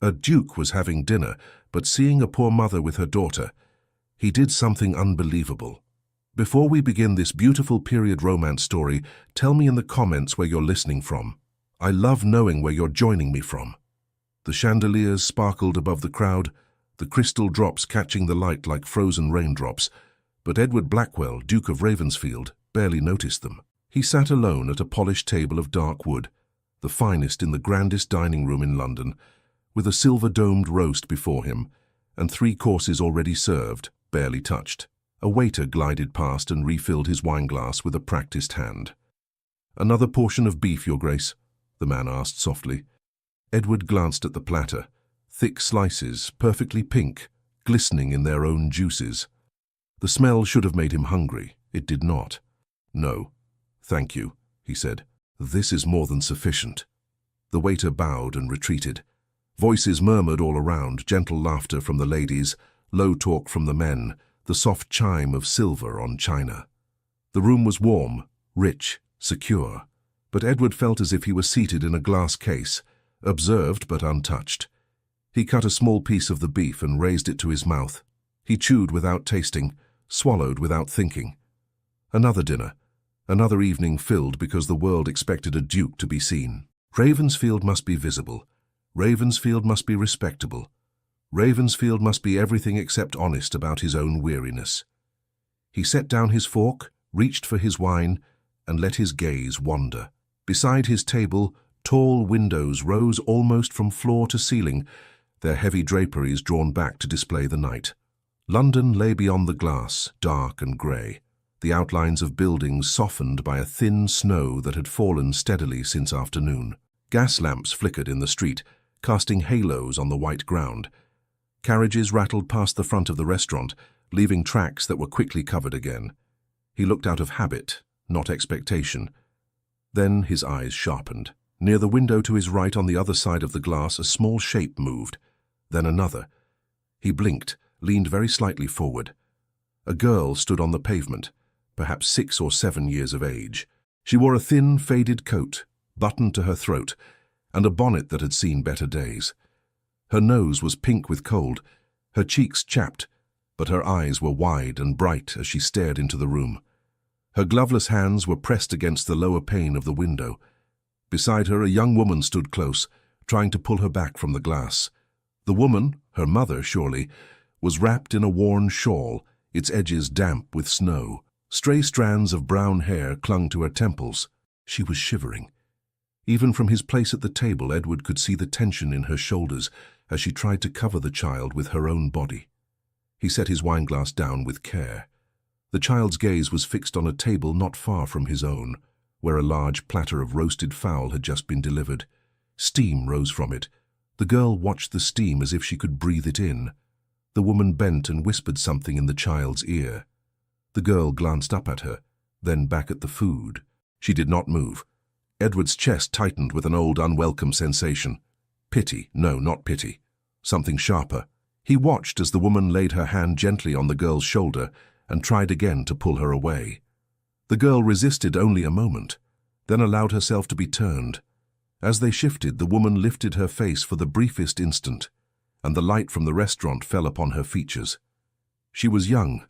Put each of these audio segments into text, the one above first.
A duke was having dinner, but seeing a poor mother with her daughter, he did something unbelievable. Before we begin this beautiful period romance story, tell me in the comments where you're listening from. I love knowing where you're joining me from. The chandeliers sparkled above the crowd, the crystal drops catching the light like frozen raindrops, but Edward Blackwell, Duke of Ravensfield, barely noticed them. He sat alone at a polished table of dark wood, the finest in the grandest dining room in London, with a silver-domed roast before him, and 3 courses already served, barely touched. A waiter glided past and refilled his wineglass with a practiced hand. "Another portion of beef, Your Grace?" the man asked softly. Edward glanced at the platter. Thick slices, perfectly pink, glistening in their own juices. The smell should have made him hungry. It did not. "No, thank you," he said. "This is more than sufficient." The waiter bowed and retreated. Voices murmured all around, gentle laughter from the ladies, low talk from the men, the soft chime of silver on china. The room was warm, rich, secure, but Edward felt as if he were seated in a glass case, observed but untouched. He cut a small piece of the beef and raised it to his mouth. He chewed without tasting, swallowed without thinking. Another dinner, another evening filled because the world expected a duke to be seen. Ravensfield must be visible. Ravensfield must be respectable. Ravensfield must be everything except honest about his own weariness. He set down his fork, reached for his wine, and let his gaze wander. Beside his table, tall windows rose almost from floor to ceiling, their heavy draperies drawn back to display the night. London lay beyond the glass, dark and grey, the outlines of buildings softened by a thin snow that had fallen steadily since afternoon. Gas lamps flickered in the street, casting halos on the white ground. Carriages rattled past the front of the restaurant, leaving tracks that were quickly covered again. He looked out of habit, not expectation. Then his eyes sharpened. Near the window to his right on the other side of the glass, a small shape moved, then another. He blinked, leaned very slightly forward. A girl stood on the pavement, perhaps 6 or 7 years of age. She wore a thin, faded coat, buttoned to her throat, and a bonnet that had seen better days. Her nose was pink with cold, her cheeks chapped, but her eyes were wide and bright as she stared into the room. Her gloveless hands were pressed against the lower pane of the window. Beside her, a young woman stood close, trying to pull her back from the glass. The woman, her mother surely, was wrapped in a worn shawl, its edges damp with snow. Stray strands of brown hair clung to her temples. She was shivering. Even from his place at the table, Edward could see the tension in her shoulders as she tried to cover the child with her own body. He set his wineglass down with care. The child's gaze was fixed on a table not far from his own, where a large platter of roasted fowl had just been delivered. Steam rose from it. The girl watched the steam as if she could breathe it in. The woman bent and whispered something in the child's ear. The girl glanced up at her, then back at the food. She did not move. Edward's chest tightened with an old unwelcome sensation. Pity, no, not pity. Something sharper. He watched as the woman laid her hand gently on the girl's shoulder and tried again to pull her away. The girl resisted only a moment, then allowed herself to be turned. As they shifted, the woman lifted her face for the briefest instant, and the light from the restaurant fell upon her features. She was young,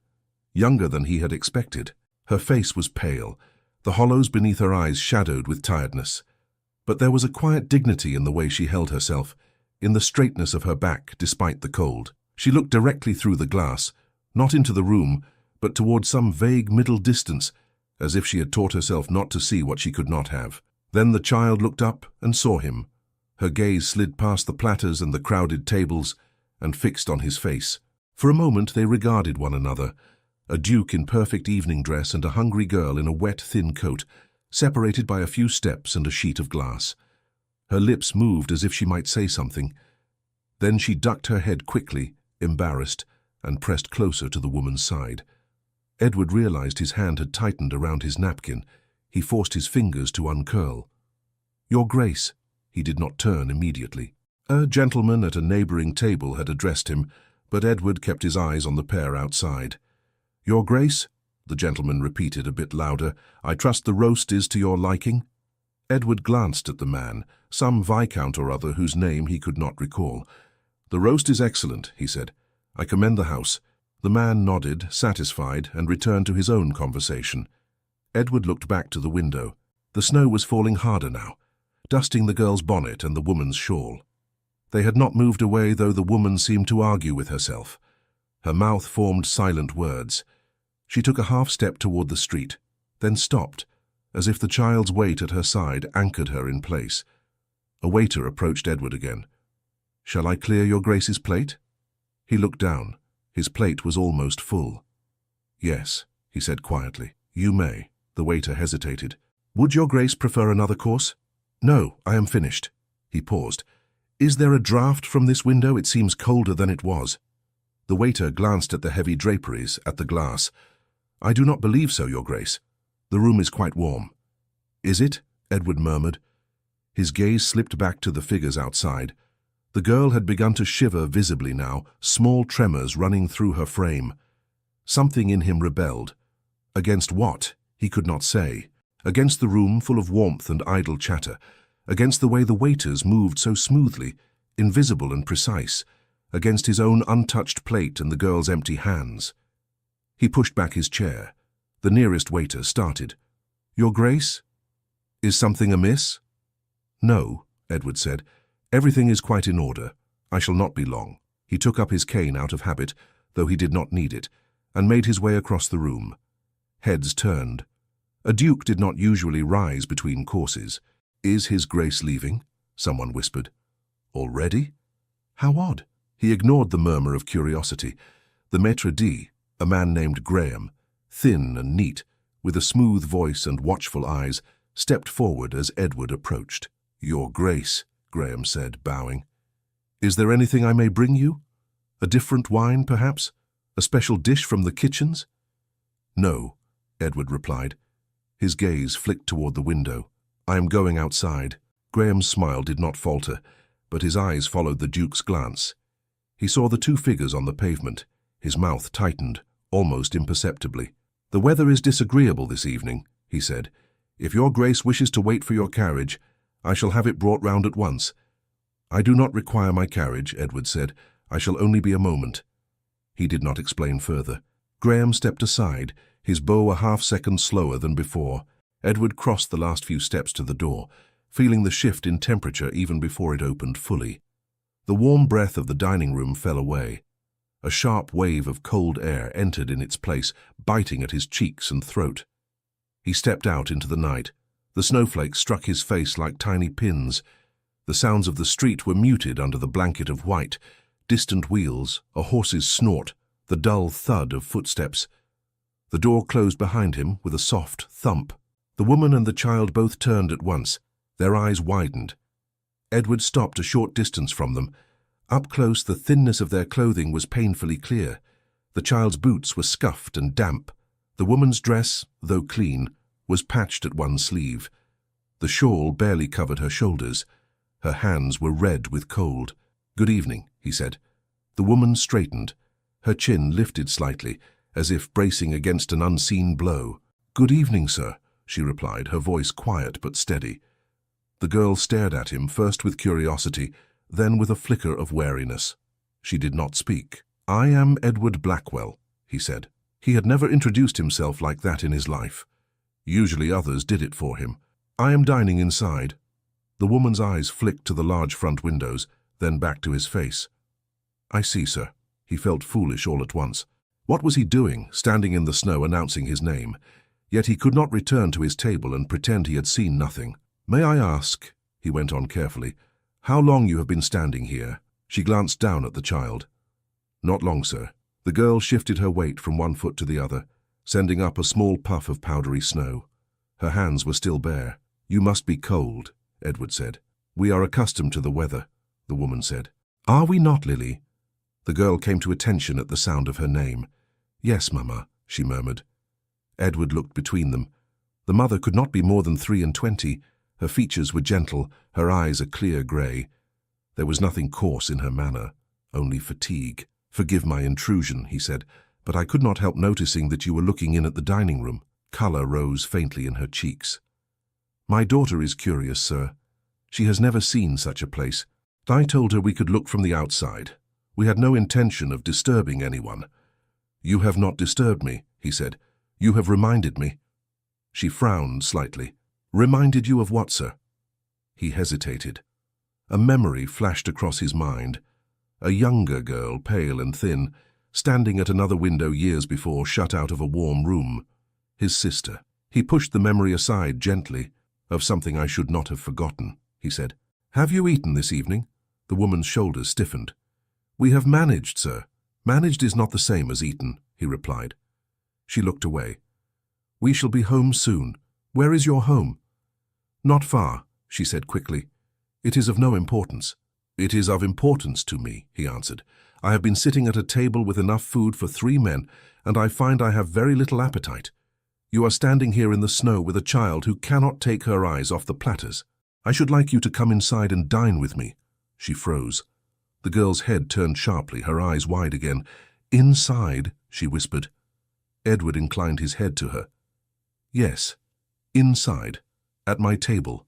younger than he had expected. Her face was pale, the hollows beneath her eyes shadowed with tiredness. But there was a quiet dignity in the way she held herself, in the straightness of her back despite the cold. She looked directly through the glass, not into the room, but toward some vague middle distance, as if she had taught herself not to see what she could not have. Then the child looked up and saw him. Her gaze slid past the platters and the crowded tables and fixed on his face. For a moment they regarded one another, a duke in perfect evening dress and a hungry girl in a wet, thin coat, separated by a few steps and a sheet of glass. Her lips moved as if she might say something. Then she ducked her head quickly, embarrassed, and pressed closer to the woman's side. Edward realized his hand had tightened around his napkin. He forced his fingers to uncurl. "Your Grace." He did not turn immediately. A gentleman at a neighboring table had addressed him, but Edward kept his eyes on the pair outside. "Your Grace," the gentleman repeated a bit louder, "I trust the roast is to your liking?" Edward glanced at the man, some viscount or other whose name he could not recall. "The roast is excellent," he said. "I commend the house." The man nodded, satisfied, and returned to his own conversation. Edward looked back to the window. The snow was falling harder now, dusting the girl's bonnet and the woman's shawl. They had not moved away, though the woman seemed to argue with herself. Her mouth formed silent words. She took a half step toward the street, then stopped, as if the child's weight at her side anchored her in place. A waiter approached Edward again. "Shall I clear your Grace's plate?" He looked down. His plate was almost full. "Yes," he said quietly. "You may." The waiter hesitated. "Would your Grace prefer another course?" "No, I am finished." He paused. "Is there a draught from this window? It seems colder than it was." The waiter glanced at the heavy draperies, at the glass. "I do not believe so, your Grace. The room is quite warm." "Is it?" Edward murmured. His gaze slipped back to the figures outside. The girl had begun to shiver visibly now, small tremors running through her frame. Something in him rebelled. Against what? He could not say. Against the room full of warmth and idle chatter. Against the way the waiters moved so smoothly, invisible and precise. Against his own untouched plate and the girl's empty hands. He pushed back his chair. The nearest waiter started. "Your Grace? Is something amiss?" "No," Edward said. "Everything is quite in order. I shall not be long." He took up his cane out of habit, though he did not need it, and made his way across the room. Heads turned. A duke did not usually rise between courses. "Is His Grace leaving?" someone whispered. "Already? How odd." He ignored the murmur of curiosity. The maître d', a man named Graham, thin and neat, with a smooth voice and watchful eyes, stepped forward as Edward approached. "Your Grace," Graham said, bowing. "Is there anything I may bring you? A different wine, perhaps? A special dish from the kitchens?" "No," Edward replied. His gaze flicked toward the window. "I am going outside." Graham's smile did not falter, but his eyes followed the Duke's glance. He saw the two figures on the pavement. His mouth tightened, almost imperceptibly. "The weather is disagreeable this evening," he said. "If your Grace wishes to wait for your carriage, I shall have it brought round at once." "I do not require my carriage," Edward said. "I shall only be a moment." He did not explain further. Graham stepped aside, his bow a half-second slower than before. Edward crossed the last few steps to the door, feeling the shift in temperature even before it opened fully. The warm breath of the dining room fell away. A sharp wave of cold air entered in its place, biting at his cheeks and throat. He stepped out into the night. The snowflakes struck his face like tiny pins. The sounds of the street were muted under the blanket of white. Distant wheels, a horse's snort, the dull thud of footsteps. The door closed behind him with a soft thump. The woman and the child both turned at once. Their eyes widened. Edward stopped a short distance from them. Up close, the thinness of their clothing was painfully clear. The child's boots were scuffed and damp. The woman's dress, though clean, was patched at one sleeve. The shawl barely covered her shoulders. Her hands were red with cold. "Good evening," he said. The woman straightened. Her chin lifted slightly, as if bracing against an unseen blow. "Good evening, sir," she replied, her voice quiet but steady. The girl stared at him, first with curiosity, then with a flicker of wariness. She did not speak. "I am Edward Blackwell," he said. He had never introduced himself like that in his life. Usually others did it for him. "I am dining inside." The woman's eyes flicked to the large front windows, then back to his face. "I see, sir." He felt foolish all at once. What was he doing, standing in the snow announcing his name? Yet he could not return to his table and pretend he had seen nothing. "May I ask," he went on carefully, "how long you have been standing here?" She glanced down at the child. "Not long, sir." The girl shifted her weight from one foot to the other, sending up a small puff of powdery snow. Her hands were still bare. "You must be cold," Edward said. "We are accustomed to the weather," the woman said. "Are we not, Lily?" The girl came to attention at the sound of her name. "Yes, Mamma," she murmured. Edward looked between them. The mother could not be more than 23. Her features were gentle, her eyes a clear grey. There was nothing coarse in her manner, only fatigue. "Forgive my intrusion," he said, "but I could not help noticing that you were looking in at the dining room." Colour rose faintly in her cheeks. "My daughter is curious, sir." She has never seen such a place. I told her we could look from the outside. We had no intention of disturbing anyone. You have not disturbed me, he said. You have reminded me. She frowned slightly. Reminded you of what, sir? He hesitated. A memory flashed across his mind. A younger girl, pale and thin, standing at another window years before, shut out of a warm room. His sister. He pushed the memory aside gently. Of something I should not have forgotten, he said. Have you eaten this evening? The woman's shoulders stiffened. We have managed, sir. Managed is not the same as eaten, he replied. She looked away. We shall be home soon. Where is your home? Not far, she said quickly. It is of no importance. It is of importance to me, he answered. I have been sitting at a table with enough food for 3 men, and I find I have very little appetite. You are standing here in the snow with a child who cannot take her eyes off the platters. I should like you to come inside and dine with me. She froze. The girl's head turned sharply, her eyes wide again. Inside, she whispered. Edward inclined his head to her. Yes, inside, at my table,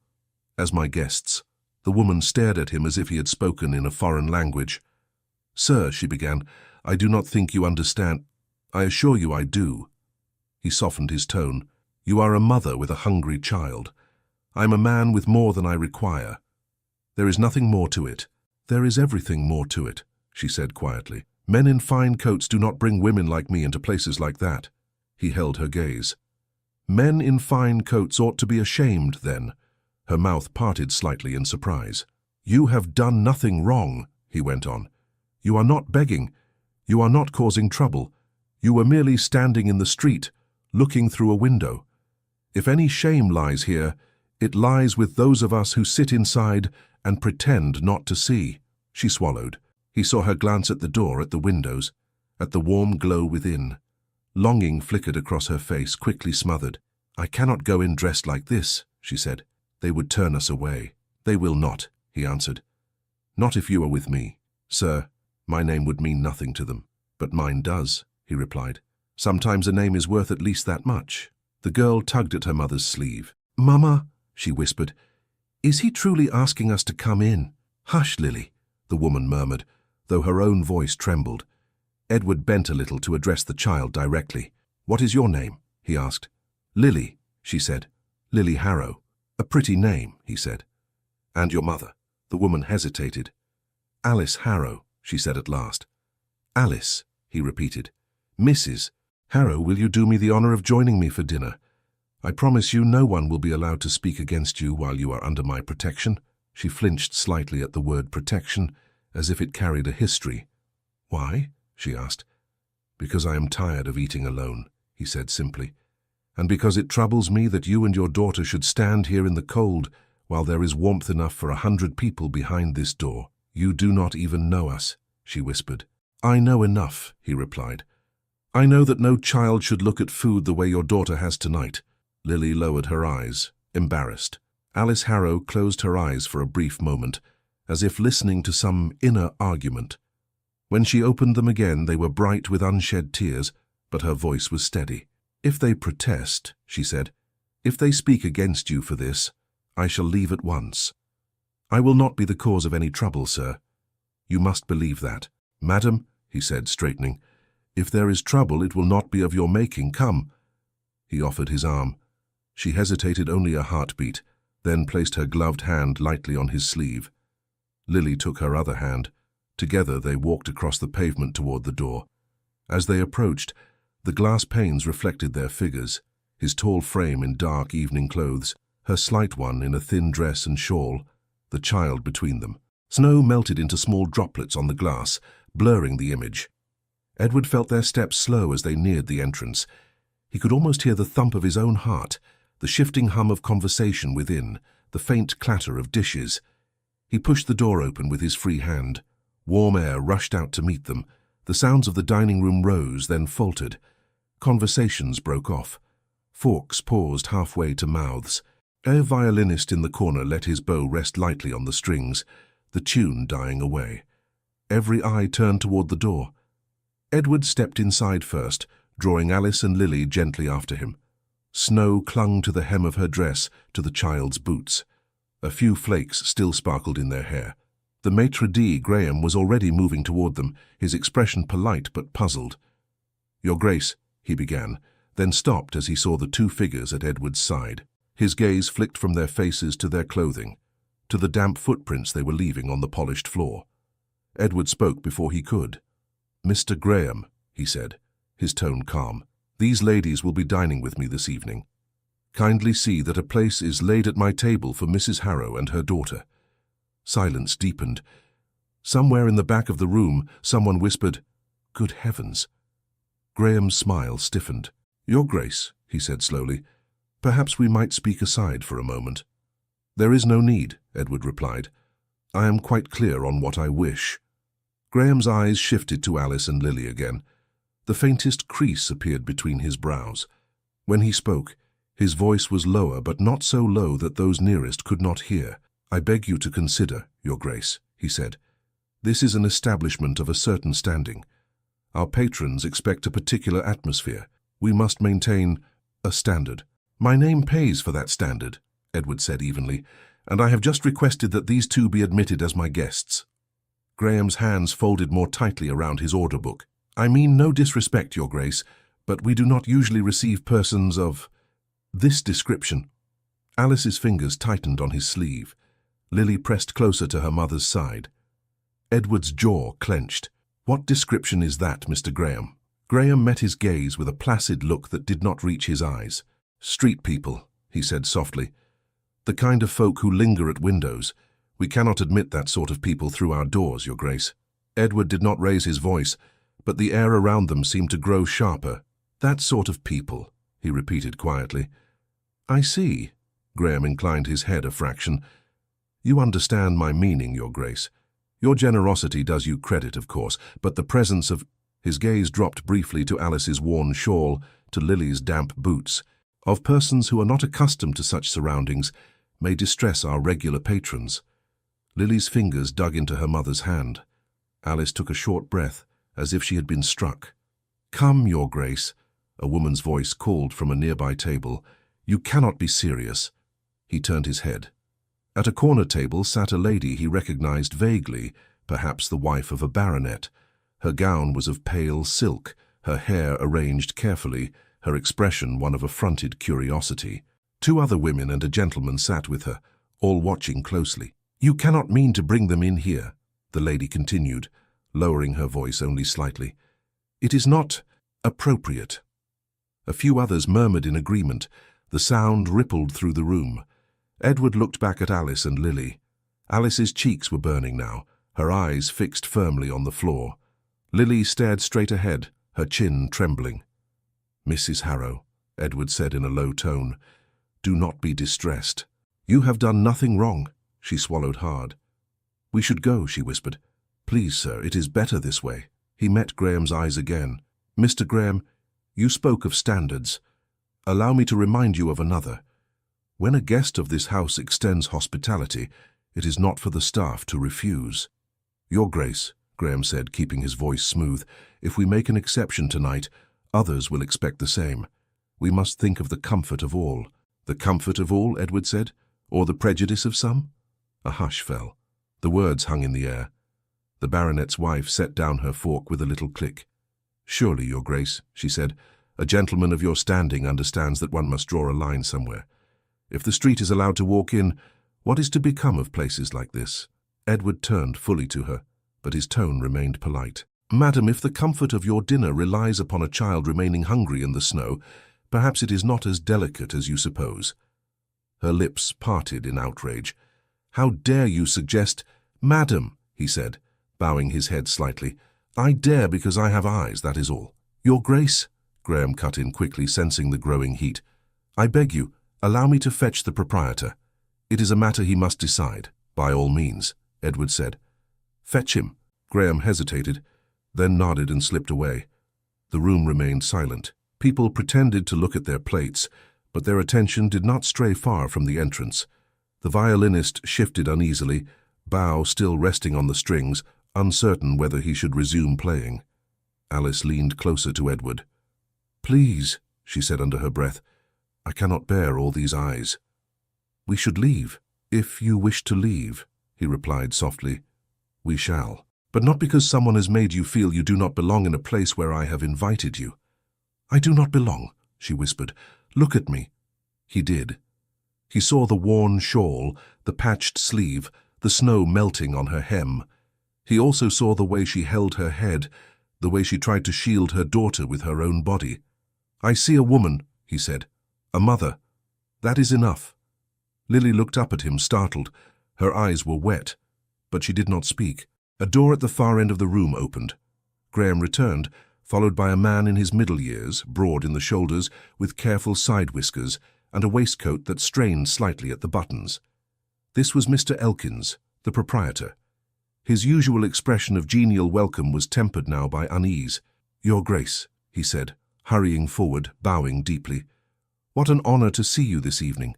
as my guests. The woman stared at him as if he had spoken in a foreign language. Sir, she began, I do not think you understand. I assure you I do. He softened his tone. You are a mother with a hungry child. I am a man with more than I require. There is nothing more to it. There is everything more to it, she said quietly. Men in fine coats do not bring women like me into places like that. He held her gaze. Men in fine coats ought to be ashamed, then. Her mouth parted slightly in surprise. You have done nothing wrong, he went on. You are not begging. You are not causing trouble. You were merely standing in the street, looking through a window. If any shame lies here, it lies with those of us who sit inside and pretend not to see. She swallowed. He saw her glance at the door, at the windows, at the warm glow within. Longing flickered across her face, quickly smothered. I cannot go in dressed like this, she said. They would turn us away. They will not, he answered. Not if you are with me. Sir, my name would mean nothing to them. But mine does, he replied. Sometimes a name is worth at least that much. The girl tugged at her mother's sleeve. Mama, she whispered, is he truly asking us to come in? Hush, Lily, the woman murmured, though her own voice trembled. Edward bent a little to address the child directly. What is your name? He asked. Lily, she said. Lily Harrow. A pretty name, he said. And your mother? The woman hesitated. Alice Harrow, she said at last. Alice, he repeated. Mrs. Harrow, will you do me the honor of joining me for dinner? I promise you no one will be allowed to speak against you while you are under my protection. She flinched slightly at the word protection, as if it carried a history. Why? She asked. Because I am tired of eating alone, he said simply. And because it troubles me that you and your daughter should stand here in the cold while there is warmth enough for 100 people behind this door. You do not even know us, she whispered. I know enough, he replied. I know that no child should look at food the way your daughter has tonight. Lily lowered her eyes, embarrassed. Alice Harrow closed her eyes for a brief moment, as if listening to some inner argument. When she opened them again, they were bright with unshed tears, but her voice was steady. If they protest, she said, if they speak against you for this, I shall leave at once. I will not be the cause of any trouble, sir. You must believe that. Madam, he said, straightening, if there is trouble, it will not be of your making. Come. He offered his arm. She hesitated only a heartbeat, then placed her gloved hand lightly on his sleeve. Lily took her other hand. Together they walked across the pavement toward the door. As they approached, the glass panes reflected their figures, his tall frame in dark evening clothes, her slight one in a thin dress and shawl, the child between them. Snow melted into small droplets on the glass, blurring the image. Edward felt their steps slow as they neared the entrance. He could almost hear the thump of his own heart, the shifting hum of conversation within, the faint clatter of dishes. He pushed the door open with his free hand. Warm air rushed out to meet them. The sounds of the dining room rose, then faltered. Conversations broke off. Forks paused halfway to mouths. A violinist in the corner let his bow rest lightly on the strings, the tune dying away. Every eye turned toward the door. Edward stepped inside first, drawing Alice and Lily gently after him. Snow clung to the hem of her dress, to the child's boots. A few flakes still sparkled in their hair. The maitre d' Graham was already moving toward them, his expression polite but puzzled. "Your Grace," he began, then stopped as he saw the two figures at Edward's side. His gaze flicked from their faces to their clothing, to the damp footprints they were leaving on the polished floor. Edward spoke before he could. "Mr. Graham," he said, his tone calm, "these ladies will be dining with me this evening. Kindly see that a place is laid at my table for Mrs. Harrow and her daughter." Silence deepened. Somewhere in the back of the room, someone whispered, "Good heavens." Graham's smile stiffened. "Your Grace," he said slowly, "perhaps we might speak aside for a moment." "There is no need," Edward replied. "I am quite clear on what I wish." Graham's eyes shifted to Alice and Lily again. The faintest crease appeared between his brows. When he spoke, his voice was lower, but not so low that those nearest could not hear. "I beg you to consider, Your Grace," he said. "This is an establishment of a certain standing. Our patrons expect a particular atmosphere. We must maintain a standard." "My name pays for that standard," Edward said evenly, "and I have just requested that these two be admitted as my guests." Graham's hands folded more tightly around his order book. "I mean no disrespect, Your Grace, but we do not usually receive persons of this description." Alice's fingers tightened on his sleeve. Lily pressed closer to her mother's side. Edward's jaw clenched. "What description is that, Mr. Graham?" Graham met his gaze with a placid look that did not reach his eyes. "Street people," he said softly. "The kind of folk who linger at windows. We cannot admit that sort of people through our doors, Your Grace." Edward did not raise his voice, but the air around them seemed to grow sharper. "That sort of people," he repeated quietly. "I see." Graham inclined his head a fraction. "You understand my meaning, Your Grace. Your generosity does you credit, of course, but the presence of—" His gaze dropped briefly to Alice's worn shawl, to Lily's damp boots. "Of persons who are not accustomed to such surroundings may distress our regular patrons." Lily's fingers dug into her mother's hand. Alice took a short breath, as if she had been struck. "Come, Your Grace," a woman's voice called from a nearby table. "You cannot be serious." He turned his head. At a corner table sat a lady he recognized vaguely, perhaps the wife of a baronet. Her gown was of pale silk, her hair arranged carefully, her expression one of affronted curiosity. Two other women and a gentleman sat with her, all watching closely. "You cannot mean to bring them in here," the lady continued, lowering her voice only slightly. "It is not appropriate." A few others murmured in agreement. The sound rippled through the room. Edward looked back at Alice and Lily. Alice's cheeks were burning now, her eyes fixed firmly on the floor. Lily stared straight ahead, her chin trembling. "Mrs. Harrow," Edward said in a low tone, "do not be distressed. You have done nothing wrong." She swallowed hard. "We should go," she whispered. "Please, sir, it is better this way." He met Graham's eyes again. "Mr. Graham, you spoke of standards. Allow me to remind you of another. When a guest of this house extends hospitality, it is not for the staff to refuse." "Your Grace," Graham said, keeping his voice smooth, "if we make an exception tonight, others will expect the same. We must think of the comfort of all." "The comfort of all," Edward said, "or the prejudice of some?" A hush fell. The words hung in the air. The baronet's wife set down her fork with a little click. "Surely, Your Grace," she said, "a gentleman of your standing understands that one must draw a line somewhere. If the street is allowed to walk in, what is to become of places like this?" Edward turned fully to her, but his tone remained polite. "Madam, if the comfort of your dinner relies upon a child remaining hungry in the snow, perhaps it is not as delicate as you suppose." Her lips parted in outrage. "How dare you suggest—" "Madam," he said, bowing his head slightly, "I dare because I have eyes, that is all." "Your Grace," Graham cut in quickly, sensing the growing heat, "I beg you, allow me to fetch the proprietor. It is a matter he must decide." "By all means," Edward said. "Fetch him." Graham hesitated, then nodded and slipped away. The room remained silent. People pretended to look at their plates, but their attention did not stray far from the entrance. The violinist shifted uneasily, bow still resting on the strings, uncertain whether he should resume playing. Alice leaned closer to Edward. "Please," she said under her breath, "I cannot bear all these eyes." "We should leave," If you wish to leave, he replied softly, we shall. But not because someone has made you feel you do not belong in a place where I have invited you. I do not belong, she whispered. Look at me. He did. He saw the worn shawl, the patched sleeve, the snow melting on her hem. He also saw the way she held her head, the way she tried to shield her daughter with her own body. I see a woman, he said. A mother. That is enough. Lily looked up at him, startled. Her eyes were wet, but she did not speak. A door at the far end of the room opened. Graham returned, followed by a man in his middle years, broad in the shoulders, with careful side whiskers, and a waistcoat that strained slightly at the buttons. This was Mr. Elkins, the proprietor. His usual expression of genial welcome was tempered now by unease. Your Grace, he said, hurrying forward, bowing deeply. What an honor to see you this evening.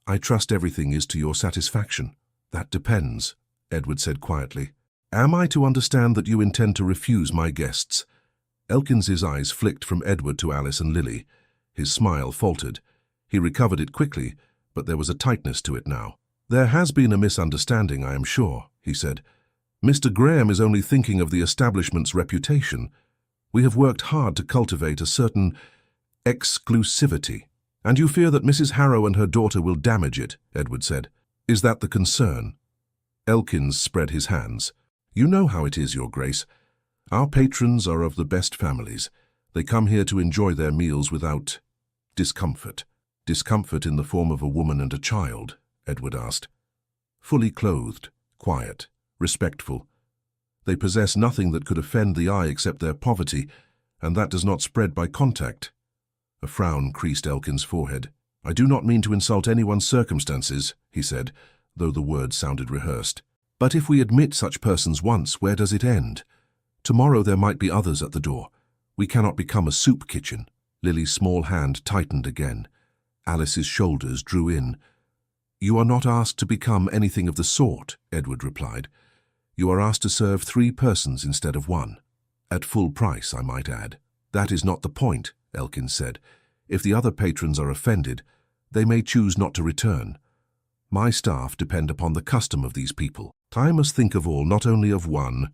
I trust everything is to your satisfaction. That depends, Edward said quietly. Am I to understand that you intend to refuse my guests? Elkins's eyes flicked from Edward to Alice and Lily. His smile faltered. He recovered it quickly, but there was a tightness to it now. There has been a misunderstanding, I am sure, he said. Mr. Graham is only thinking of the establishment's reputation. We have worked hard to cultivate a certain exclusivity. And you fear that Mrs. Harrow and her daughter will damage it, Edward said. Is that the concern? Elkins spread his hands. You know how it is, Your Grace. Our patrons are of the best families. They come here to enjoy their meals without discomfort. Discomfort in the form of a woman and a child, Edward asked. Fully clothed, quiet, respectful. They possess nothing that could offend the eye except their poverty, and that does not spread by contact. A frown creased Elkin's forehead. I do not mean to insult anyone's circumstances, he said, though the words sounded rehearsed. But if we admit such persons once, where does it end? Tomorrow there might be others at the door. We cannot become a soup kitchen. Lily's small hand tightened again. Alice's shoulders drew in. You are not asked to become anything of the sort, Edward replied. You are asked to serve 3 persons instead of 1. At full price, I might add. That is not the point, Elkins said. If the other patrons are offended, they may choose not to return. My staff depend upon the custom of these people. I must think of all, not only of one.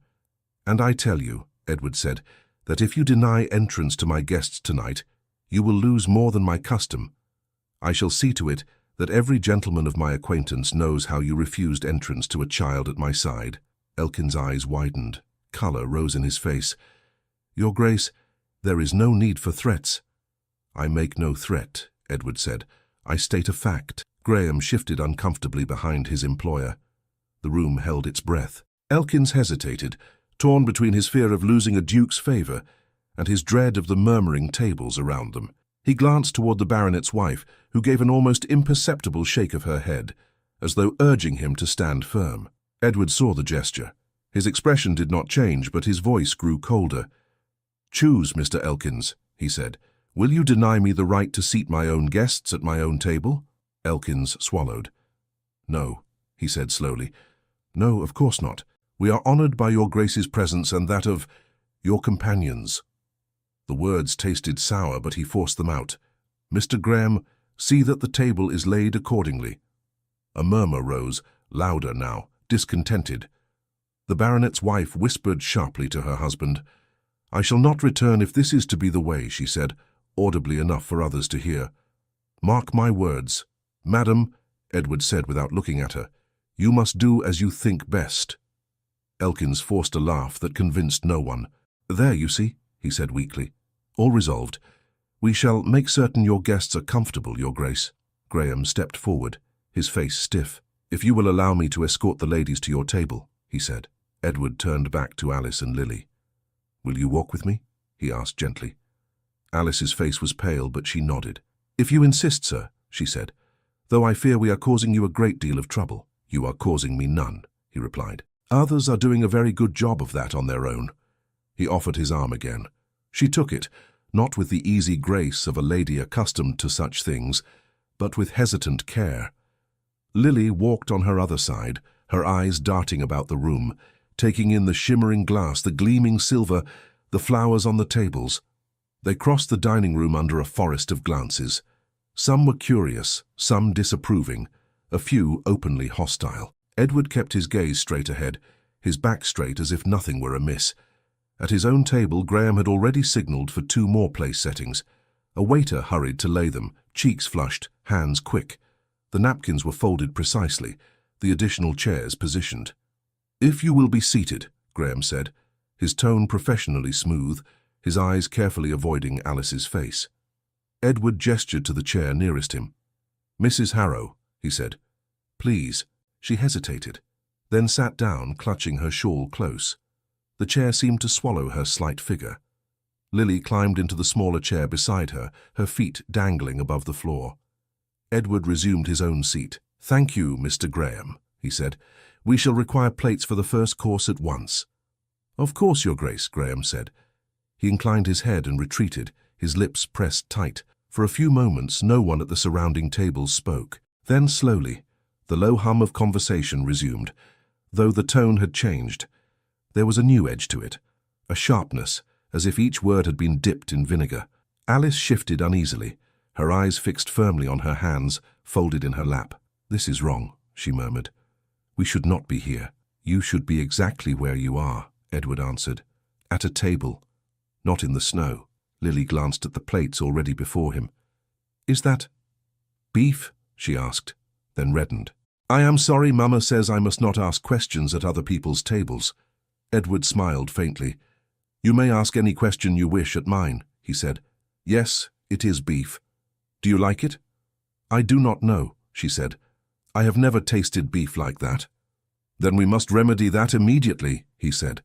And I tell you, Edward said, that if you deny entrance to my guests tonight, you will lose more than my custom. I shall see to it that every gentleman of my acquaintance knows how you refused entrance to a child at my side. Elkin's eyes widened. Colour rose in his face. Your Grace, there is no need for threats. I make no threat, Edward said. I state a fact. Graham shifted uncomfortably behind his employer. The room held its breath. Elkins hesitated, torn between his fear of losing a duke's favour and his dread of the murmuring tables around them. He glanced toward the baronet's wife, who gave an almost imperceptible shake of her head, as though urging him to stand firm. Edward saw the gesture. His expression did not change, but his voice grew colder. Choose, Mr. Elkins, he said. Will you deny me the right to seat my own guests at my own table? Elkins swallowed. No, he said slowly. No, of course not. We are honoured by your Grace's presence and that of your companions. The words tasted sour, but he forced them out. Mr. Graham, see that the table is laid accordingly. A murmur rose, louder now, discontented. The baronet's wife whispered sharply to her husband. I shall not return if this is to be the way, she said, audibly enough for others to hear. Mark my words. Madam, Edward said without looking at her, you must do as you think best. Elkins forced a laugh that convinced no one. There, you see, he said weakly. All resolved. We shall make certain your guests are comfortable, Your Grace. Graham stepped forward, his face stiff. If you will allow me to escort the ladies to your table, he said. Edward turned back to Alice and Lily. Will you walk with me? He asked gently. Alice's face was pale, but she nodded. If you insist, sir, she said, though I fear we are causing you a great deal of trouble. You are causing me none, he replied. Others are doing a very good job of that on their own. He offered his arm again. She took it, not with the easy grace of a lady accustomed to such things, but with hesitant care. Lily walked on her other side, her eyes darting about the room, taking in the shimmering glass, the gleaming silver, the flowers on the tables. They crossed the dining room under a forest of glances. Some were curious, some disapproving, a few openly hostile. Edward kept his gaze straight ahead, his back straight as if nothing were amiss. At his own table, Graham had already signalled for 2 more place settings. A waiter hurried to lay them, cheeks flushed, hands quick. The napkins were folded precisely, the additional chairs positioned. "If you will be seated," Graham said, his tone professionally smooth, his eyes carefully avoiding Alice's face. Edward gestured to the chair nearest him. "Mrs. Harrow," he said. "Please." She hesitated, then sat down, clutching her shawl close. The chair seemed to swallow her slight figure. Lily climbed into the smaller chair beside her, her feet dangling above the floor. Edward resumed his own seat. "Thank you, Mr. Graham," he said. "We shall require plates for the first course at once." "Of course, Your Grace," Graham said. He inclined his head and retreated, his lips pressed tight. For a few moments, no one at the surrounding tables spoke. Then, slowly, the low hum of conversation resumed, though the tone had changed. There was a new edge to it, a sharpness, as if each word had been dipped in vinegar. Alice shifted uneasily, her eyes fixed firmly on her hands, folded in her lap. "This is wrong," she murmured. "We should not be here." "You should be exactly where you are," Edward answered. "At a table, not in the snow." Lily glanced at the plates already before him. "Is that beef?" she asked, then reddened. "I am sorry, Mama says I must not ask questions at other people's tables." Edward smiled faintly. "You may ask any question you wish at mine," he said. "Yes, it is beef. Do you like it?" "I do not know," she said. "I have never tasted beef like that." "Then we must remedy that immediately," he said.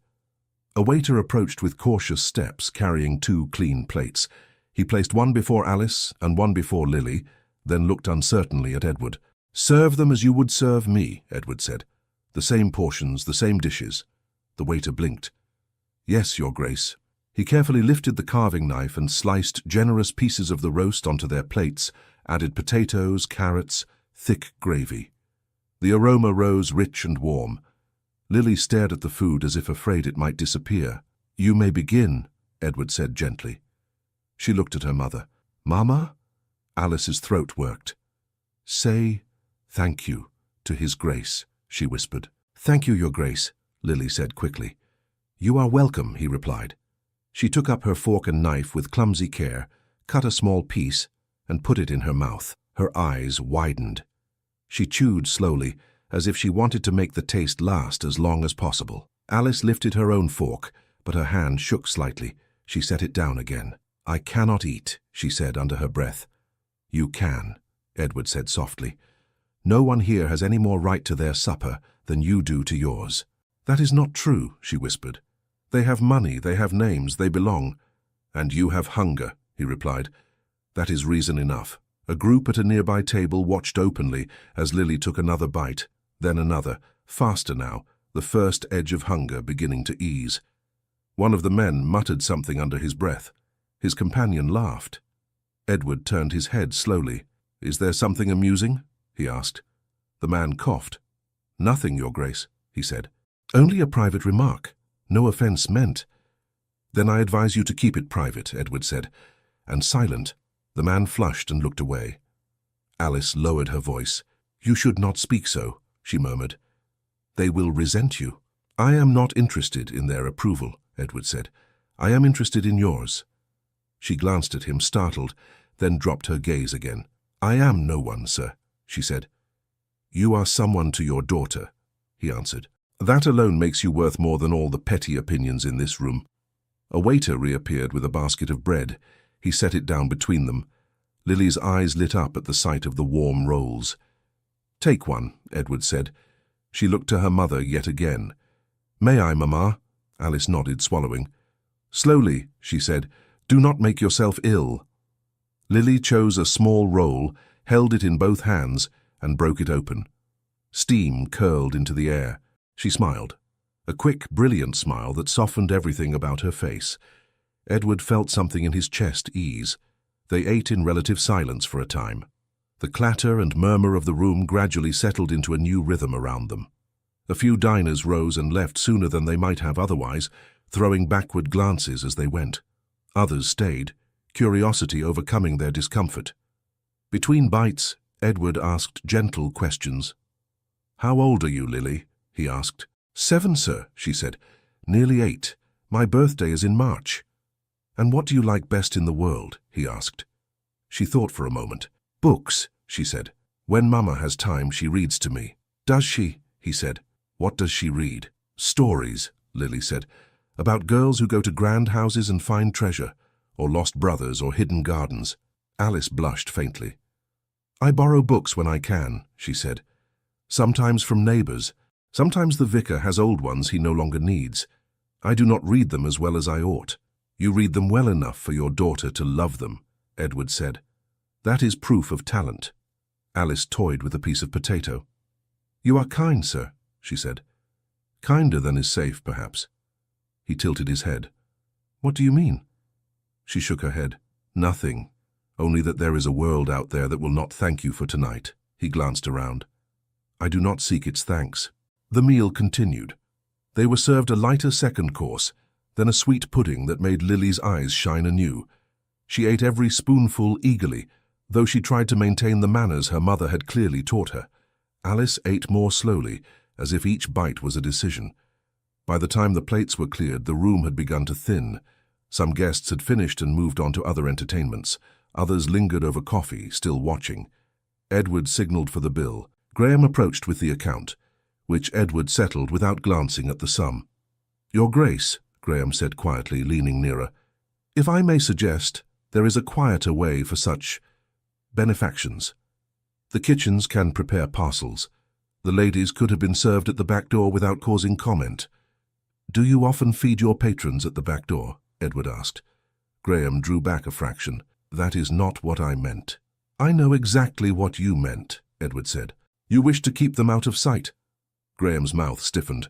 A waiter approached with cautious steps, carrying 2 clean plates. He placed one before Alice and one before Lily, then looked uncertainly at Edward. "Serve them as you would serve me," Edward said. "The same portions, the same dishes." The waiter blinked. "Yes, Your Grace." He carefully lifted the carving knife and sliced generous pieces of the roast onto their plates, added potatoes, carrots, thick gravy. The aroma rose rich and warm. Lily stared at the food as if afraid it might disappear. "You may begin," Edward said gently. She looked at her mother. "Mama?" Alice's throat worked. "Say thank you to His Grace," she whispered. "Thank you, Your Grace," Lily said quickly. "You are welcome," he replied. She took up her fork and knife with clumsy care, cut a small piece, and put it in her mouth. Her eyes widened. She chewed slowly, as if she wanted to make the taste last as long as possible. Alice lifted her own fork, but her hand shook slightly. She set it down again. "I cannot eat," she said under her breath. "You can," Edward said softly. "No one here has any more right to their supper than you do to yours." "That is not true," she whispered. "They have money, they have names, they belong." "And you have hunger," he replied. "That is reason enough." A group at a nearby table watched openly as Lily took another bite, then another, faster now, the first edge of hunger beginning to ease. One of the men muttered something under his breath. His companion laughed. Edward turned his head slowly. "Is there something amusing?" he asked. The man coughed. "Nothing, Your Grace," he said. "Only a private remark. No offense meant." "Then I advise you to keep it private," Edward said. And silent, the man flushed and looked away. Alice lowered her voice. "You should not speak so," she murmured. "They will resent you." "I am not interested in their approval," Edward said. "I am interested in yours." She glanced at him, startled, then dropped her gaze again. "I am no one, sir," she said. "You are someone to your daughter," he answered. "That alone makes you worth more than all the petty opinions in this room." A waiter reappeared with a basket of bread. He set it down between them. Lily's eyes lit up at the sight of the warm rolls. "Take one," Edward said. She looked to her mother yet again. "May I, Mamma?" Alice nodded, swallowing. "Slowly," she said. "Do not make yourself ill." Lily chose a small roll, held it in both hands, and broke it open. Steam curled into the air. She smiled. A quick, brilliant smile that softened everything about her face. Edward felt something in his chest ease. They ate in relative silence for a time. The clatter and murmur of the room gradually settled into a new rhythm around them. A few diners rose and left sooner than they might have otherwise, throwing backward glances as they went. Others stayed, curiosity overcoming their discomfort. Between bites, Edward asked gentle questions. "How old are you, Lily?" he asked. "7, sir," she said. "Nearly 8. My birthday is in March." "And what do you like best in the world?" he asked. She thought for a moment. "Books," she said. "When Mama has time, she reads to me." "Does she?" he said. "What does she read?" "Stories," Lily said, "about girls who go to grand houses and find treasure, or lost brothers or hidden gardens." Alice blushed faintly. "I borrow books when I can," she said. "Sometimes from neighbors. Sometimes the vicar has old ones he no longer needs. I do not read them as well as I ought." "You read them well enough for your daughter to love them," Edward said. "That is proof of talent." Alice toyed with a piece of potato. "You are kind, sir," she said. "Kinder than is safe, perhaps." He tilted his head. "What do you mean?" She shook her head. "Nothing. Only that there is a world out there that will not thank you for tonight." He glanced around. "I do not seek its thanks." The meal continued. They were served a lighter second course, then a sweet pudding that made Lily's eyes shine anew. She ate every spoonful eagerly, though she tried to maintain the manners her mother had clearly taught her. Alice ate more slowly, as if each bite was a decision. By the time the plates were cleared, the room had begun to thin. Some guests had finished and moved on to other entertainments. Others lingered over coffee, still watching. Edward signaled for the bill. Graham approached with the account, which Edward settled without glancing at the sum. "Your Grace," Graham said quietly, leaning nearer, "if I may suggest, there is a quieter way for such benefactions. The kitchens can prepare parcels. The ladies could have been served at the back door without causing comment." "Do you often feed your patrons at the back door?" Edward asked. Graham drew back a fraction. "That is not what I meant." "I know exactly what you meant," Edward said. "You wish to keep them out of sight." Graham's mouth stiffened.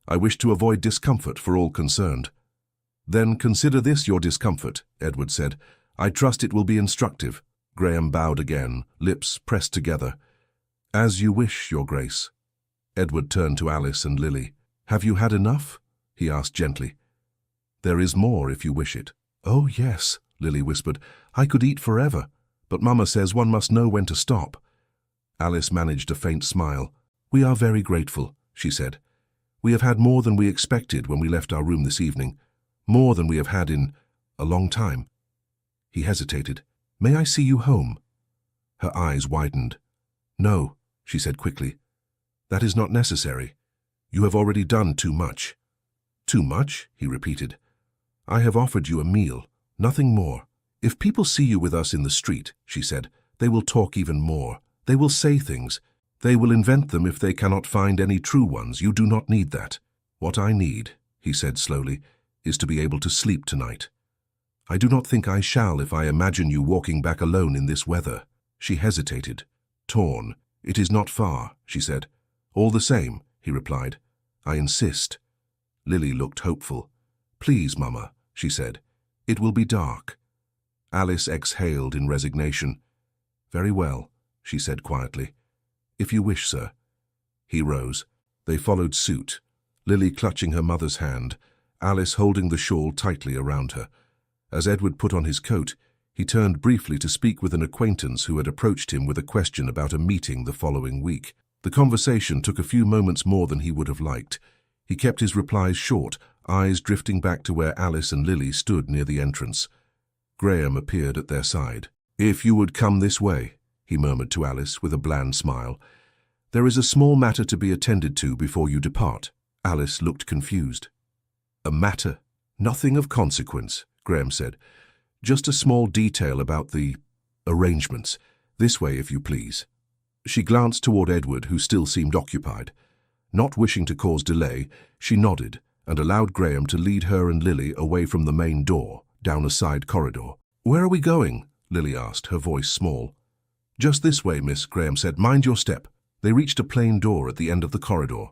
"I wish to avoid discomfort for all concerned." "Then consider this your discomfort," Edward said. "I trust it will be instructive." Graham bowed again, lips pressed together. "As you wish, Your Grace." Edward turned to Alice and Lily. "Have you had enough?" he asked gently. "There is more if you wish it." "Oh, yes," Lily whispered. "I could eat forever, but Mama says one must know when to stop." Alice managed a faint smile. "We are very grateful," she said. "We have had more than we expected when we left our room this evening, more than we have had in a long time." He hesitated. "May I see you home?" Her eyes widened. "No," she said quickly. "That is not necessary. You have already done too much." "Too much?" he repeated. "I have offered you a meal, nothing more. If people see you with us in the street," she said, "they will talk even more. They will say things. They will invent them if they cannot find any true ones. You do not need that. What I need," he said slowly, "is to be able to sleep tonight. I do not think I shall if I imagine you walking back alone in this weather." She hesitated, torn. "It is not far," she said. "All the same," he replied. "I insist." Lily looked hopeful. "Please, Mama," she said. "It will be dark." Alice exhaled in resignation. "Very well," she said quietly. "If you wish, sir." He rose. They followed suit, Lily clutching her mother's hand, Alice holding the shawl tightly around her. As Edward put on his coat, he turned briefly to speak with an acquaintance who had approached him with a question about a meeting the following week. The conversation took a few moments more than he would have liked. He kept his replies short, eyes drifting back to where Alice and Lily stood near the entrance. Graham appeared at their side. "If you would come this way," he murmured to Alice with a bland smile. "There is a small matter to be attended to before you depart." Alice looked confused. "A matter? Nothing of consequence," Graham said. "Just a small detail about the arrangements. This way, if you please." She glanced toward Edward, who still seemed occupied. Not wishing to cause delay, she nodded and allowed Graham to lead her and Lily away from the main door, down a side corridor. "Where are we going?" Lily asked, her voice small. "Just this way, miss," Graham said. "Mind your step." They reached a plain door at the end of the corridor.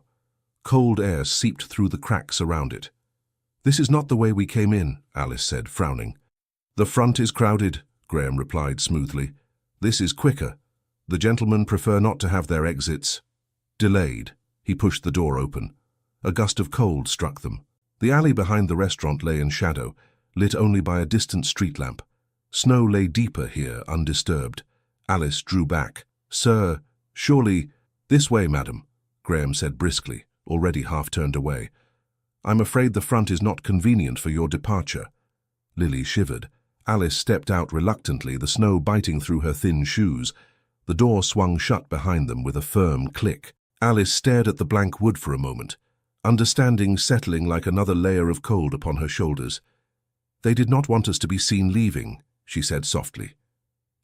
Cold air seeped through the cracks around it. "This is not the way we came in," Alice said, frowning. "The front is crowded," Graham replied smoothly. "This is quicker. The gentlemen prefer not to have their exits delayed." He pushed the door open. A gust of cold struck them. The alley behind the restaurant lay in shadow, lit only by a distant street lamp. Snow lay deeper here, undisturbed. Alice drew back. "Sir, surely—" "This way, madam," Graham said briskly, already half turned away. "I'm afraid the front is not convenient for your departure." Lily shivered. Alice stepped out reluctantly, the snow biting through her thin shoes. The door swung shut behind them with a firm click. Alice stared at the blank wood for a moment, understanding settling like another layer of cold upon her shoulders. "They did not want us to be seen leaving," she said softly.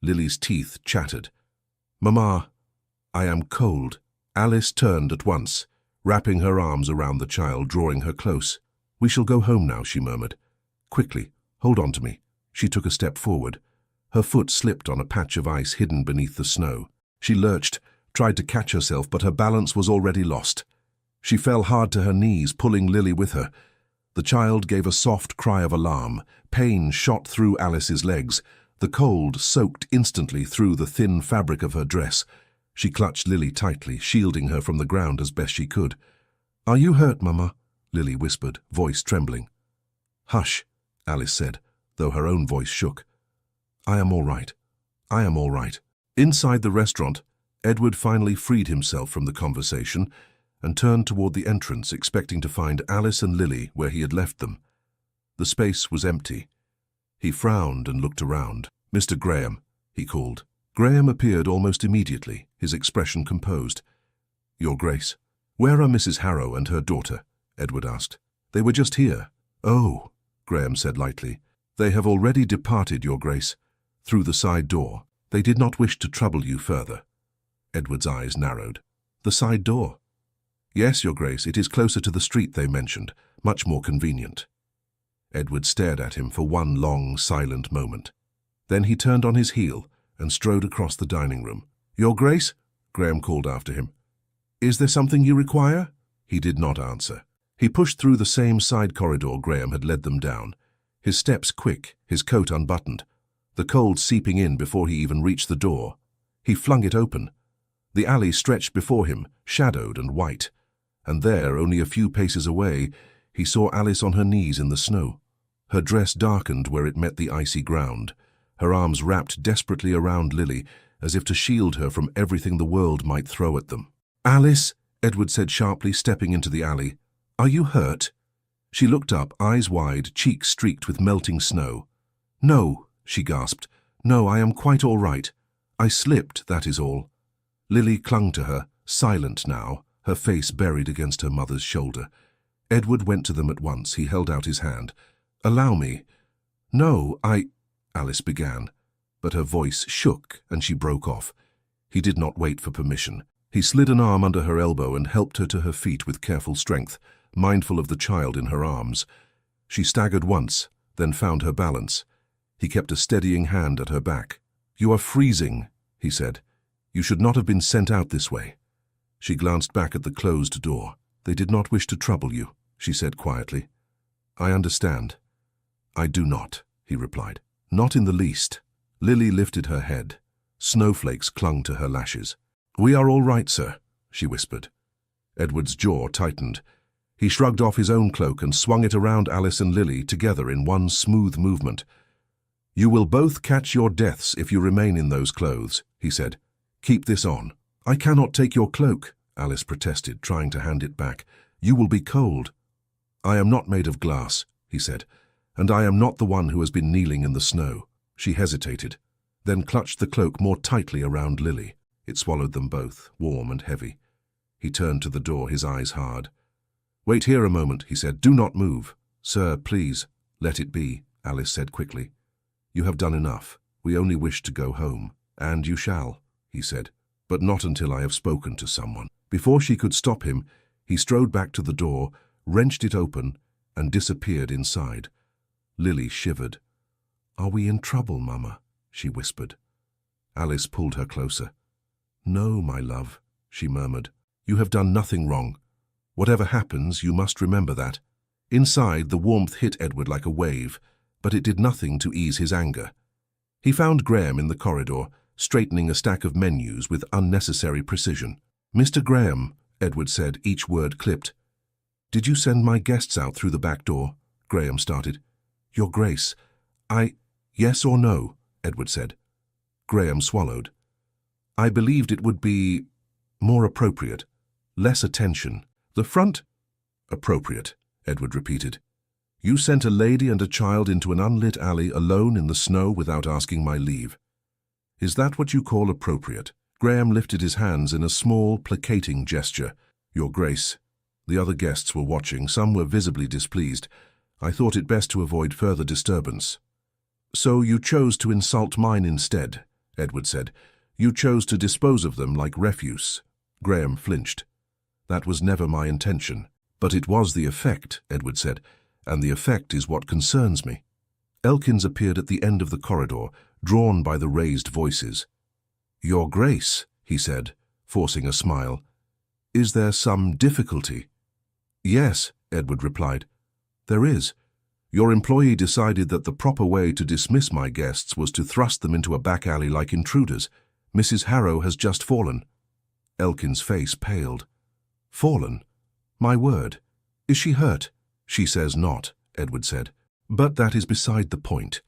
Lily's teeth chattered. "Mamma, I am cold." Alice turned at once, wrapping her arms around the child, drawing her close. "We shall go home now," she murmured. "Quickly, hold on to me." She took a step forward. Her foot slipped on a patch of ice hidden beneath the snow. She lurched, tried to catch herself, but her balance was already lost. She fell hard to her knees, pulling Lily with her. The child gave a soft cry of alarm. Pain shot through Alice's legs. The cold soaked instantly through the thin fabric of her dress. She clutched Lily tightly, shielding her from the ground as best she could. "Are you hurt, Mama?" Lily whispered, voice trembling. "Hush," Alice said, though her own voice shook. "I am all right. I am all right." Inside the restaurant, Edward finally freed himself from the conversation and turned toward the entrance, expecting to find Alice and Lily where he had left them. The space was empty. He frowned and looked around. "Mr. Graham," he called. Graham appeared almost immediately, his expression composed. "Your Grace." "Where are Mrs. Harrow and her daughter?" Edward asked. "They were just here." "Oh," Graham said lightly. "They have already departed, Your Grace, through the side door. They did not wish to trouble you further." Edward's eyes narrowed. "The side door?" "Yes, Your Grace, it is closer to the street they mentioned, much more convenient." Edward stared at him for one long, silent moment. Then he turned on his heel and strode across the dining room. "Your Grace," Graham called after him. "Is there something you require?" He did not answer. He pushed through the same side corridor Graham had led them down, his steps quick, his coat unbuttoned, the cold seeping in before he even reached the door. He flung it open. The alley stretched before him, shadowed and white, and there, only a few paces away, he saw Alice on her knees in the snow. Her dress darkened where it met the icy ground, her arms wrapped desperately around Lily, as if to shield her from everything the world might throw at them. "Alice," Edward said sharply, stepping into the alley. "Are you hurt?" She looked up, eyes wide, cheeks streaked with melting snow. "No," she gasped. "No, I am quite all right. I slipped, that is all." Lily clung to her, silent now, her face buried against her mother's shoulder. Edward went to them at once. He held out his hand. "Allow me." "No, Alice began, but her voice shook and she broke off. He did not wait for permission. He slid an arm under her elbow and helped her to her feet with careful strength, mindful of the child in her arms. She staggered once, then found her balance. He kept a steadying hand at her back. "You are freezing," he said. "You should not have been sent out this way." She glanced back at the closed door. "They did not wish to trouble you," she said quietly. "I understand." "I do not," he replied. "Not in the least." Lily lifted her head. Snowflakes clung to her lashes. "We are all right, sir," she whispered. Edward's jaw tightened. He shrugged off his own cloak and swung it around Alice and Lily together in one smooth movement. "You will both catch your deaths if you remain in those clothes," he said. "Keep this on." "I cannot take your cloak," Alice protested, trying to hand it back. "You will be cold." "I am not made of glass," he said, "and I am not the one who has been kneeling in the snow." She hesitated, then clutched the cloak more tightly around Lily. It swallowed them both, warm and heavy. He turned to the door, his eyes hard. "Wait here a moment," he said. "Do not move." "Sir, please, let it be," Alice said quickly. "You have done enough. We only wish to go home." "And you shall," he said, "but not until I have spoken to someone." Before she could stop him, he strode back to the door, wrenched it open, and disappeared inside. Lily shivered. "Are we in trouble, Mama?" she whispered. Alice pulled her closer. "No, my love," she murmured. "You have done nothing wrong. Whatever happens, you must remember that." Inside, the warmth hit Edward like a wave, but it did nothing to ease his anger. He found Graham in the corridor, straightening a stack of menus with unnecessary precision. "Mr. Graham," Edward said, each word clipped. "Did you send my guests out through the back door?" Graham started. "Your Grace, Yes or no?" Edward said. Graham swallowed. I believed it would be more appropriate, less attention. The front? Appropriate, Edward repeated. You sent a lady and a child into an unlit alley alone in the snow without asking my leave. Is that what you call appropriate? Graham lifted his hands in a small, placating gesture. Your Grace. The other guests were watching. Some were visibly displeased. I thought it best to avoid further disturbance. So you chose to insult mine instead, Edward said. You chose to dispose of them like refuse. Graham flinched. That was never my intention. But it was the effect, Edward said, and the effect is what concerns me. Elkins appeared at the end of the corridor, drawn by the raised voices. Your Grace, he said, forcing a smile. Is there some difficulty? Yes, Edward replied. There is. Your employee decided that the proper way to dismiss my guests was to thrust them into a back alley like intruders. Mrs. Harrow has just fallen. Elkins' face paled. Fallen? My word. Is she hurt? She says not, Edward said. But that is beside the point.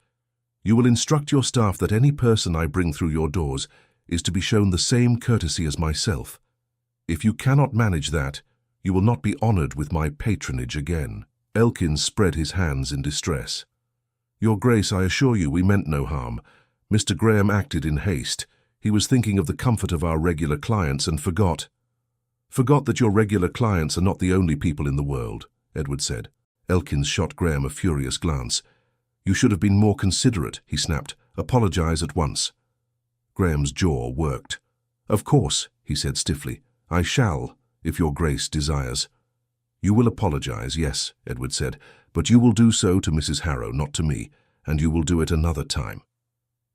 You will instruct your staff that any person I bring through your doors is to be shown the same courtesy as myself. If you cannot manage that, you will not be honored with my patronage again. Elkins spread his hands in distress. Your Grace, I assure you we meant no harm. Mr. Graham acted in haste. He was thinking of the comfort of our regular clients and forgot that your regular clients are not the only people in the world, Edward said. Elkins shot Graham a furious glance. You should have been more considerate, he snapped. Apologize at once. Graham's jaw worked. Of course, he said stiffly. I shall, if your Grace desires. You will apologize, yes, Edward said, but you will do so to Mrs. Harrow, not to me, and you will do it another time.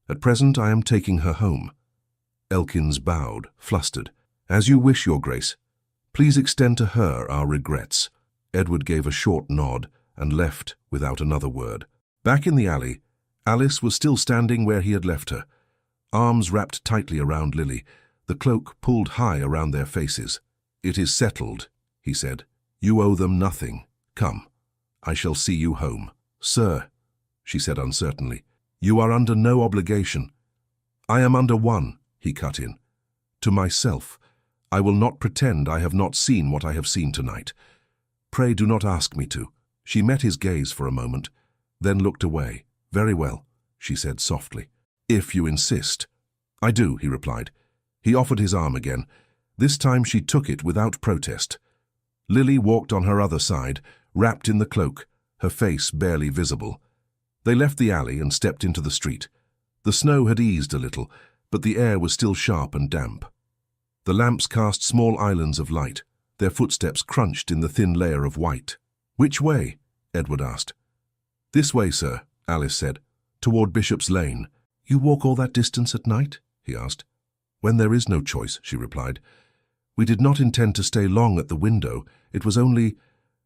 At present I am taking her home. Elkins bowed, flustered. As you wish, your Grace. Please extend to her our regrets. Edward gave a short nod and left without another word. Back in the alley, Alice was still standing where he had left her, arms wrapped tightly around Lily, the cloak pulled high around their faces. It is settled, he said. You owe them nothing. Come, I shall see you home. Sir, she said uncertainly, you are under no obligation. I am under one, he cut in. To myself. I will not pretend I have not seen what I have seen tonight. Pray do not ask me to. She met his gaze for a moment, then looked away. Very well, she said softly. If you insist. I do, he replied. He offered his arm again. This time she took it without protest. Lily walked on her other side, wrapped in the cloak, her face barely visible. They left the alley and stepped into the street. The snow had eased a little, but the air was still sharp and damp. The lamps cast small islands of light. Their footsteps crunched in the thin layer of white. Which way? Edward asked. This way, sir, Alice said, toward Bishop's Lane. You walk all that distance at night? He asked. When there is no choice, she replied. We did not intend to stay long at the window. It was only...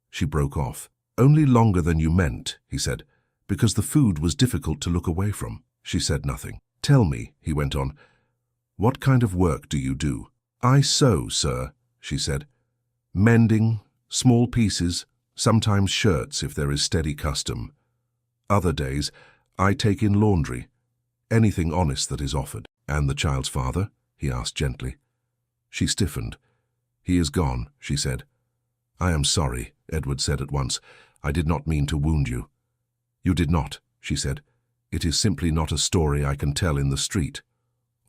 She broke off. Only longer than you meant, he said, because the food was difficult to look away from. She said nothing. Tell me, he went on, what kind of work do you do? I sew, sir, she said. Mending, small pieces, sometimes shirts if there is steady custom. Other days, I take in laundry, anything honest that is offered. And the child's father? He asked gently. She stiffened. He is gone, she said. I am sorry, Edward said at once. I did not mean to wound you. You did not, she said. It is simply not a story I can tell in the street,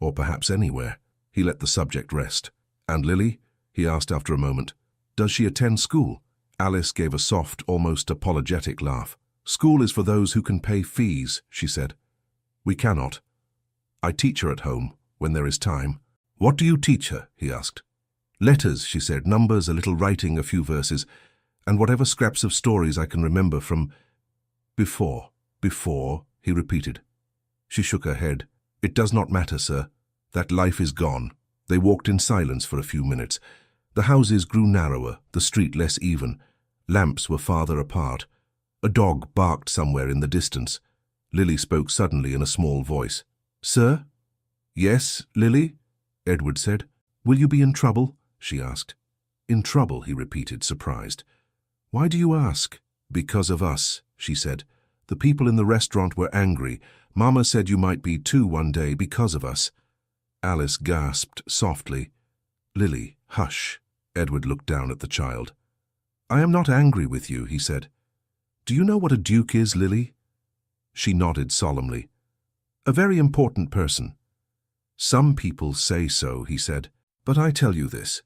or perhaps anywhere. He let the subject rest. And Lily? He asked after a moment. Does she attend school? Alice gave a soft, almost apologetic laugh. School is for those who can pay fees, she said. We cannot. I teach her at home, when there is time. What do you teach her? He asked. Letters, she said, numbers, a little writing, a few verses, and whatever scraps of stories I can remember from... Before, he repeated. She shook her head. It does not matter, sir. That life is gone. They walked in silence for a few minutes. The houses grew narrower, the street less even. Lamps were farther apart. A dog barked somewhere in the distance. Lily spoke suddenly in a small voice. Sir? Yes, Lily? Edward said. Will you be in trouble? She asked. In trouble, he repeated, surprised. Why do you ask? Because of us, she said. The people in the restaurant were angry. Mama said you might be too one day because of us. Alice gasped softly. "Lily, hush." Edward looked down at the child. "I am not angry with you," he said. "Do you know what a duke is, Lily?" She nodded solemnly. "A very important person." "Some people say so," he said. "But I tell you this.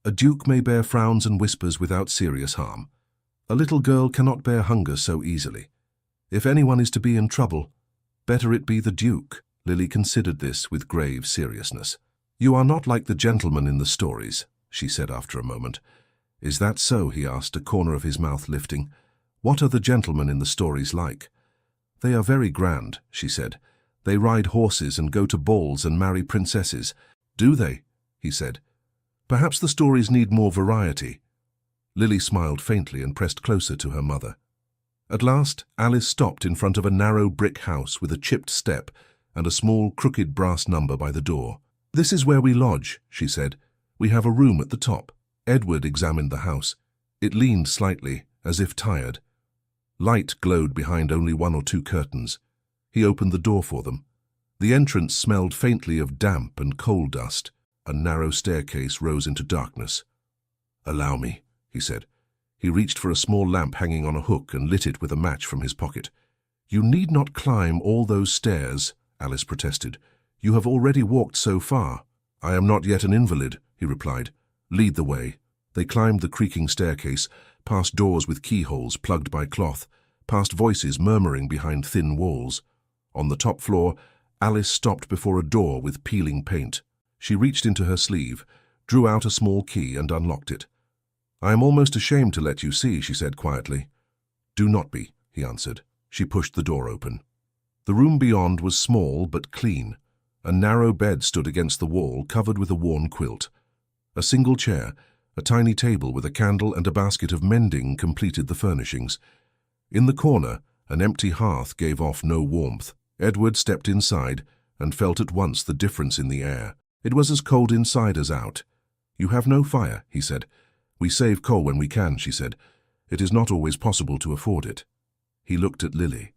A duke may bear frowns and whispers without serious harm. A little girl cannot bear hunger so easily. If anyone is to be in trouble, better it be the duke." Lily considered this with grave seriousness. "You are not like the gentleman in the stories," she said after a moment. "Is that so?" he asked, a corner of his mouth lifting. "What are the gentlemen in the stories like?" "They are very grand," she said. "They ride horses and go to balls and marry princesses." "Do they?" he said. "Perhaps the stories need more variety." Lily smiled faintly and pressed closer to her mother. At last, Alice stopped in front of a narrow brick house with a chipped step and a small crooked brass number by the door. "This is where we lodge," she said. "We have a room at the top." Edward examined the house. It leaned slightly, as if tired. Light glowed behind only one or two curtains. He opened the door for them. The entrance smelled faintly of damp and coal dust. A narrow staircase rose into darkness. "Allow me," he said. He reached for a small lamp hanging on a hook and lit it with a match from his pocket. "You need not climb all those stairs," Alice protested. "You have already walked so far." "I am not yet an invalid," he replied. "Lead the way." They climbed the creaking staircase, past doors with keyholes plugged by cloth, past voices murmuring behind thin walls. On the top floor, Alice stopped before a door with peeling paint. She reached into her sleeve, drew out a small key and unlocked it. "I am almost ashamed to let you see," she said quietly. "Do not be," he answered. She pushed the door open. The room beyond was small but clean. A narrow bed stood against the wall, covered with a worn quilt. A single chair, a tiny table with a candle and a basket of mending completed the furnishings. In the corner, an empty hearth gave off no warmth. Edward stepped inside and felt at once the difference in the air. It was as cold inside as out. "You have no fire," he said. "We save coal when we can," she said. "It is not always possible to afford it." He looked at Lily.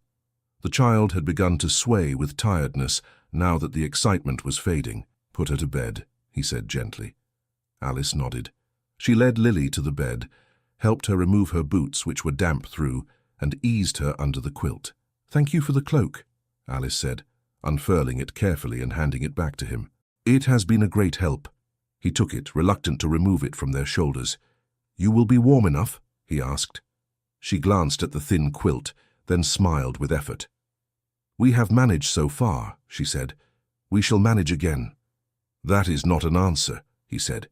The child had begun to sway with tiredness now that the excitement was fading. "Put her to bed," he said gently. Alice nodded. She led Lily to the bed, helped her remove her boots, which were damp through, and eased her under the quilt. "Thank you for the cloak," Alice said, unfurling it carefully and handing it back to him. "It has been a great help." He took it, reluctant to remove it from their shoulders. "You will be warm enough?" he asked. She glanced at the thin quilt, then smiled with effort. "We have managed so far," she said. "We shall manage again." "That is not an answer," he said.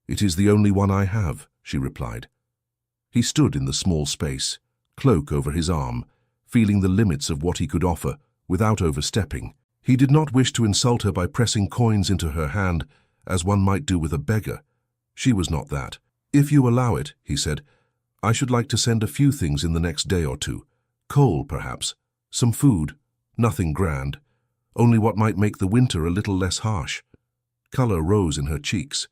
"It is the only one I have," she replied. He stood in the small space, cloak over his arm, feeling the limits of what he could offer without overstepping. He did not wish to insult her by pressing coins into her hand, as one might do with a beggar. She was not that. "If you allow it," he said, "I should like to send a few things in the next day or two. Coal, perhaps. Some food. Nothing grand. Only what might make the winter a little less harsh." Color rose in her cheeks.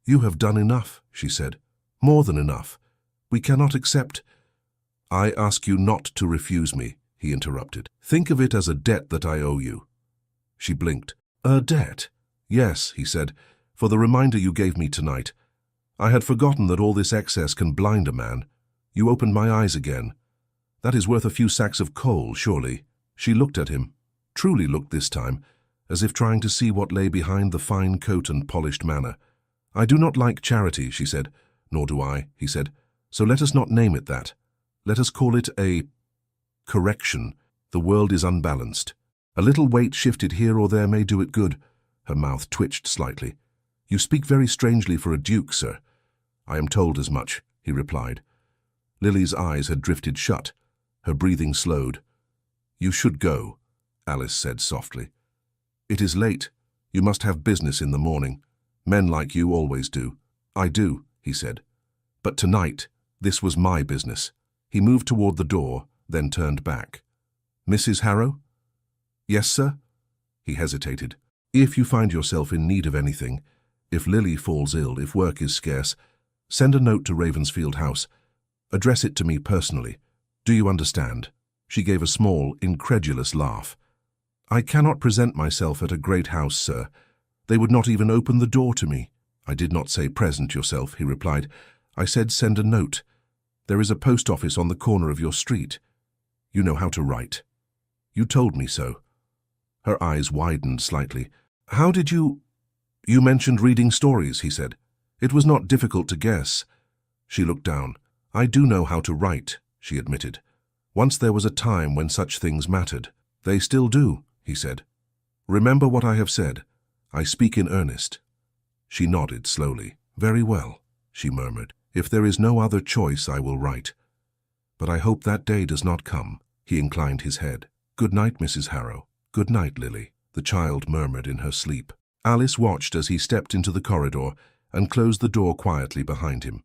"You have done enough," she said. "More than enough. We cannot accept—" "I ask you not to refuse me," he interrupted. "Think of it as a debt that I owe you." She blinked. "A debt?" "Yes," he said, "for the reminder you gave me tonight. I had forgotten that all this excess can blind a man. You opened my eyes again. That is worth a few sacks of coal, surely." She looked at him, truly looked this time, as if trying to see what lay behind the fine coat and polished manner. "I do not like charity," she said. "Nor do I," he said. "So let us not name it that. Let us call it a correction. The world is unbalanced. A little weight shifted here or there may do it good." Her mouth twitched slightly. "You speak very strangely for a duke, sir." "I am told as much," he replied. Lily's eyes had drifted shut. Her breathing slowed. "You should go," Alice said softly. "It is late. You must have business in the morning. Men like you always do." "I do," he said. "But tonight, this was my business." He moved toward the door, then turned back. "Mrs. Harrow?" "Yes, sir?" He hesitated. "If you find yourself in need of anything, if Lily falls ill, if work is scarce, send a note to Ravensfield House. Address it to me personally. Do you understand?" She gave a small, incredulous laugh. "I cannot present myself at a great house, sir. They would not even open the door to me. I did not say present yourself, he replied. I said send a note. There is a post office on the corner of your street. You know how to write. You told me so. Her eyes widened slightly. How did you... You mentioned reading stories, he said. It was not difficult to guess. She looked down. I do know how to write, she admitted. Once there was a time when such things mattered. They still do, he said. Remember what I have said. I speak in earnest. She nodded slowly. Very well, she murmured. If there is no other choice, I will write. But I hope that day does not come. He inclined his head. Good night, Mrs. Harrow. Good night, Lily, the child murmured in her sleep. Alice watched as he stepped into the corridor and closed the door quietly behind him.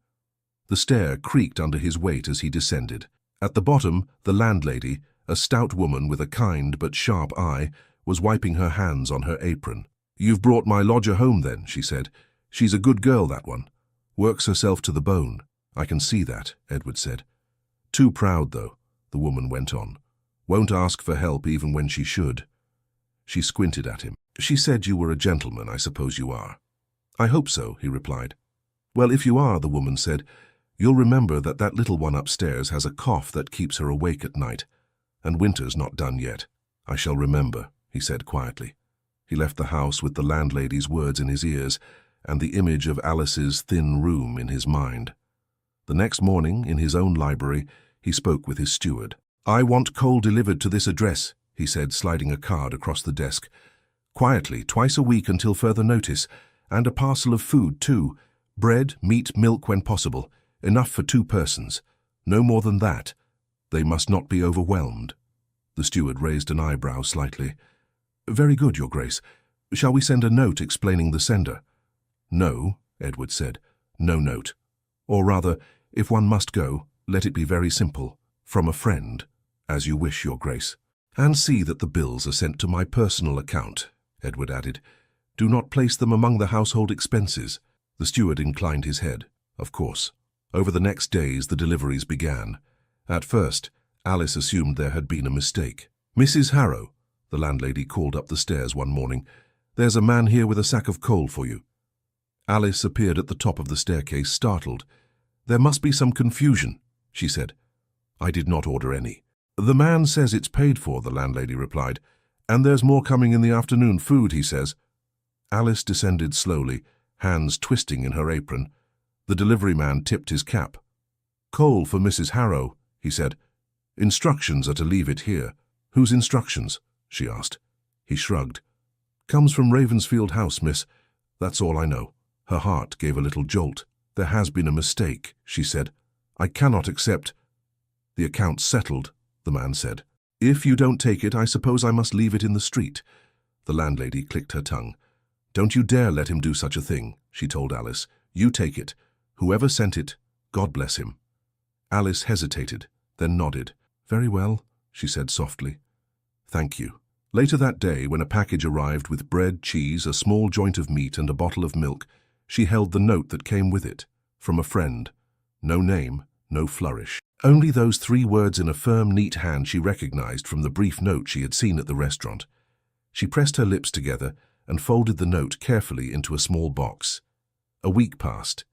The stair creaked under his weight as he descended. At the bottom, the landlady, a stout woman with a kind but sharp eye, was wiping her hands on her apron. You've brought my lodger home then, she said. She's a good girl, that one. Works herself to the bone. I can see that, Edward said. Too proud, though, the woman went on. Won't ask for help even when she should. She squinted at him. She said you were a gentleman, I suppose you are. I hope so, he replied. Well, if you are, the woman said, you'll remember that that little one upstairs has a cough that keeps her awake at night, and winter's not done yet. I shall remember, he said quietly. He left the house with the landlady's words in his ears and the image of Alice's thin room in his mind. The next morning, in his own library, he spoke with his steward. I want coal delivered to this address, he said, sliding a card across the desk. Quietly, twice a week until further notice, and a parcel of food, too. Bread, meat, milk when possible. Enough for 2 persons. No more than that. They must not be overwhelmed. The steward raised an eyebrow slightly. Very good, Your Grace. Shall we send a note explaining the sender? No, Edward said. No note. Or rather, if one must go, let it be very simple. From a friend. As you wish, Your Grace. And see that the bills are sent to my personal account, Edward added. Do not place them among the household expenses. The steward inclined his head. Of course. Over the next days the deliveries began. At first, Alice assumed there had been a mistake. Mrs. Harrow, the landlady called up the stairs one morning. There's a man here with a sack of coal for you. Alice appeared at the top of the staircase, startled. There must be some confusion, she said. I did not order any. The man says it's paid for, the landlady replied. And there's more coming in the afternoon food, he says. Alice descended slowly, hands twisting in her apron. The delivery man tipped his cap. Coal for Mrs. Harrow, he said. Instructions are to leave it here. Whose instructions? She asked. He shrugged. Comes from Ravensfield House, miss. That's all I know. Her heart gave a little jolt. There has been a mistake, she said. I cannot accept. The account's settled, the man said. If you don't take it, I suppose I must leave it in the street. The landlady clicked her tongue. Don't you dare let him do such a thing, she told Alice. You take it. Whoever sent it, God bless him. Alice hesitated, then nodded. Very well, she said softly. Thank you. Later that day, when a package arrived with bread, cheese, a small joint of meat and a bottle of milk, she held the note that came with it, from a friend. No name, no flourish. Only those 3 words in a firm, neat hand she recognized from the brief note she had seen at the restaurant. She pressed her lips together and folded the note carefully into a small box. A week passed,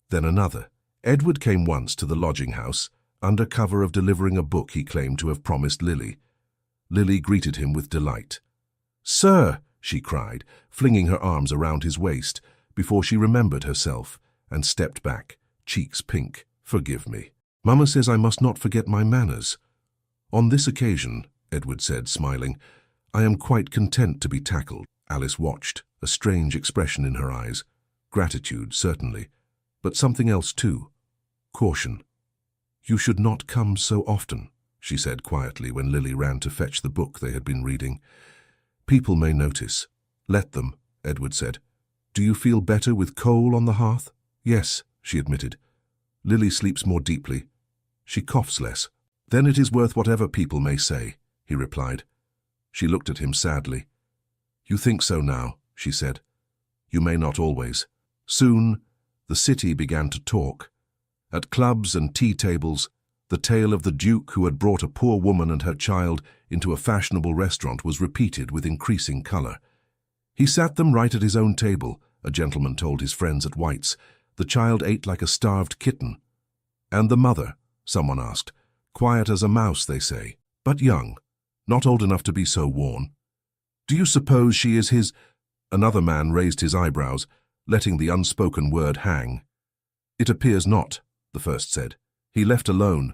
then another. Edward came once to the lodging house, under cover of delivering a book he claimed to have promised Lily. Lily greeted him with delight. Sir, she cried, flinging her arms around his waist, before she remembered herself and stepped back, cheeks pink. Forgive me. Mamma says I must not forget my manners. On this occasion, Edward said, smiling, I am quite content to be tackled. Alice watched, a strange expression in her eyes. Gratitude, certainly, but something else too. Caution. You should not come so often, she said quietly when Lily ran to fetch the book they had been reading. People may notice. Let them, Edward said. Do you feel better with coal on the hearth? Yes, she admitted. Lily sleeps more deeply. She coughs less. Then it is worth whatever people may say, he replied. She looked at him sadly. You think so now, she said. You may not always. Soon, the city began to talk. At clubs and tea tables, the tale of the Duke who had brought a poor woman and her child into a fashionable restaurant was repeated with increasing colour. He sat them right at his own table, a gentleman told his friends at White's. The child ate like a starved kitten. And the mother, someone asked. Quiet as a mouse, they say, but young, not old enough to be so worn. Do you suppose she is his— Another man raised his eyebrows, letting the unspoken word hang. It appears not, the first said. He left alone.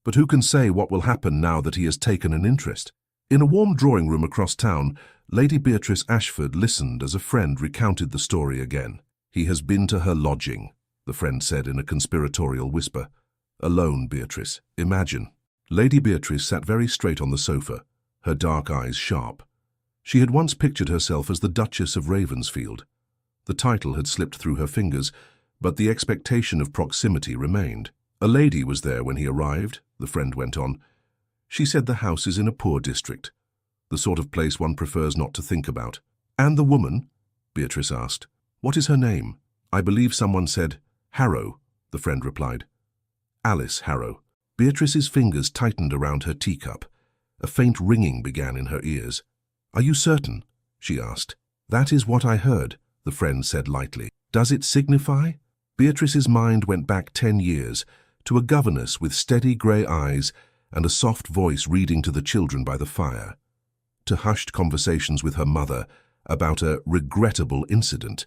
But who can say what will happen now that he has taken an interest? In a warm drawing room across town, Lady Beatrice Ashford listened as a friend recounted the story again. He has been to her lodging, the friend said in a conspiratorial whisper. Alone, Beatrice, imagine. Lady Beatrice sat very straight on the sofa, her dark eyes sharp. She had once pictured herself as the Duchess of Ravensfield. The title had slipped through her fingers, but the expectation of proximity remained. A lady was there when he arrived, the friend went on. She said the house is in a poor district, the sort of place one prefers not to think about. And the woman? Beatrice asked. What is her name? I believe someone said Harrow, the friend replied. Alice Harrow. Beatrice's fingers tightened around her teacup. A faint ringing began in her ears. Are you certain? She asked. That is what I heard, the friend said lightly. Does it signify? Beatrice's mind went back 10 years, to a governess with steady grey eyes and a soft voice reading to the children by the fire, to hushed conversations with her mother about a regrettable incident,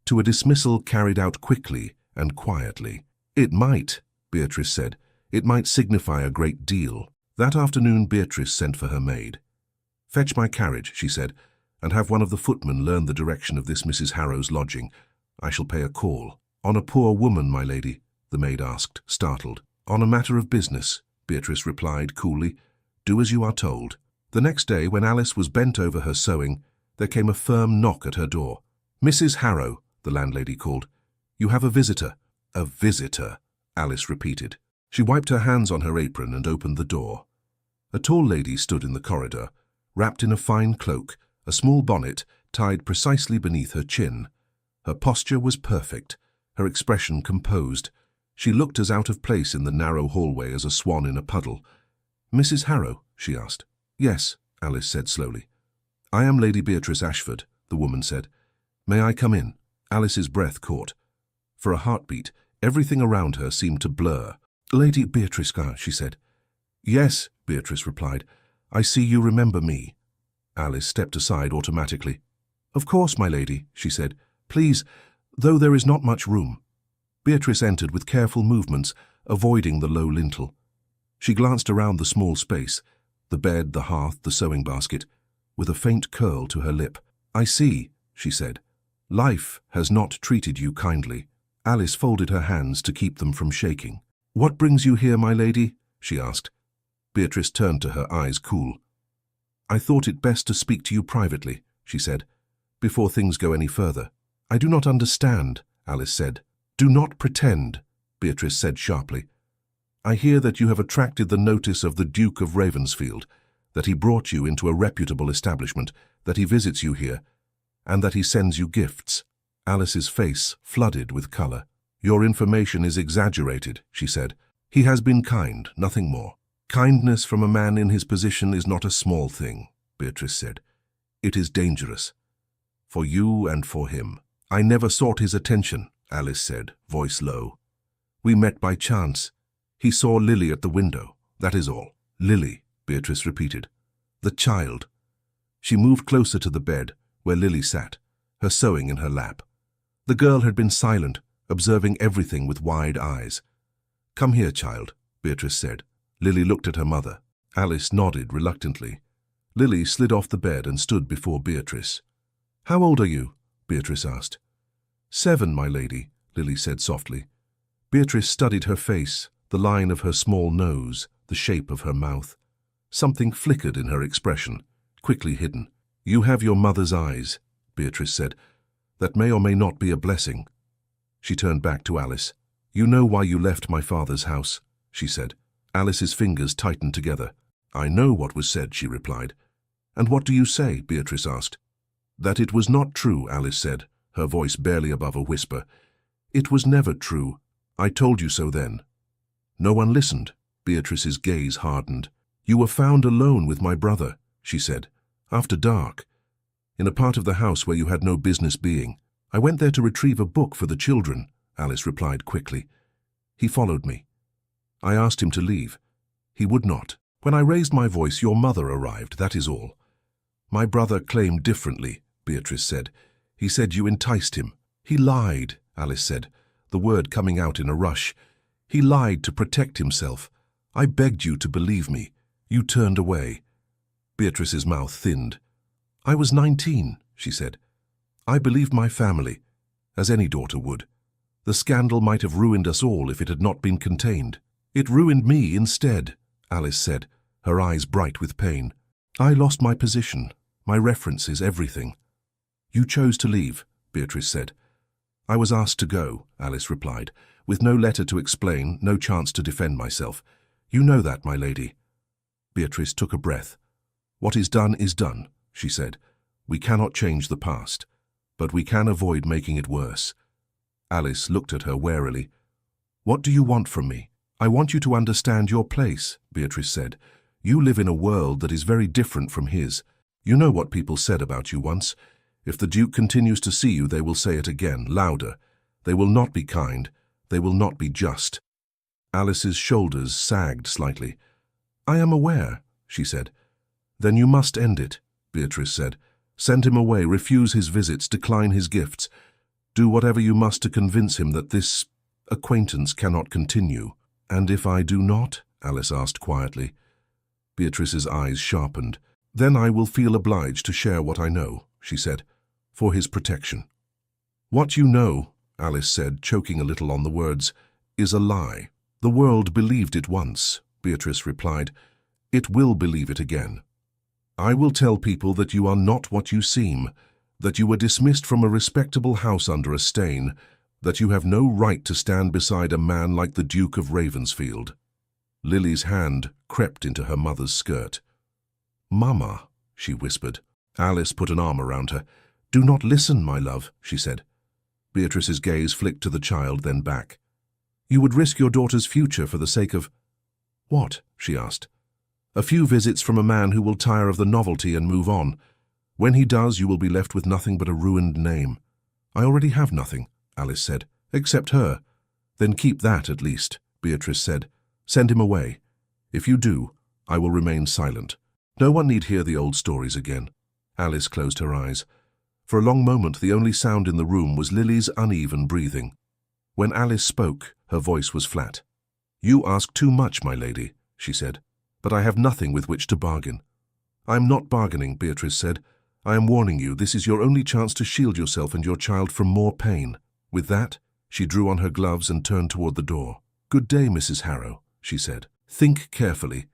to a dismissal carried out quickly and quietly. It might, Beatrice said, it might signify a great deal. That afternoon Beatrice sent for her maid. Fetch my carriage, she said, and have one of the footmen learn the direction of this Mrs. Harrow's lodging. I shall pay a call. On a poor woman, my lady? The maid asked, startled. On a matter of business, Beatrice replied coolly. Do as you are told. The next day, when Alice was bent over her sewing, there came a firm knock at her door. Mrs. Harrow, the landlady called. You have a visitor. A visitor, Alice repeated. She wiped her hands on her apron and opened the door. A tall lady stood in the corridor, wrapped in a fine cloak, a small bonnet tied precisely beneath her chin. Her posture was perfect, her expression composed. She looked as out of place in the narrow hallway as a swan in a puddle. Mrs. Harrow, she asked. Yes, Alice said slowly. I am Lady Beatrice Ashford, the woman said. May I come in? Alice's breath caught. For a heartbeat, everything around her seemed to blur. Lady Beatrice, she said. Yes, Beatrice replied. I see you remember me. Alice stepped aside automatically. Of course, my lady, she said. Please, though there is not much room. Beatrice entered with careful movements, avoiding the low lintel. She glanced around the small space, the bed, the hearth, the sewing basket, with a faint curl to her lip. I see, she said. Life has not treated you kindly. Alice folded her hands to keep them from shaking. What brings you here, my lady? She asked. Beatrice turned to her, eyes cool. I thought it best to speak to you privately, she said, before things go any further. I do not understand, Alice said. Do not pretend, Beatrice said sharply. I hear that you have attracted the notice of the Duke of Ravensfield, that he brought you into a reputable establishment, that he visits you here, and that he sends you gifts. Alice's face flooded with colour. Your information is exaggerated, she said. He has been kind, nothing more. Kindness from a man in his position is not a small thing, Beatrice said. It is dangerous. For you and for him. I never sought his attention, Alice said, voice low. We met by chance. He saw Lily at the window, that is all. Lily, Beatrice repeated. The child. She moved closer to the bed, where Lily sat, her sewing in her lap. The girl had been silent, observing everything with wide eyes. Come here, child, Beatrice said. Lily looked at her mother. Alice nodded reluctantly. Lily slid off the bed and stood before Beatrice. How old are you? Beatrice asked. 7, my lady, Lily said softly. Beatrice studied her face, the line of her small nose, the shape of her mouth. Something flickered in her expression, quickly hidden. You have your mother's eyes, Beatrice said. That may or may not be a blessing. She turned back to Alice. You know why you left my father's house, she said. Alice's fingers tightened together. I know what was said, she replied. And what do you say? Beatrice asked. That it was not true, Alice said, her voice barely above a whisper. It was never true. I told you so then. No one listened. Beatrice's gaze hardened. You were found alone with my brother, she said, after dark. in a part of the house where you had no business being. I went there to retrieve a book for the children, Alice replied quickly. He followed me. I asked him to leave. He would not. When I raised my voice, your mother arrived, that is all. My brother claimed differently, Beatrice said. He said you enticed him. He lied, Alice said, the word coming out in a rush. He lied to protect himself. I begged you to believe me. You turned away. Beatrice's mouth thinned. I was 19, she said. I believed my family, as any daughter would. The scandal might have ruined us all if it had not been contained. It ruined me instead, Alice said, her eyes bright with pain. I lost my position, my references, everything. You chose to leave, Beatrice said. I was asked to go, Alice replied, with no letter to explain, no chance to defend myself. You know that, my lady. Beatrice took a breath. What is done, she said. We cannot change the past, but we can avoid making it worse. Alice looked at her warily. What do you want from me? I want you to understand your place, Beatrice said. You live in a world that is very different from his. You know what people said about you once. If the Duke continues to see you, they will say it again, louder. They will not be kind. They will not be just. Alice's shoulders sagged slightly. I am aware, she said. Then you must end it, Beatrice said. Send him away, refuse his visits, decline his gifts. Do whatever you must to convince him that this acquaintance cannot continue. And if I do not? Alice asked quietly. Beatrice's eyes sharpened. Then I will feel obliged to share what I know, she said, for his protection. What you know, Alice said, choking a little on the words, is a lie. The world believed it once, Beatrice replied. It will believe it again. I will tell people that you are not what you seem, that you were dismissed from a respectable house under a stain, that you have no right to stand beside a man like the Duke of Ravensfield. Lily's hand crept into her mother's skirt. Mama, she whispered. Alice put an arm around her. Do not listen, my love, she said. Beatrice's gaze flicked to the child, then back. You would risk your daughter's future for the sake of... What? She asked. A few visits from a man who will tire of the novelty and move on. When he does, you will be left with nothing but a ruined name. I already have nothing, Alice said, except her. Then keep that at least, Beatrice said. Send him away. If you do, I will remain silent. No one need hear the old stories again. Alice closed her eyes. For a long moment, the only sound in the room was Lily's uneven breathing. When Alice spoke, her voice was flat. You ask too much, my lady, she said, but I have nothing with which to bargain. I am not bargaining, Beatrice said. I am warning you, this is your only chance to shield yourself and your child from more pain. With that, she drew on her gloves and turned toward the door. Good day, Mrs. Harrow, she said. Think carefully.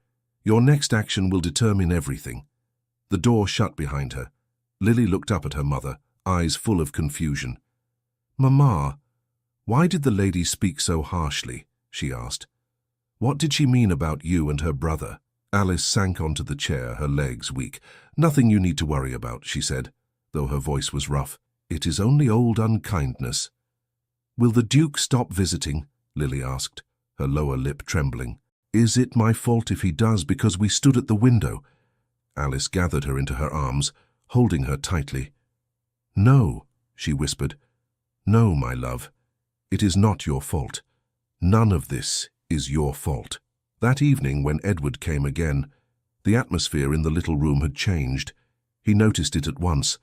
Your next action will determine everything. The door shut behind her. Lily looked up at her mother, eyes full of confusion. Mamma, why did the lady speak so harshly? She asked. What did she mean about you and her brother? Alice sank onto the chair, her legs weak. Nothing you need to worry about, she said, though her voice was rough. It is only old unkindness. Will the Duke stop visiting? Lily asked, her lower lip trembling. Is it my fault if he does because we stood at the window? Alice gathered her into her arms, holding her tightly. No, she whispered. No, my love. It is not your fault. None of this is your fault. That evening, when Edward came again, the atmosphere in the little room had changed. He noticed it at once.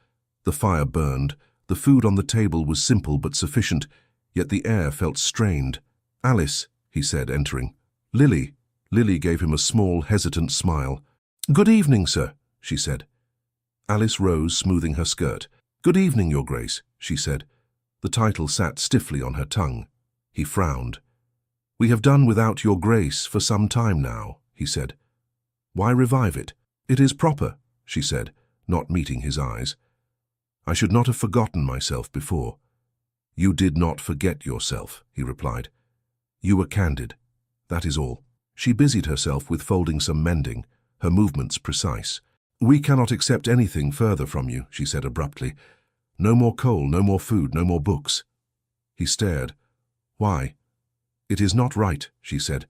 The fire burned. The food on the table was simple but sufficient, yet the air felt strained. Alice, he said, entering. Lily. Lily gave him a small, hesitant smile. Good evening, sir, she said. Alice rose, smoothing her skirt. Good evening, Your Grace, she said. The title sat stiffly on her tongue. He frowned. We have done without Your Grace for some time now, he said. Why revive it? It is proper, she said, not meeting his eyes. I should not have forgotten myself before. You did not forget yourself, he replied. You were candid. That is all. She busied herself with folding some mending, her movements precise. We cannot accept anything further from you, she said abruptly. No more coal, no more food, no more books. He stared. Why? It is not right, she said.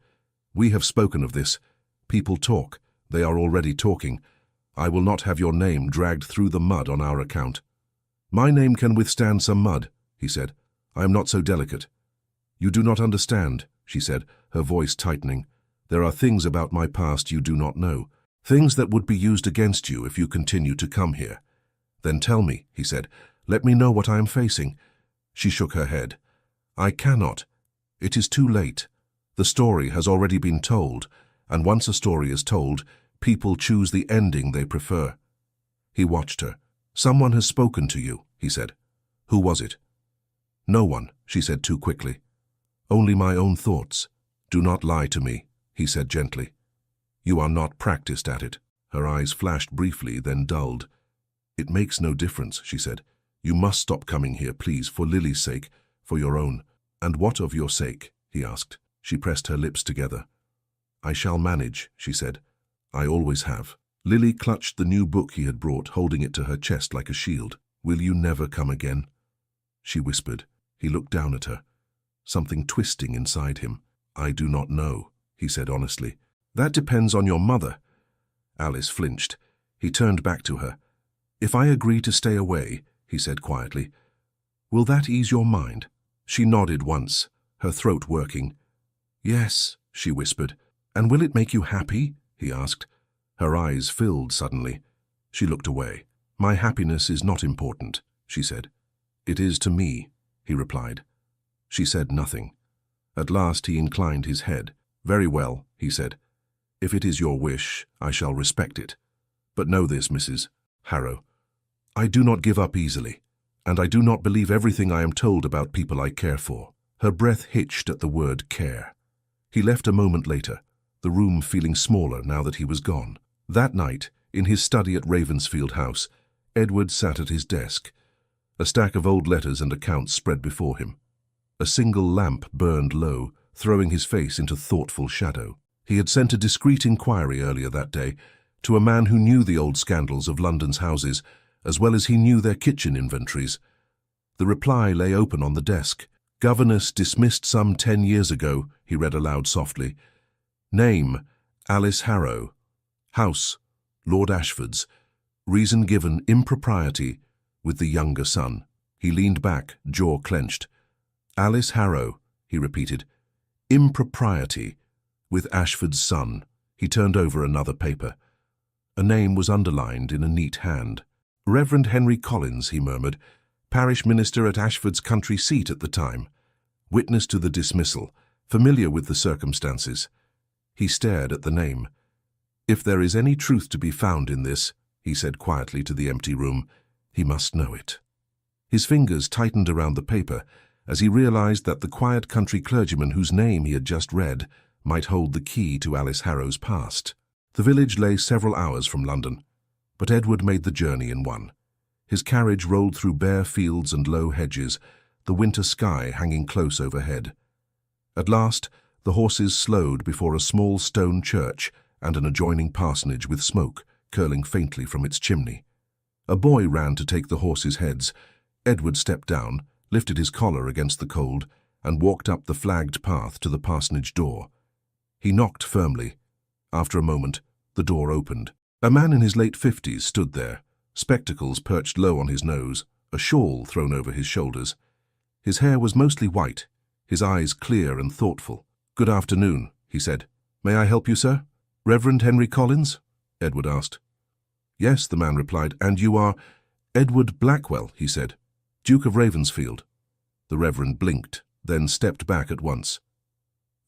We have spoken of this. People talk. They are already talking. I will not have your name dragged through the mud on our account. My name can withstand some mud, he said. I am not so delicate. You do not understand, she said, her voice tightening. There are things about my past you do not know, things that would be used against you if you continue to come here. Then tell me, he said. Let me know what I am facing. She shook her head. I cannot. It is too late. The story has already been told, and once a story is told, people choose the ending they prefer. He watched her. Someone has spoken to you, he said. Who was it? No one, she said too quickly. Only my own thoughts. Do not lie to me, he said gently. You are not practiced at it. Her eyes flashed briefly, then dulled. It makes no difference, she said. You must stop coming here, please, for Lily's sake, for your own. And what of your sake? He asked. She pressed her lips together. I shall manage, she said. I always have. Lily clutched the new book he had brought, holding it to her chest like a shield. Will you never come again? She whispered. He looked down at her, something twisting inside him. I do not know, he said honestly. That depends on your mother. Alice flinched. He turned back to her. If I agree to stay away, he said quietly, will that ease your mind? She nodded once, her throat working. Yes, she whispered. And will it make you happy? He asked. Her eyes filled suddenly. She looked away. My happiness is not important, she said. It is to me, he replied. She said nothing. At last he inclined his head. Very well, he said. If it is your wish, I shall respect it. But know this, Mrs. Harrow. I do not give up easily, and I do not believe everything I am told about people I care for. Her breath hitched at the word care. He left a moment later, the room feeling smaller now that he was gone. That night, in his study at Ravensfield House, Edward sat at his desk. A stack of old letters and accounts spread before him. A single lamp burned low, throwing his face into thoughtful shadow. He had sent a discreet inquiry earlier that day to a man who knew the old scandals of London's houses, as well as he knew their kitchen inventories. The reply lay open on the desk. Governess dismissed some 10 years ago, he read aloud softly. Name, Alice Harrow. House, Lord Ashford's. Reason given, impropriety with the younger son. He leaned back, jaw clenched. Alice Harrow, he repeated. Impropriety with Ashford's son. He turned over another paper. A name was underlined in a neat hand. Reverend Henry Collins, he murmured, parish minister at Ashford's country seat at the time. Witness to the dismissal, familiar with the circumstances. He stared at the name. If there is any truth to be found in this, he said quietly to the empty room, he must know it. His fingers tightened around the paper as he realized that the quiet country clergyman whose name he had just read might hold the key to Alice Harrow's past. The village lay several hours from London, but Edward made the journey in one. His carriage rolled through bare fields and low hedges, the winter sky hanging close overhead. At last, the horses slowed before a small stone church and an adjoining parsonage with smoke curling faintly from its chimney. A boy ran to take the horses' heads. Edward stepped down, lifted his collar against the cold, and walked up the flagged path to the parsonage door. He knocked firmly. After a moment, the door opened. A man in his late 50s stood there, spectacles perched low on his nose, a shawl thrown over his shoulders. His hair was mostly white, his eyes clear and thoughtful. Good afternoon, he said. May I help you, sir? Reverend Henry Collins? Edward asked. Yes, the man replied. And you are Edward Blackwell, he said. Duke of Ravensfield. The Reverend blinked, then stepped back at once.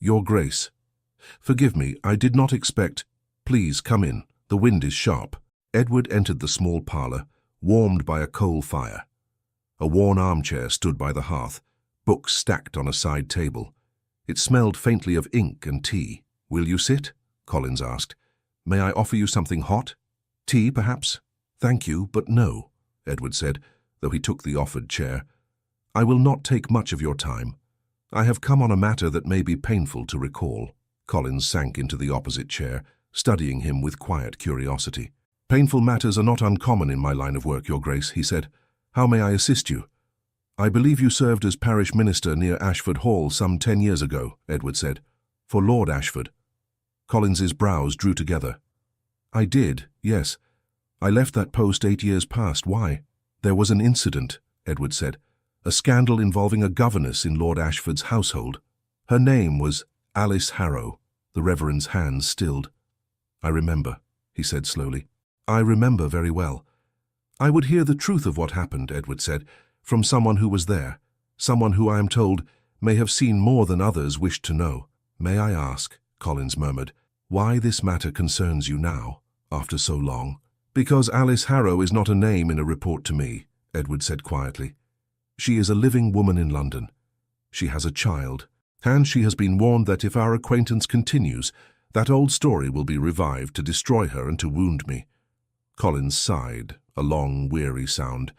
Your Grace. Forgive me, I did not expect. Please come in. The wind is sharp. Edward entered the small parlour, warmed by a coal fire. A worn armchair stood by the hearth, books stacked on a side table. It smelled faintly of ink and tea. Will you sit? Collins asked. May I offer you something hot? Tea, perhaps? Thank you, but no, Edward said, though he took the offered chair. I will not take much of your time. I have come on a matter that may be painful to recall. Collins sank into the opposite chair, studying him with quiet curiosity. Painful matters are not uncommon in my line of work, Your Grace, he said. How may I assist you? I believe you served as parish minister near Ashford Hall some 10 years ago, Edward said. For Lord Ashford. Collins's brows drew together. I did, yes. I left that post 8 years past. Why? There was an incident, Edward said. A scandal involving a governess in Lord Ashford's household. Her name was Alice Harrow. The Reverend's hands stilled. I remember, he said slowly. I remember very well. I would hear the truth of what happened, Edward said, from someone who was there, someone who, I am told, may have seen more than others wished to know. May I ask, Collins murmured, why this matter concerns you now, after so long? Because Alice Harrow is not a name in a report to me, Edward said quietly. She is a living woman in London. She has a child, and she has been warned that if our acquaintance continues, that old story will be revived to destroy her and to wound me. Collins sighed, a long, weary sound.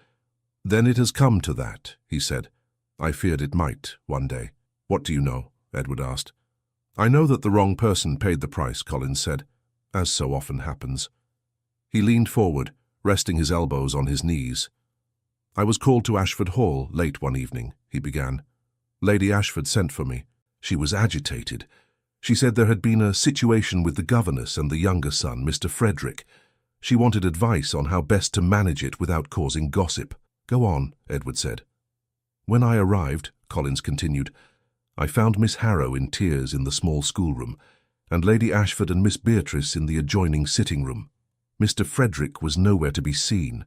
Then it has come to that, he said. I feared it might, one day. What do you know? Edward asked. I know that the wrong person paid the price, Collins said, as so often happens. He leaned forward, resting his elbows on his knees. I was called to Ashford Hall late one evening, he began. Lady Ashford sent for me. She was agitated. She said there had been a situation with the governess and the younger son, Mr. Frederick. She wanted advice on how best to manage it without causing gossip. Go on, Edward said. When I arrived, Collins continued, I found Miss Harrow in tears in the small schoolroom, and Lady Ashford and Miss Beatrice in the adjoining sitting room. Mr. Frederick was nowhere to be seen.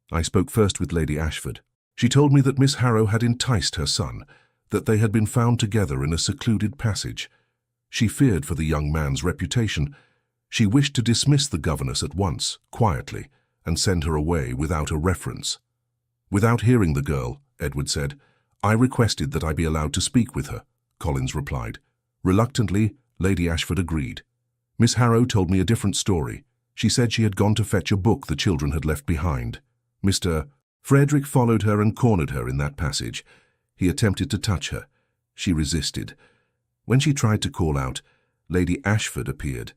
I spoke first with Lady Ashford. She told me that Miss Harrow had enticed her son, that they had been found together in a secluded passage. She feared for the young man's reputation. She wished to dismiss the governess at once, quietly, and send her away without a reference. Without hearing the girl, Edward said, I requested that I be allowed to speak with her, Collins replied. Reluctantly, Lady Ashford agreed. Miss Harrow told me a different story. She said she had gone to fetch a book the children had left behind. Mr. Frederick followed her and cornered her in that passage. He attempted to touch her. She resisted. When she tried to call out, Lady Ashford appeared.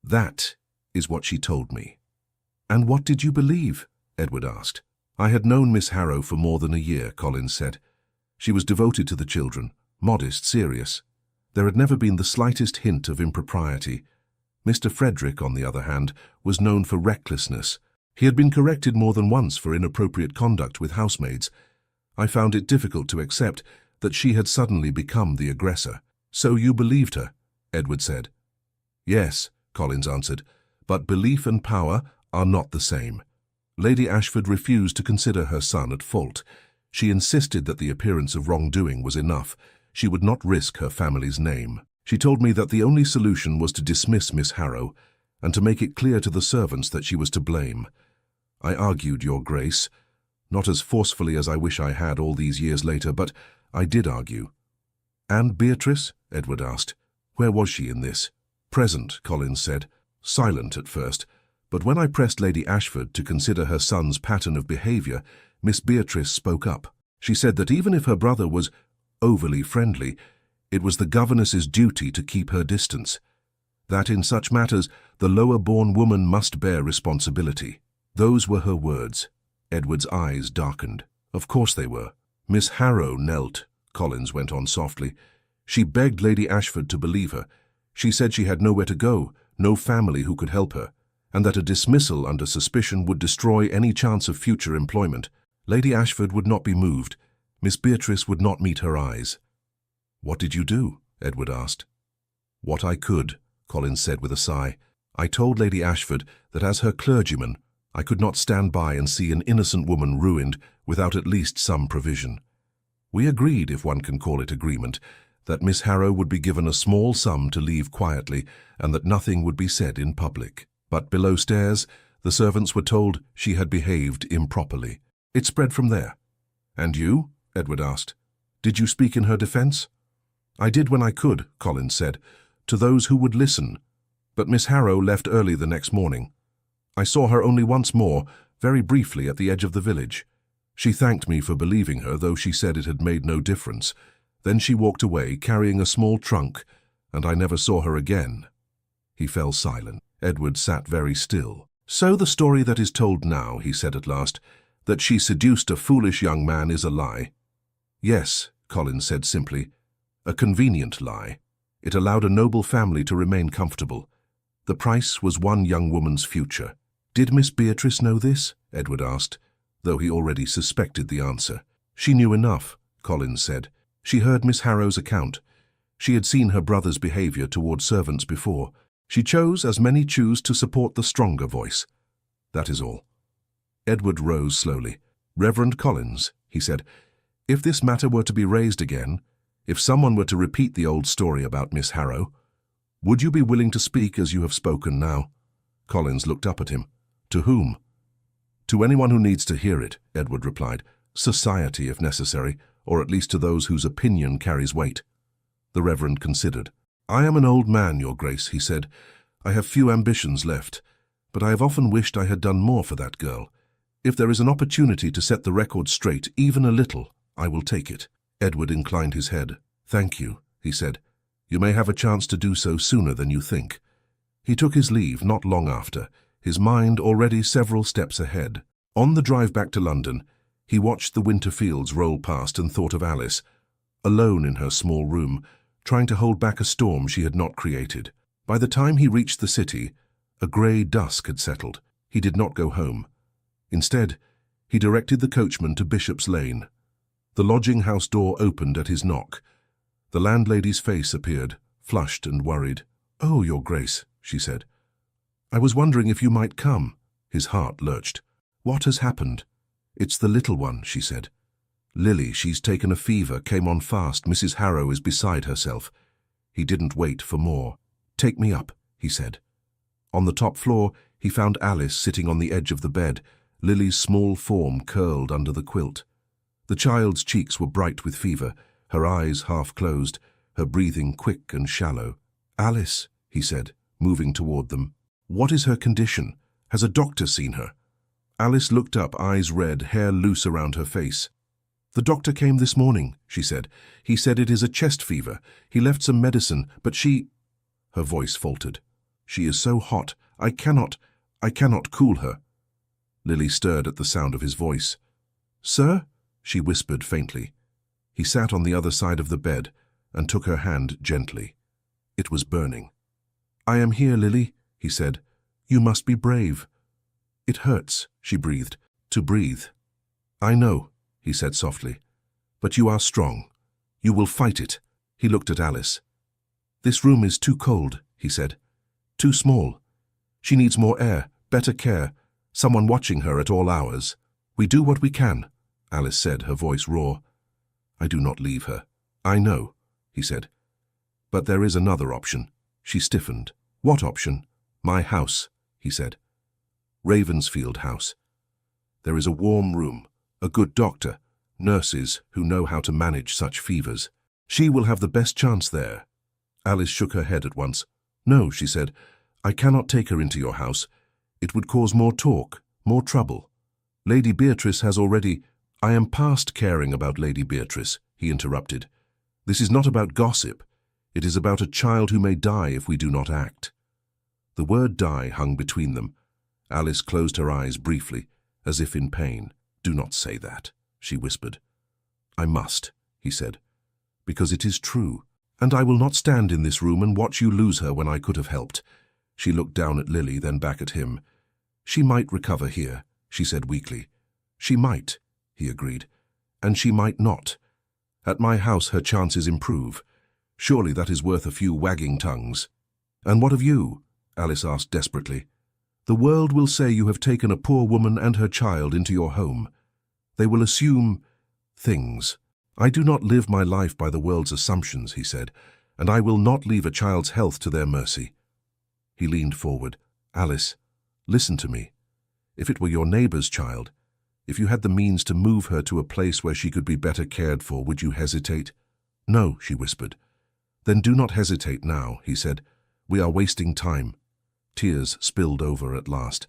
That is what she told me. And what did you believe? Edward asked. I had known Miss Harrow for more than a year, Collins said. She was devoted to the children, modest, serious. There had never been the slightest hint of impropriety. Mr. Frederick, on the other hand, was known for recklessness. He had been corrected more than once for inappropriate conduct with housemaids. I found it difficult to accept that she had suddenly become the aggressor. So you believed her, Edward said. Yes, Collins answered, but belief and power are not the same. Lady Ashford refused to consider her son at fault. She insisted that the appearance of wrongdoing was enough. She would not risk her family's name. She told me that the only solution was to dismiss Miss Harrow and to make it clear to the servants that she was to blame. I argued, Your Grace, not as forcefully as I wish I had all these years later, but I did argue. And Beatrice? Edward asked. Where was she in this? Present, Collins said. Silent at first, but when I pressed Lady Ashford to consider her son's pattern of behaviour, Miss Beatrice spoke up. She said that even if her brother was overly friendly, it was the governess's duty to keep her distance. That in such matters, the lower-born woman must bear responsibility. Those were her words. Edward's eyes darkened. Of course they were. Miss Harrow knelt, Collins went on softly. She begged Lady Ashford to believe her. She said she had nowhere to go, no family who could help her, and that a dismissal under suspicion would destroy any chance of future employment. Lady Ashford would not be moved. Miss Beatrice would not meet her eyes. What did you do? Edward asked. What I could, Collins said with a sigh. I told Lady Ashford that as her clergyman, I could not stand by and see an innocent woman ruined without at least some provision. We agreed, if one can call it agreement, that Miss Harrow would be given a small sum to leave quietly and that nothing would be said in public. But below stairs, the servants were told she had behaved improperly. It spread from there. And you? Edward asked. Did you speak in her defence? I did when I could, Collins said, to those who would listen. But Miss Harrow left early the next morning. I saw her only once more, very briefly at the edge of the village. She thanked me for believing her, though she said it had made no difference. Then she walked away, carrying a small trunk, and I never saw her again. He fell silent. Edward sat very still. So the story that is told now, he said at last, that she seduced a foolish young man is a lie. Yes, Collins said simply, a convenient lie. It allowed a noble family to remain comfortable. The price was one young woman's future. Did Miss Beatrice know this? Edward asked, though he already suspected the answer. She knew enough, Collins said. She heard Miss Harrow's account. She had seen her brother's behavior toward servants before. She chose, as many choose, to support the stronger voice. That is all. Edward rose slowly. Reverend Collins, he said, if this matter were to be raised again, if someone were to repeat the old story about Miss Harrow, would you be willing to speak as you have spoken now? Collins looked up at him. To whom? To anyone who needs to hear it, Edward replied. Society, if necessary, or at least to those whose opinion carries weight. The Reverend considered. I am an old man, Your Grace, he said. I have few ambitions left, but I have often wished I had done more for that girl. If there is an opportunity to set the record straight, even a little, I will take it. Edward inclined his head. Thank you, he said. You may have a chance to do so sooner than you think. He took his leave not long after, his mind already several steps ahead. On the drive back to London, he watched the winter fields roll past and thought of Alice, alone in her small room, trying to hold back a storm she had not created. By the time he reached the city, a grey dusk had settled. He did not go home. Instead, he directed the coachman to Bishop's Lane. The lodging-house door opened at his knock. The landlady's face appeared, flushed and worried. Oh, Your Grace, she said. I was wondering if you might come. His heart lurched. What has happened? It's the little one, she said. Lily, she's taken a fever, came on fast. Mrs. Harrow is beside herself. He didn't wait for more. Take me up, he said. On the top floor, he found Alice sitting on the edge of the bed, Lily's small form curled under the quilt. The child's cheeks were bright with fever, her eyes half closed, her breathing quick and shallow. Alice, he said, moving toward them. What is her condition? Has a doctor seen her? Alice looked up, eyes red, hair loose around her face. The doctor came this morning, she said. He said it is a chest fever. He left some medicine, but she... Her voice faltered. She is so hot. I cannot cool her. Lily stirred at the sound of his voice. Sir? She whispered faintly. He sat on the other side of the bed and took her hand gently. It was burning. I am here, Lily, he said. You must be brave. It hurts, she breathed. To breathe. I know, he said softly. But you are strong. You will fight it. He looked at Alice. This room is too cold, he said. Too small. She needs more air, better care, someone watching her at all hours. We do what we can, Alice said, her voice raw. I do not leave her. I know, he said. But there is another option. She stiffened. What option? My house, he said. Ravensfield House. There is a warm room, a good doctor, nurses who know how to manage such fevers. She will have the best chance there. Alice shook her head at once. No, she said, I cannot take her into your house. It would cause more talk, more trouble. Lady Beatrice has already... I am past caring about Lady Beatrice, he interrupted. This is not about gossip. It is about a child who may die if we do not act. The word die hung between them. Alice closed her eyes briefly, as if in pain. Do not say that, she whispered. I must, he said, because it is true, and I will not stand in this room and watch you lose her when I could have helped. She looked down at Lily, then back at him. She might recover here, she said weakly. She might, he agreed, and she might not. At my house her chances improve. Surely that is worth a few wagging tongues. And what of you? Alice asked desperately. The world will say you have taken a poor woman and her child into your home. They will assume things. I do not live my life by the world's assumptions, he said, and I will not leave a child's health to their mercy. He leaned forward. Alice, listen to me. If it were your neighbor's child, if you had the means to move her to a place where she could be better cared for, would you hesitate? No, she whispered. Then do not hesitate now, he said. We are wasting time. Tears spilled over at last.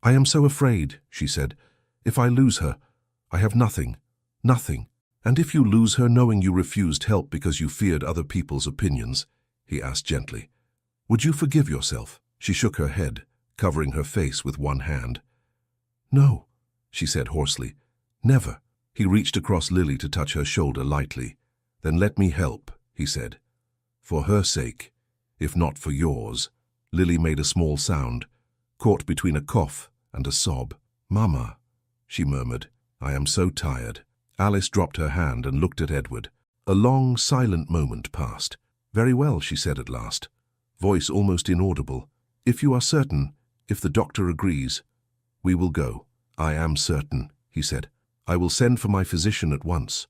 I am so afraid, she said. If I lose her, I have nothing, nothing. And if you lose her knowing you refused help because you feared other people's opinions, he asked gently, would you forgive yourself? She shook her head, covering her face with one hand. No, she said hoarsely. Never. He reached across Lily to touch her shoulder lightly. Then let me help, he said. For her sake, if not for yours. Lily made a small sound, caught between a cough and a sob. "Mama," she murmured, "I am so tired." Alice dropped her hand and looked at Edward. A long, silent moment passed. "Very well," she said at last, voice almost inaudible. "If you are certain, if the doctor agrees, we will go." "I am certain," he said. "I will send for my physician at once.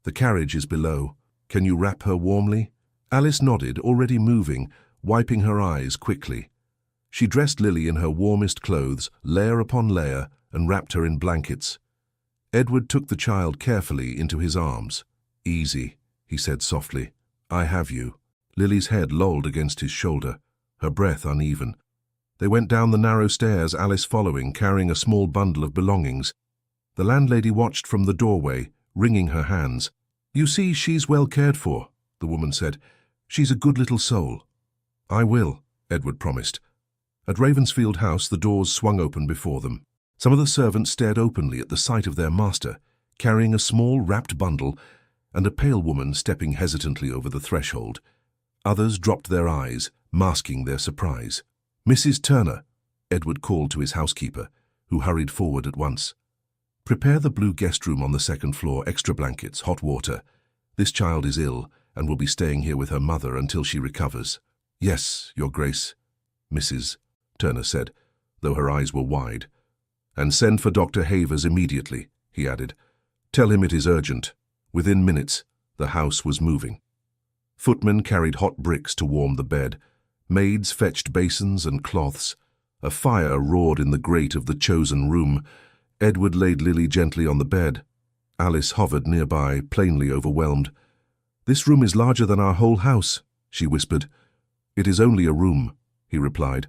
The carriage is below. Can you wrap her warmly?" Alice nodded, already moving, wiping her eyes quickly. She dressed Lily in her warmest clothes, layer upon layer, and wrapped her in blankets. Edward took the child carefully into his arms. "Easy," he said softly. "I have you." Lily's head lolled against his shoulder, her breath uneven. They went down the narrow stairs, Alice following, carrying a small bundle of belongings. The landlady watched from the doorway, wringing her hands. "You see, she's well cared for," the woman said. "She's a good little soul." "I will," Edward promised. At Ravensfield House, the doors swung open before them. Some of the servants stared openly at the sight of their master, carrying a small wrapped bundle, and a pale woman stepping hesitantly over the threshold. Others dropped their eyes, masking their surprise. "Mrs. Turner," Edward called to his housekeeper, who hurried forward at once. "Prepare the blue guest room on the second floor, extra blankets, hot water. This child is ill and will be staying here with her mother until she recovers." "Yes, Your Grace," Mrs. Turner said, though her eyes were wide. "And send for Dr. Havers immediately," he added. "Tell him it is urgent." Within minutes, the house was moving. Footmen carried hot bricks to warm the bed. Maids fetched basins and cloths. A fire roared in the grate of the chosen room. Edward laid Lily gently on the bed. Alice hovered nearby, plainly overwhelmed. "This room is larger than our whole house," she whispered. "It is only a room," he replied.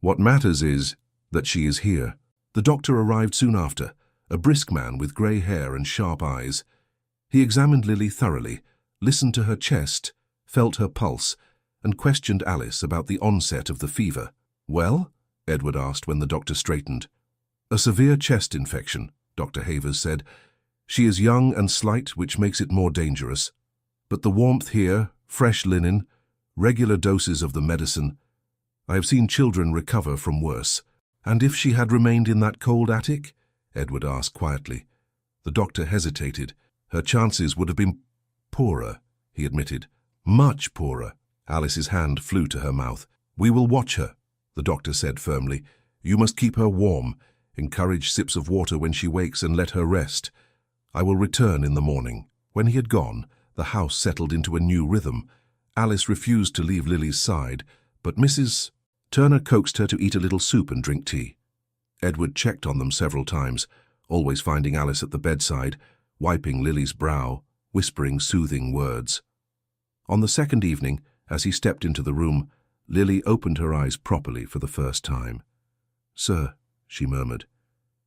"What matters is that she is here." The doctor arrived soon after, a brisk man with grey hair and sharp eyes. He examined Lily thoroughly, listened to her chest, felt her pulse, and questioned Alice about the onset of the fever. "Well?" Edward asked when the doctor straightened. "A severe chest infection," Dr. Havers said. "She is young and slight, which makes it more dangerous. But the warmth here, fresh linen, regular doses of the medicine. I have seen children recover from worse." "And if she had remained in that cold attic?" Edward asked quietly. The doctor hesitated. "Her chances would have been poorer," he admitted. "Much poorer." Alice's hand flew to her mouth. "We will watch her," the doctor said firmly. "You must keep her warm, encourage sips of water when she wakes, and let her rest. I will return in the morning." When he had gone, the house settled into a new rhythm. Alice refused to leave Lily's side, but Mrs. Turner coaxed her to eat a little soup and drink tea. Edward checked on them several times, always finding Alice at the bedside, wiping Lily's brow, whispering soothing words. On the second evening, as he stepped into the room, Lily opened her eyes properly for the first time. "Sir," she murmured.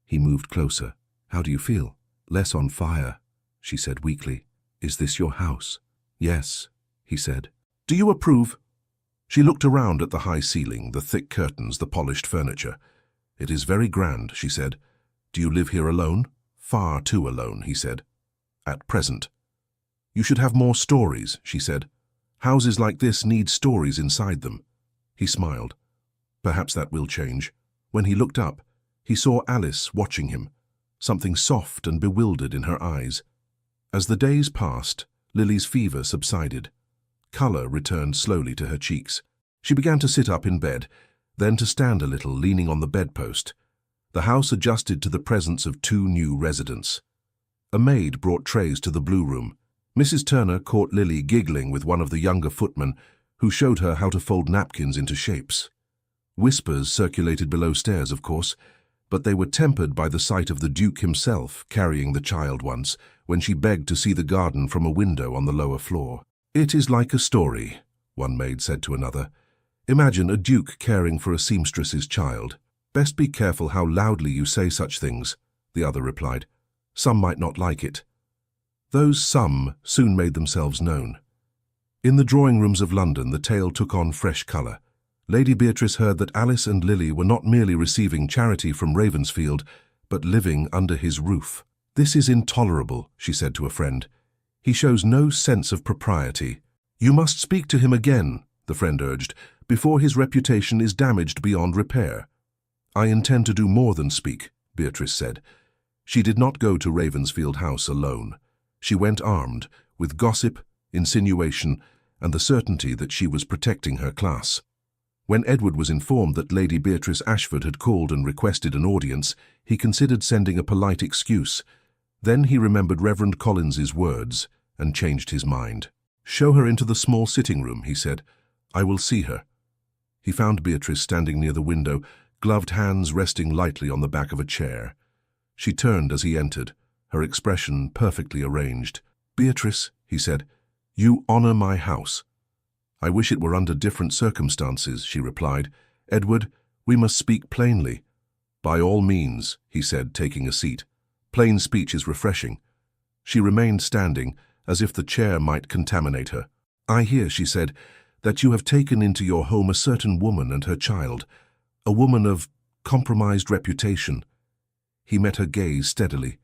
He moved closer. "How do you feel?" "Less on fire," she said weakly. "Is this your house?" "Yes," he said. "Do you approve?" She looked around at the high ceiling, the thick curtains, the polished furniture. "It is very grand," she said. "Do you live here alone?" "Far too alone," he said. "At present." "You should have more stories," she said. "Houses like this need stories inside them." He smiled. "Perhaps that will change." When he looked up, he saw Alice watching him, something soft and bewildered in her eyes. As the days passed, Lily's fever subsided. Colour returned slowly to her cheeks. She began to sit up in bed, then to stand a little, leaning on the bedpost. The house adjusted to the presence of two new residents. A maid brought trays to the blue room. Mrs. Turner caught Lily giggling with one of the younger footmen, who showed her how to fold napkins into shapes. Whispers circulated below stairs, of course, but they were tempered by the sight of the Duke himself carrying the child once, when she begged to see the garden from a window on the lower floor. "It is like a story," one maid said to another. "Imagine a duke caring for a seamstress's child." "Best be careful how loudly you say such things," the other replied. "Some might not like it." Those some soon made themselves known. In the drawing rooms of London, the tale took on fresh colour. Lady Beatrice heard that Alice and Lily were not merely receiving charity from Ravensfield, but living under his roof. "This is intolerable," she said to a friend. "He shows no sense of propriety." "You must speak to him again," the friend urged, "before his reputation is damaged beyond repair." I intend to do more than speak, Beatrice said. She did not go to Ravensfield House alone. She went armed, with gossip, insinuation, and the certainty that she was protecting her class. When Edward was informed that Lady Beatrice Ashford had called and requested an audience, he considered sending a polite excuse. Then he remembered Reverend Collins's words and changed his mind. "Show her into the small sitting room," he said. "I will see her." He found Beatrice standing near the window, gloved hands resting lightly on the back of a chair. She turned as he entered, her expression perfectly arranged. "Beatrice," he said, "you honor my house." "I wish it were under different circumstances," she replied. "Edward, we must speak plainly." "By all means," he said, taking a seat. "Plain speech is refreshing." She remained standing, as if the chair might contaminate her. "I hear," she said, "that you have taken into your home a certain woman and her child, a woman of compromised reputation." He met her gaze steadily.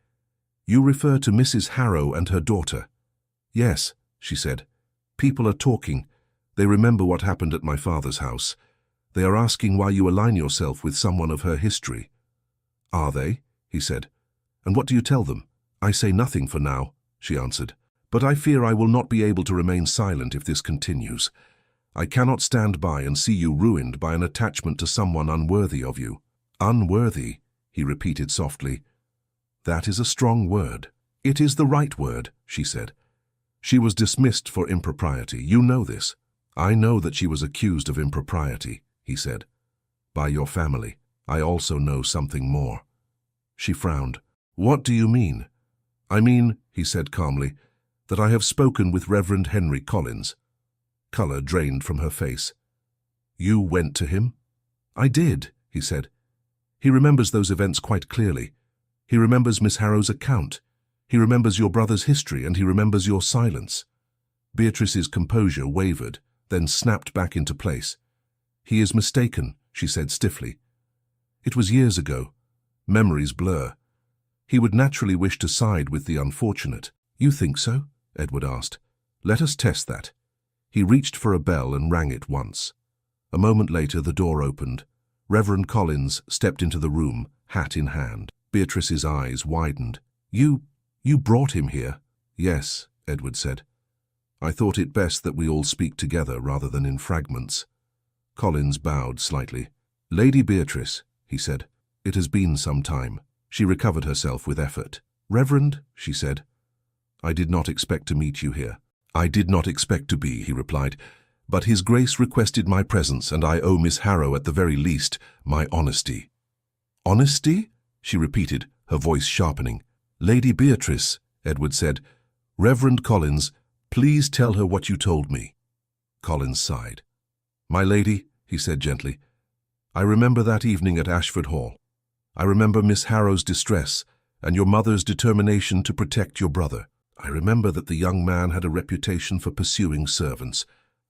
"You refer to Mrs. Harrow and her daughter?" "Yes," she said. "People are talking. They remember what happened at my father's house. They are asking why you align yourself with someone of her history." "Are they?" he said. "And what do you tell them?" "I say nothing for now," she answered. "But I fear I will not be able to remain silent if this continues. I cannot stand by and see you ruined by an attachment to someone unworthy of you." "Unworthy," he repeated softly. "That is a strong word." "It is the right word," she said. "She was dismissed for impropriety. You know this." "I know that she was accused of impropriety," he said. "By your family. I also know something more." She frowned. "What do you mean?" "I mean," he said calmly, "that I have spoken with Reverend Henry Collins." Color drained from her face. "You went to him?" "I did," he said. "He remembers those events quite clearly. He remembers Miss Harrow's account. He remembers your brother's history, and he remembers your silence." Beatrice's composure wavered, then snapped back into place. "He is mistaken," she said stiffly. "It was years ago. Memories blur. He would naturally wish to side with the unfortunate." "You think so?" Edward asked. "Let us test that." He reached for a bell and rang it once. A moment later the door opened. Reverend Collins stepped into the room, hat in hand. Beatrice's eyes widened. You brought him here?" "Yes," Edward said. "I thought it best that we all speak together rather than in fragments." Collins bowed slightly. "Lady Beatrice," he said, "it has been some time." She recovered herself with effort. "Reverend," she said, "I did not expect to meet you here." "I did not expect to be," he replied, "but His Grace requested my presence, and I owe Miss Harrow at the very least my honesty." "Honesty?" she repeated, her voice sharpening. "Lady Beatrice," Edward said, "Reverend Collins, please tell her what you told me." Collins sighed. "My lady," he said gently, "I remember that evening at Ashford Hall. I remember Miss Harrow's distress and your mother's determination to protect your brother. I remember that the young man had a reputation for pursuing servants.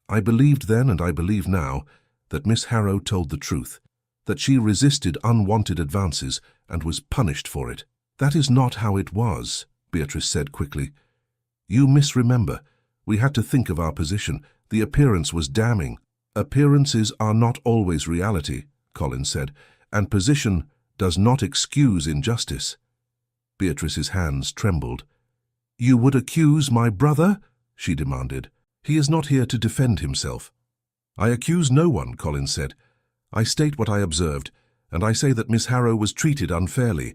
I believed then, and I believe now, that Miss Harrow told the truth, that she resisted unwanted advances and was punished for it." "That is not how it was," Beatrice said quickly. "You misremember. We had to think of our position. The appearance was damning." "Appearances are not always reality," Collins said, "and position does not excuse injustice." Beatrice's hands trembled. "You would accuse my brother?" she demanded. "He is not here to defend himself." "I accuse no one," Collins said. "I state what I observed, and I say that Miss Harrow was treated unfairly.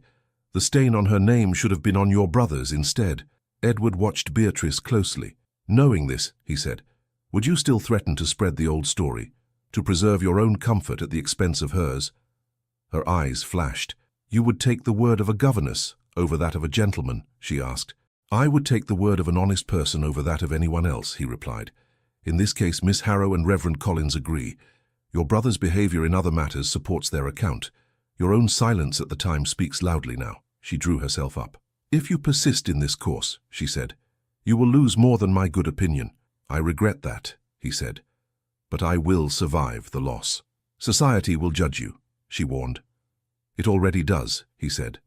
The stain on her name should have been on your brother's instead." Edward watched Beatrice closely. "Knowing this," he said, "would you still threaten to spread the old story, to preserve your own comfort at the expense of hers?" Her eyes flashed. "You would take the word of a governess over that of a gentleman?" she asked. "I would take the word of an honest person over that of anyone else," he replied. "In this case, Miss Harrow and Reverend Collins agree. Your brother's behavior in other matters supports their account. Your own silence at the time speaks loudly now." She drew herself up. "If you persist in this course," she said, "you will lose more than my good opinion." "I regret that," he said, "but I will survive the loss." "Society will judge you," she warned. "It already does," he said.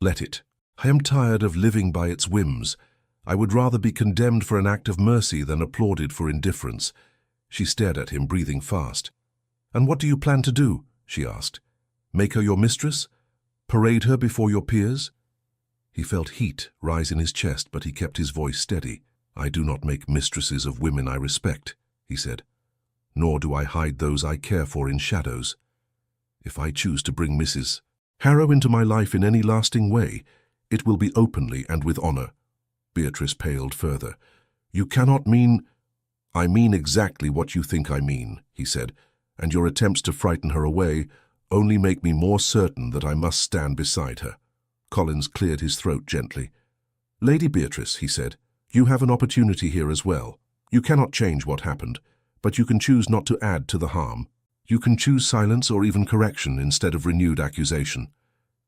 "Let it. I am tired of living by its whims. I would rather be condemned for an act of mercy than applauded for indifference." She stared at him, breathing fast. "And what do you plan to do?" she asked. Make her your mistress? Parade her before your peers? He felt heat rise in his chest, but he kept his voice steady. I do not make mistresses of women I respect, he said. Nor do I hide those I care for in shadows. If I choose to bring Mrs. Harrow into my life in any lasting way, it will be openly and with honor. Beatrice paled further. You cannot mean— I mean exactly what you think I mean, he said, and your attempts to frighten her away only make me more certain that I must stand beside her. Collins cleared his throat gently. Lady Beatrice, he said, you have an opportunity here as well. You cannot change what happened, but you can choose not to add to the harm. You can choose silence or even correction instead of renewed accusation.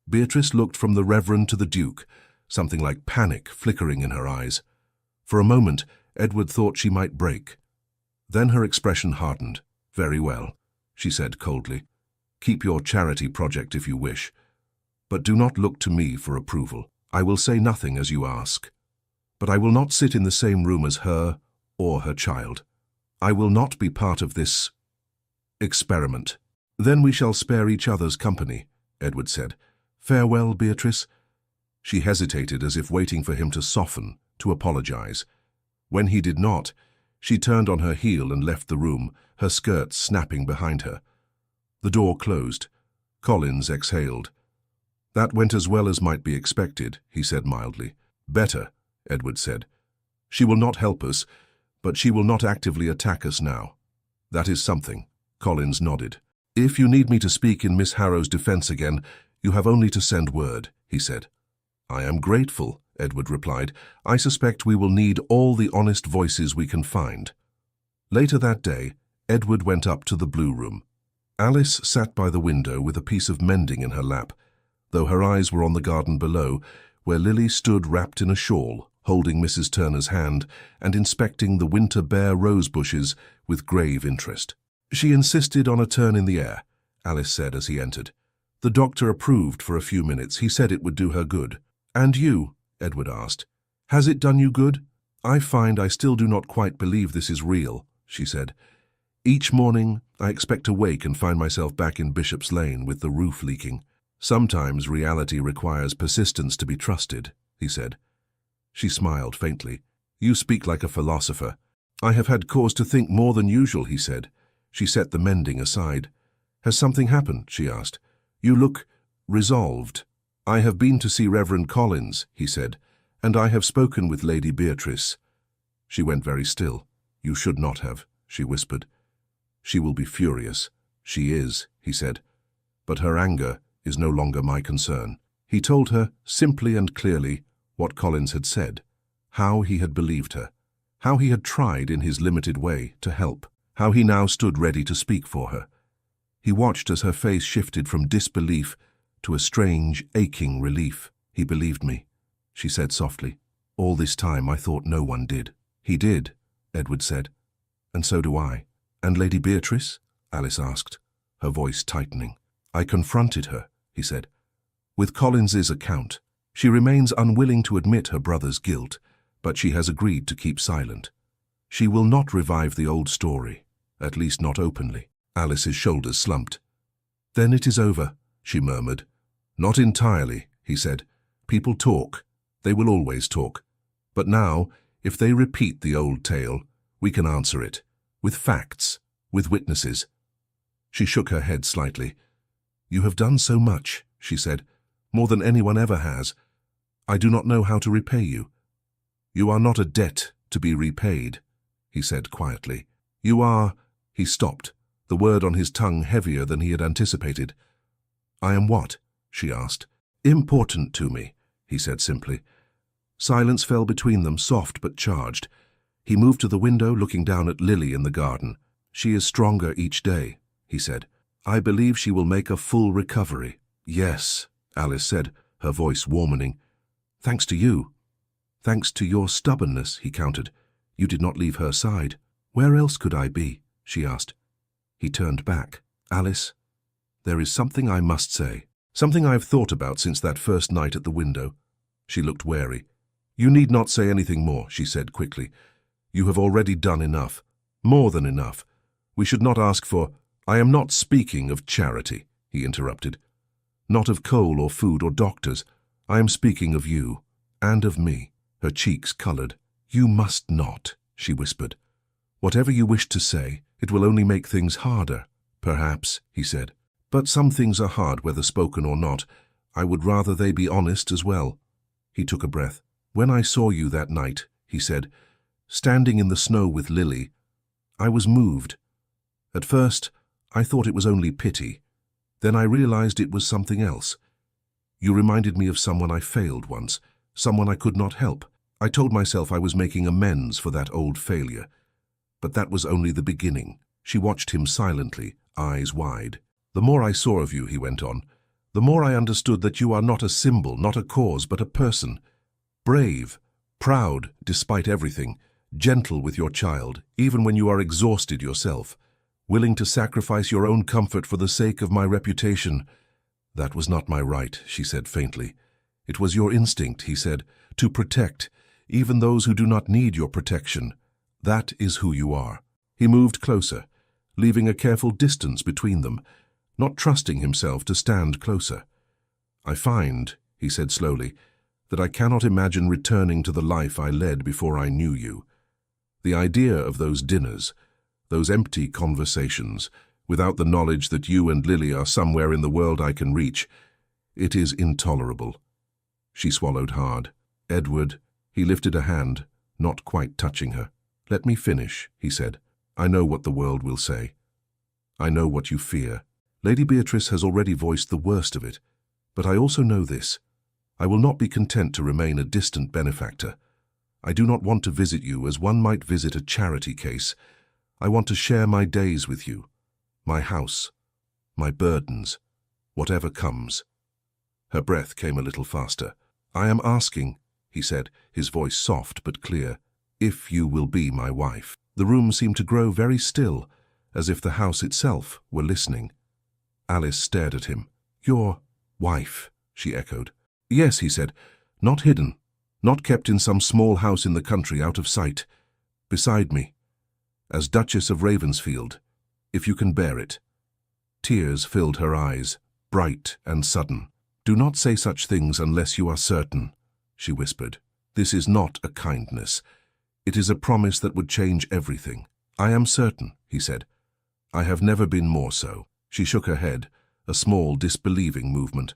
Beatrice looked from the Reverend to the Duke, something like panic flickering in her eyes. For a moment, Edward thought she might break. Then her expression hardened. Very well, she said coldly. Keep your charity project if you wish, but do not look to me for approval. I will say nothing as you ask, but I will not sit in the same room as her or her child. I will not be part of this experiment. Then we shall spare each other's company, Edward said. Farewell, Beatrice. She hesitated as if waiting for him to soften, to apologize. When he did not, she turned on her heel and left the room, her skirts snapping behind her. The door closed. Collins exhaled. That went as well as might be expected, he said mildly. Better, Edward said. She will not help us, but she will not actively attack us now. That is something. Collins nodded. If you need me to speak in Miss Harrow's defense again, you have only to send word, he said. I am grateful, Edward replied. I suspect we will need all the honest voices we can find. Later that day, Edward went up to the Blue Room. Alice sat by the window with a piece of mending in her lap, though her eyes were on the garden below, where Lily stood wrapped in a shawl, holding Mrs. Turner's hand and inspecting the winter bare rose bushes with grave interest. She insisted on a turn in the air, Alice said as he entered. The doctor approved for a few minutes. He said it would do her good. And you? Edward asked. Has it done you good? I find I still do not quite believe this is real, she said. Each morning, I expect to wake and find myself back in Bishop's Lane with the roof leaking. Sometimes reality requires persistence to be trusted, he said. She smiled faintly. You speak like a philosopher. I have had cause to think more than usual, he said. She set the mending aside. Has something happened? She asked. You look resolved. I have been to see Reverend Collins, he said, and I have spoken with Lady Beatrice. She went very still. You should not have, she whispered. She will be furious. She is, he said. But her anger is no longer my concern. He told her, simply and clearly, what Collins had said, how he had believed her, how he had tried in his limited way to help, how he now stood ready to speak for her. He watched as her face shifted from disbelief to a strange, aching relief. He believed me, she said softly. All this time I thought no one did. He did, Edward said. And so do I. And Lady Beatrice? Alice asked, her voice tightening. I confronted her, he said. With Collins's account, she remains unwilling to admit her brother's guilt, but she has agreed to keep silent. She will not revive the old story, at least not openly. Alice's shoulders slumped. Then it is over, she murmured. Not entirely, he said. People talk. They will always talk. But now, if they repeat the old tale, we can answer it. With facts, with witnesses. She shook her head slightly. You have done so much, she said, more than anyone ever has. I do not know how to repay you. You are not a debt to be repaid, he said quietly. You are— He stopped, the word on his tongue heavier than he had anticipated. I am what? She asked. Important to me, he said simply. Silence fell between them, soft but charged. He moved to the window, looking down at Lily in the garden. She is stronger each day, he said. I believe she will make a full recovery. Yes, Alice said, her voice warming. Thanks to you. Thanks to your stubbornness, he countered. You did not leave her side. Where else could I be? She asked. He turned back. Alice, there is something I must say. Something I have thought about since that first night at the window. She looked wary. You need not say anything more, she said quickly. You have already done enough. More than enough. We should not ask for— I am not speaking of charity, he interrupted. Not of coal or food or doctors. I am speaking of you, and of me." Her cheeks colored. "You must not," she whispered. "Whatever you wish to say, it will only make things harder." "Perhaps," he said. "But some things are hard whether spoken or not. I would rather they be honest as well." He took a breath. "When I saw you that night," he said, "standing in the snow with Lily, I was moved. At first, I thought it was only pity. Then I realized it was something else. You reminded me of someone I failed once, someone I could not help. I told myself I was making amends for that old failure. But that was only the beginning." She watched him silently, eyes wide. "The more I saw of you," he went on, "the more I understood that you are not a symbol, not a cause, but a person. Brave, proud despite everything, gentle with your child, even when you are exhausted yourself, willing to sacrifice your own comfort for the sake of my reputation." "That was not my right," she said faintly. "It was your instinct," he said, "to protect, even those who do not need your protection. That is who you are." He moved closer, leaving a careful distance between them, not trusting himself to stand closer. "I find," he said slowly, "that I cannot imagine returning to the life I led before I knew you. The idea of those dinners, those empty conversations, without the knowledge that you and Lily are somewhere in the world I can reach, it is intolerable." She swallowed hard. "Edward," he lifted a hand, not quite touching her. "Let me finish," he said. "I know what the world will say. I know what you fear. Lady Beatrice has already voiced the worst of it, but I also know this. I will not be content to remain a distant benefactor. I do not want to visit you as one might visit a charity case. I want to share my days with you, my house, my burdens, whatever comes." Her breath came a little faster. "I am asking," he said, his voice soft but clear, "if you will be my wife." The room seemed to grow very still, as if the house itself were listening. Alice stared at him. "Your wife," she echoed. "Yes," he said, "not hidden, not kept in some small house in the country out of sight. Beside me, as Duchess of Ravensfield, if you can bear it." Tears filled her eyes, bright and sudden. "Do not say such things unless you are certain," she whispered. "This is not a kindness. It is a promise that would change everything." "I am certain," he said. "I have never been more so." She shook her head, a small, disbelieving movement.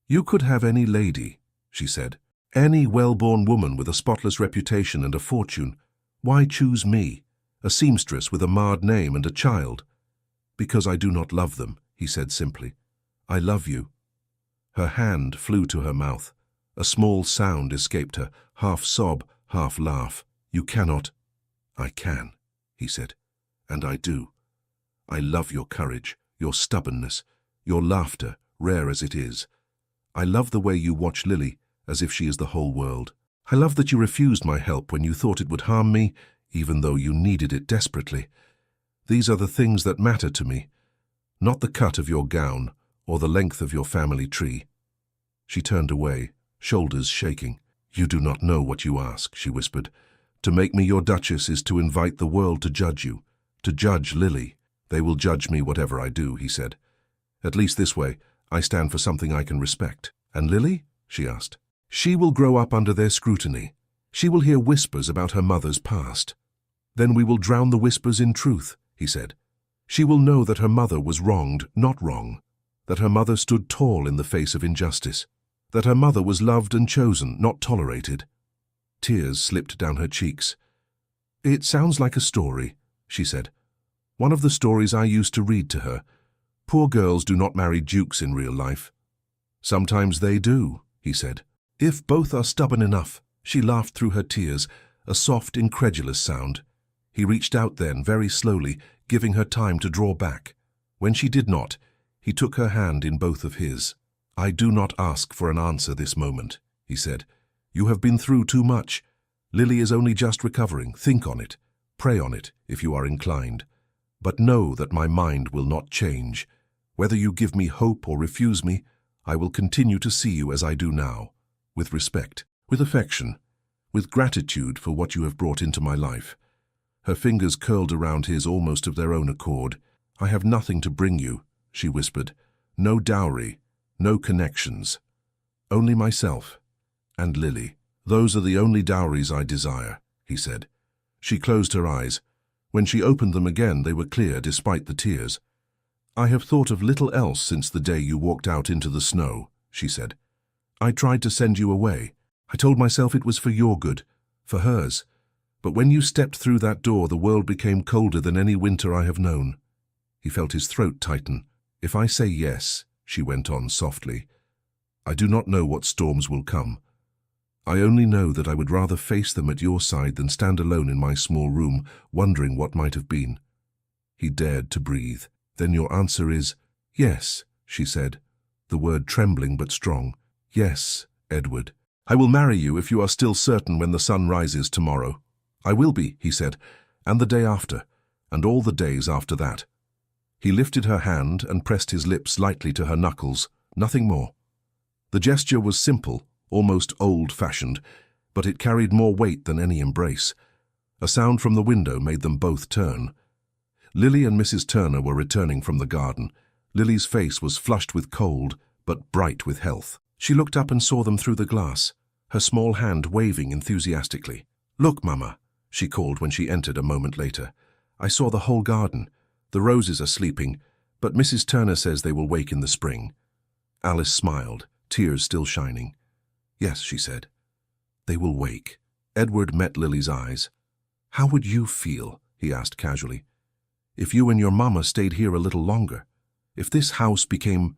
"You could have any lady," she said. "Any well-born woman with a spotless reputation and a fortune. Why choose me, a seamstress with a marred name and a child?" "Because I do not love them," he said simply. "I love you." Her hand flew to her mouth. A small sound escaped her, half sob, half laugh. "You cannot." "I can," he said, "and I do. I love your courage, your stubbornness, your laughter, rare as it is. I love the way you watch Lily, as if she is the whole world. I love that you refused my help when you thought it would harm me, even though you needed it desperately. These are the things that matter to me, not the cut of your gown or the length of your family tree." She turned away, shoulders shaking. "You do not know what you ask," she whispered. "To make me your duchess is to invite the world to judge you, to judge Lily." "They will judge me whatever I do," he said. "At least this way, I stand for something I can respect." "And Lily?" she asked. "She will grow up under their scrutiny. She will hear whispers about her mother's past. Then we will drown the whispers in truth," he said. "She will know that her mother was wronged, not wrong, that her mother stood tall in the face of injustice, that her mother was loved and chosen, not tolerated." Tears slipped down her cheeks. "It sounds like a story," she said. "One of the stories I used to read to her. Poor girls do not marry dukes in real life." "Sometimes they do," he said. "If both are stubborn enough." She laughed through her tears, a soft, incredulous sound. He reached out then, very slowly, giving her time to draw back. When she did not, he took her hand in both of his. "I do not ask for an answer this moment," he said. "You have been through too much. Lily is only just recovering. Think on it. Pray on it, if you are inclined. But know that my mind will not change. Whether you give me hope or refuse me, I will continue to see you as I do now, with respect, with affection, with gratitude for what you have brought into my life." Her fingers curled around his almost of their own accord. "I have nothing to bring you," she whispered. "No dowry, No connections. Only myself and Lily. Those are the only dowries I desire, he said. She closed her eyes. When she opened them again, they were clear despite the tears. I have thought of little else since the day you walked out into the snow, she said. I tried to send you away. I told myself it was for your good, for hers. But when you stepped through that door, the world became colder than any winter I have known. He felt his throat tighten. If I say yes, she went on softly, I do not know what storms will come. I only know that I would rather face them at your side than stand alone in my small room, wondering what might have been. He dared to breathe. Then your answer is, yes, she said, the word trembling but strong. Yes, Edward. I will marry you if you are still certain when the sun rises tomorrow. I will be, he said, and the day after, and all the days after that. He lifted her hand and pressed his lips lightly to her knuckles, nothing more. The gesture was simple, almost old-fashioned, but it carried more weight than any embrace. A sound from the window made them both turn. Lily and Mrs. Turner were returning from the garden. Lily's face was flushed with cold, but bright with health. She looked up and saw them through the glass, her small hand waving enthusiastically. Look, Mama, she called when she entered a moment later. I saw the whole garden. The roses are sleeping, but Mrs. Turner says they will wake in the spring. Alice smiled, tears still shining. Yes, she said. They will wake. Edward met Lily's eyes. How would you feel, he asked casually, if you and your Mama stayed here a little longer? If this house became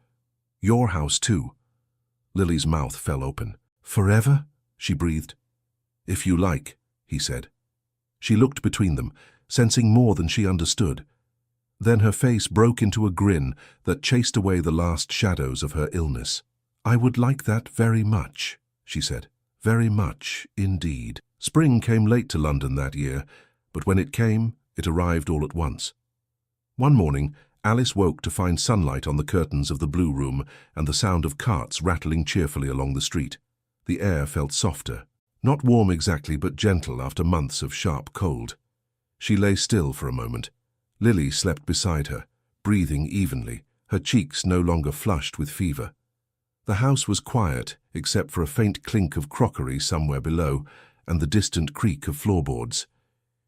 your house too? Lily's mouth fell open. Forever? She breathed. If you like, he said. She looked between them, sensing more than she understood. Then her face broke into a grin that chased away the last shadows of her illness. I would like that very much, she said. Very much indeed. Spring came late to London that year, but when it came, it arrived all at once. One morning, Alice woke to find sunlight on the curtains of the blue room and the sound of carts rattling cheerfully along the street. The air felt softer, not warm exactly, but gentle after months of sharp cold. She lay still for a moment. Lily slept beside her, breathing evenly, her cheeks no longer flushed with fever. The house was quiet, except for a faint clink of crockery somewhere below and the distant creak of floorboards.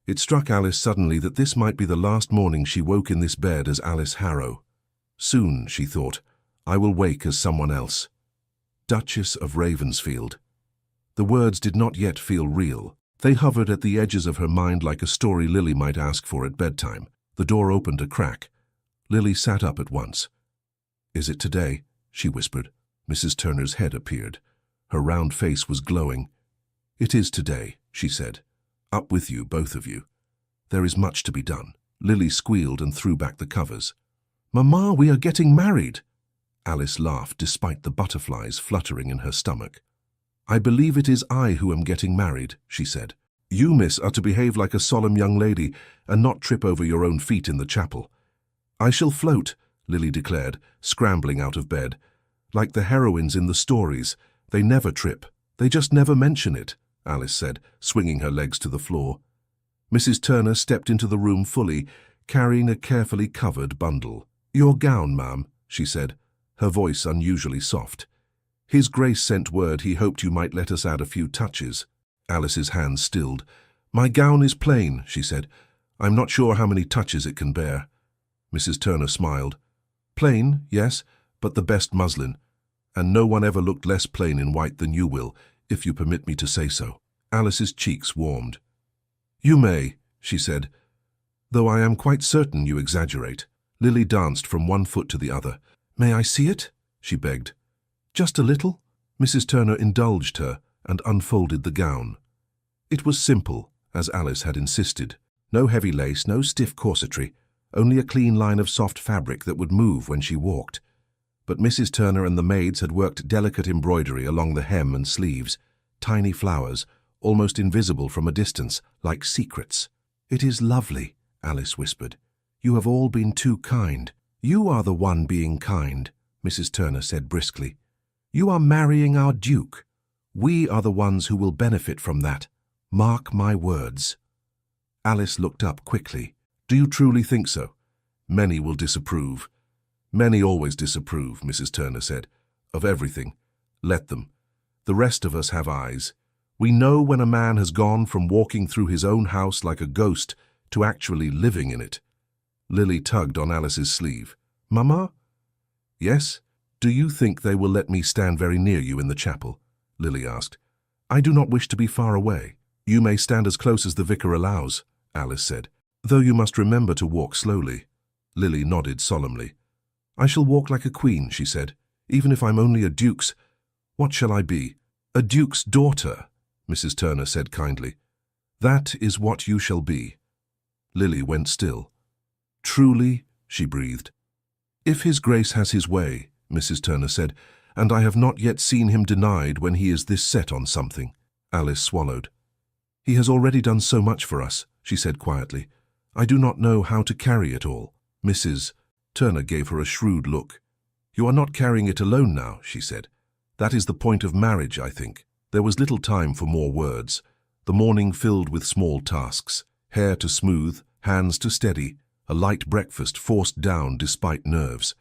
It struck Alice suddenly that this might be the last morning she woke in this bed as Alice Harrow. Soon, she thought, I will wake as someone else. Duchess of Ravensfield. The words did not yet feel real. They hovered at the edges of her mind like a story Lily might ask for at bedtime. The door opened a crack. Lily sat up at once. Is it today? She whispered. Mrs. Turner's head appeared. Her round face was glowing. It is today, she said. Up with you, both of you. There is much to be done. Lily squealed and threw back the covers. Mamma, we are getting married. Alice laughed despite the butterflies fluttering in her stomach. I believe it is I who am getting married, she said. You, miss, are to behave like a solemn young lady and not trip over your own feet in the chapel. I shall float, Lily declared, scrambling out of bed. Like the heroines in the stories, they never trip. They just never mention it, Alice said, swinging her legs to the floor. Mrs. Turner stepped into the room fully, carrying a carefully covered bundle. Your gown, ma'am, she said, her voice unusually soft. His Grace sent word he hoped you might let us add a few touches. Alice's hands stilled. My gown is plain, she said. I'm not sure how many touches it can bear. Mrs. Turner smiled. Plain, yes, but the best muslin. And no one ever looked less plain in white than you will, if you permit me to say so. Alice's cheeks warmed. You may, she said, though I am quite certain you exaggerate. Lily danced from one foot to the other. May I see it? She begged. Just a little? Mrs. Turner indulged her and unfolded the gown. It was simple, as Alice had insisted. No heavy lace, no stiff corsetry, only a clean line of soft fabric that would move when she walked. But Mrs. Turner and the maids had worked delicate embroidery along the hem and sleeves, tiny flowers, almost invisible from a distance, like secrets. It is lovely, Alice whispered. You have all been too kind. You are the one being kind, Mrs. Turner said briskly. You are marrying our Duke. We are the ones who will benefit from that. Mark my words. Alice looked up quickly. Do you truly think so? Many will disapprove. Many always disapprove, Mrs. Turner said. of everything. Let them. The rest of us have eyes. We know when a man has gone from walking through his own house like a ghost to actually living in it. Lily tugged on Alice's sleeve. Mama? Yes? Do you think they will let me stand very near you in the chapel? Lily asked. I do not wish to be far away. You may stand as close as the vicar allows, Alice said, though you must remember to walk slowly. Lily nodded solemnly. I shall walk like a queen, she said, even if I'm only a duke's. What shall I be? A duke's daughter, Mrs. Turner said kindly. That is what you shall be. Lily went still. Truly, she breathed. If his grace has his way, Mrs. Turner said, and I have not yet seen him denied when he is this set on something. Alice swallowed. He has already done so much for us, she said quietly. I do not know how to carry it all. Mrs. Turner gave her a shrewd look. You are not carrying it alone now, she said. That is the point of marriage, I think. There was little time for more words. The morning filled with small tasks, hair to smooth, hands to steady, a light breakfast forced down despite nerves.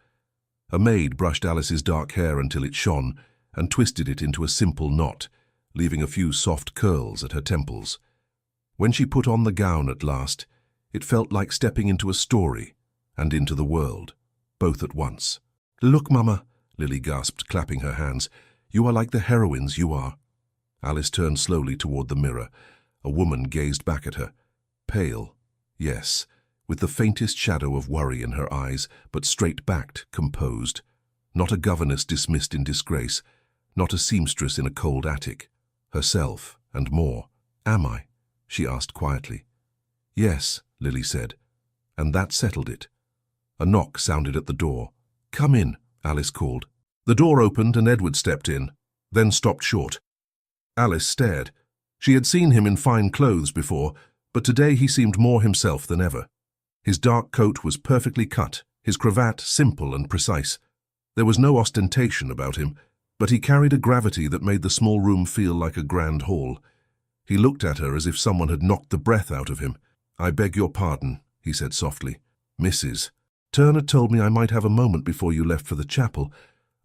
A maid brushed Alice's dark hair until it shone and twisted it into a simple knot, leaving a few soft curls at her temples. When she put on the gown at last, it felt like stepping into a story and into the world, both at once. Look, Mama, Lily gasped, clapping her hands. You are like the heroines you are. Alice turned slowly toward the mirror. A woman gazed back at her. Pale, yes, with the faintest shadow of worry in her eyes, but straight-backed, composed. Not a governess dismissed in disgrace, not a seamstress in a cold attic. Herself, and more. Am I? She asked quietly. Yes, Lily said, and that settled it. A knock sounded at the door. Come in, Alice called. The door opened and Edward stepped in, then stopped short. Alice stared. She had seen him in fine clothes before, but today he seemed more himself than ever. His dark coat was perfectly cut, his cravat simple and precise. There was no ostentation about him, but he carried a gravity that made the small room feel like a grand hall. He looked at her as if someone had knocked the breath out of him. I beg your pardon, he said softly. Mrs. Turner told me I might have a moment before you left for the chapel.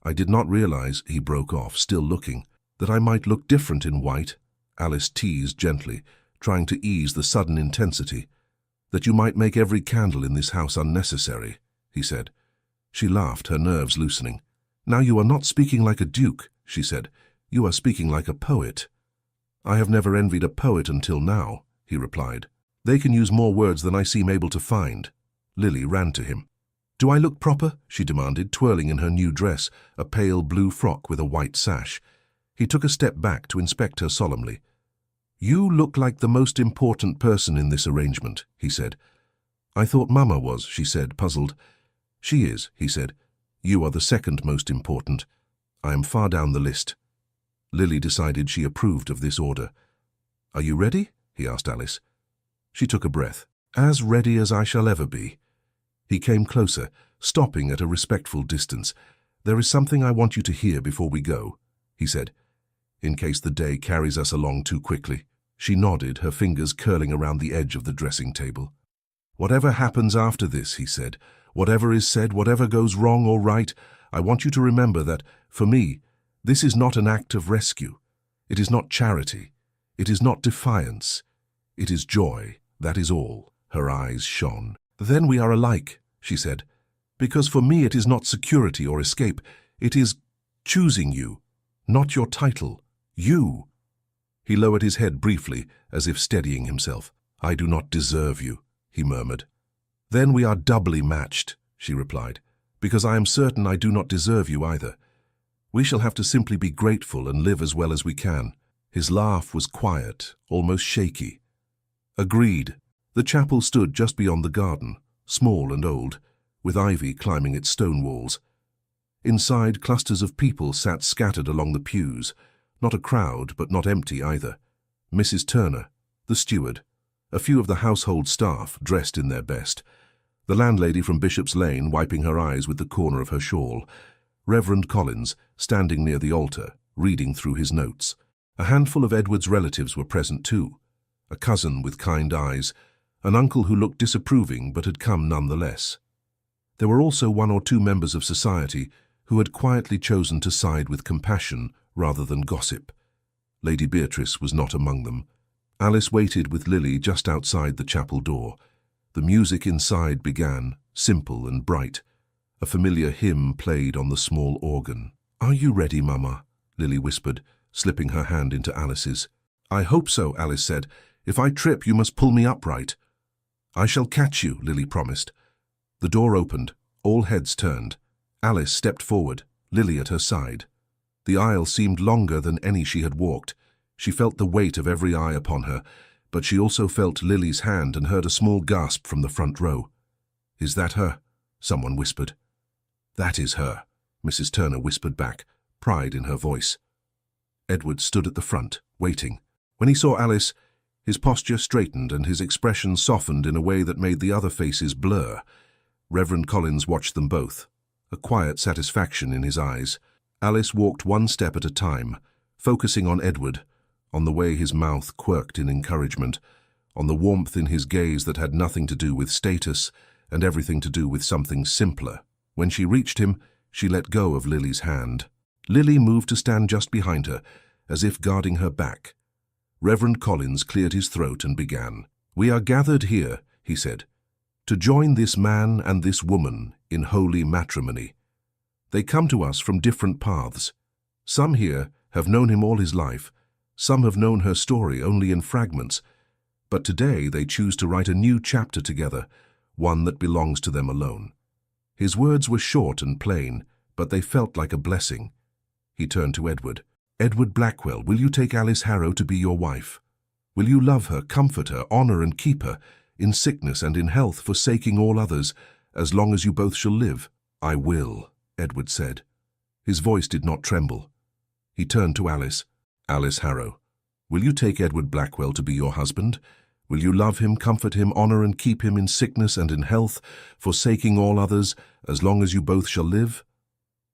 I did not realize, he broke off, still looking, that I might look different in white. Alice teased gently, trying to ease the sudden intensity. That you might make every candle in this house unnecessary, he said. She laughed, her nerves loosening. Now you are not speaking like a duke, she said. You are speaking like a poet. I have never envied a poet until now, he replied. They can use more words than I seem able to find. Lily ran to him. Do I look proper? She demanded, twirling in her new dress, a pale blue frock with a white sash. He took a step back to inspect her solemnly. You look like the most important person in this arrangement, he said. I thought Mama was, she said, puzzled. She is, he said. You are the second most important. I am far down the list. Lily decided she approved of this order. Are you ready? He asked Alice. She took a breath. As ready as I shall ever be. He came closer, stopping at a respectful distance. There is something I want you to hear before we go, he said, in case the day carries us along too quickly. She nodded, her fingers curling around the edge of the dressing table. Whatever happens after this, he said, whatever is said, whatever goes wrong or right, I want you to remember that, for me, this is not an act of rescue. It is not charity. It is not defiance. It is joy, that is all. Her eyes shone. Then we are alike, she said, because for me it is not security or escape. It is choosing you, not your title, you. He lowered his head briefly, as if steadying himself. I do not deserve you, he murmured. Then we are doubly matched, she replied, because I am certain I do not deserve you either. We shall have to simply be grateful and live as well as we can. His laugh was quiet, almost shaky. Agreed. The chapel stood just beyond the garden, small and old, with ivy climbing its stone walls. Inside, clusters of people sat scattered along the pews, not a crowd, but not empty either. Mrs. Turner, the steward, a few of the household staff dressed in their best, the landlady from Bishop's Lane wiping her eyes with the corner of her shawl, Reverend Collins standing near the altar, reading through his notes. A handful of Edward's relatives were present too, a cousin with kind eyes, an uncle who looked disapproving but had come nonetheless. There were also one or two members of society who had quietly chosen to side with compassion rather than gossip. Lady Beatrice was not among them. Alice waited with Lily just outside the chapel door. The music inside began, simple and bright. A familiar hymn played on the small organ. "Are you ready, Mama?" Lily whispered, slipping her hand into Alice's. "I hope so," Alice said. "If I trip, you must pull me upright." "I shall catch you," Lily promised. The door opened. All heads turned. Alice stepped forward, Lily at her side. The aisle seemed longer than any she had walked. She felt the weight of every eye upon her, but she also felt Lily's hand and heard a small gasp from the front row. "Is that her?" someone whispered. "That is her," Mrs. Turner whispered back, pride in her voice. Edward stood at the front, waiting. When he saw Alice, his posture straightened and his expression softened in a way that made the other faces blur. Reverend Collins watched them both, a quiet satisfaction in his eyes. Alice walked one step at a time, focusing on Edward, on the way his mouth quirked in encouragement, on the warmth in his gaze that had nothing to do with status and everything to do with something simpler. When she reached him, she let go of Lily's hand. Lily moved to stand just behind her, as if guarding her back. Reverend Collins cleared his throat and began. "We are gathered here," he said, "to join this man and this woman in holy matrimony. They come to us from different paths. Some here have known him all his life, some have known her story only in fragments, but today they choose to write a new chapter together, one that belongs to them alone." His words were short and plain, but they felt like a blessing. He turned to Edward. "Edward Blackwell, will you take Alice Harrow to be your wife? Will you love her, comfort her, honor and keep her, in sickness and in health, forsaking all others, as long as you both shall live?" "I will," Edward said. His voice did not tremble. He turned to Alice. "Alice Harrow, will you take Edward Blackwell to be your husband? Will you love him, comfort him, honor and keep him in sickness and in health, forsaking all others, as long as you both shall live?"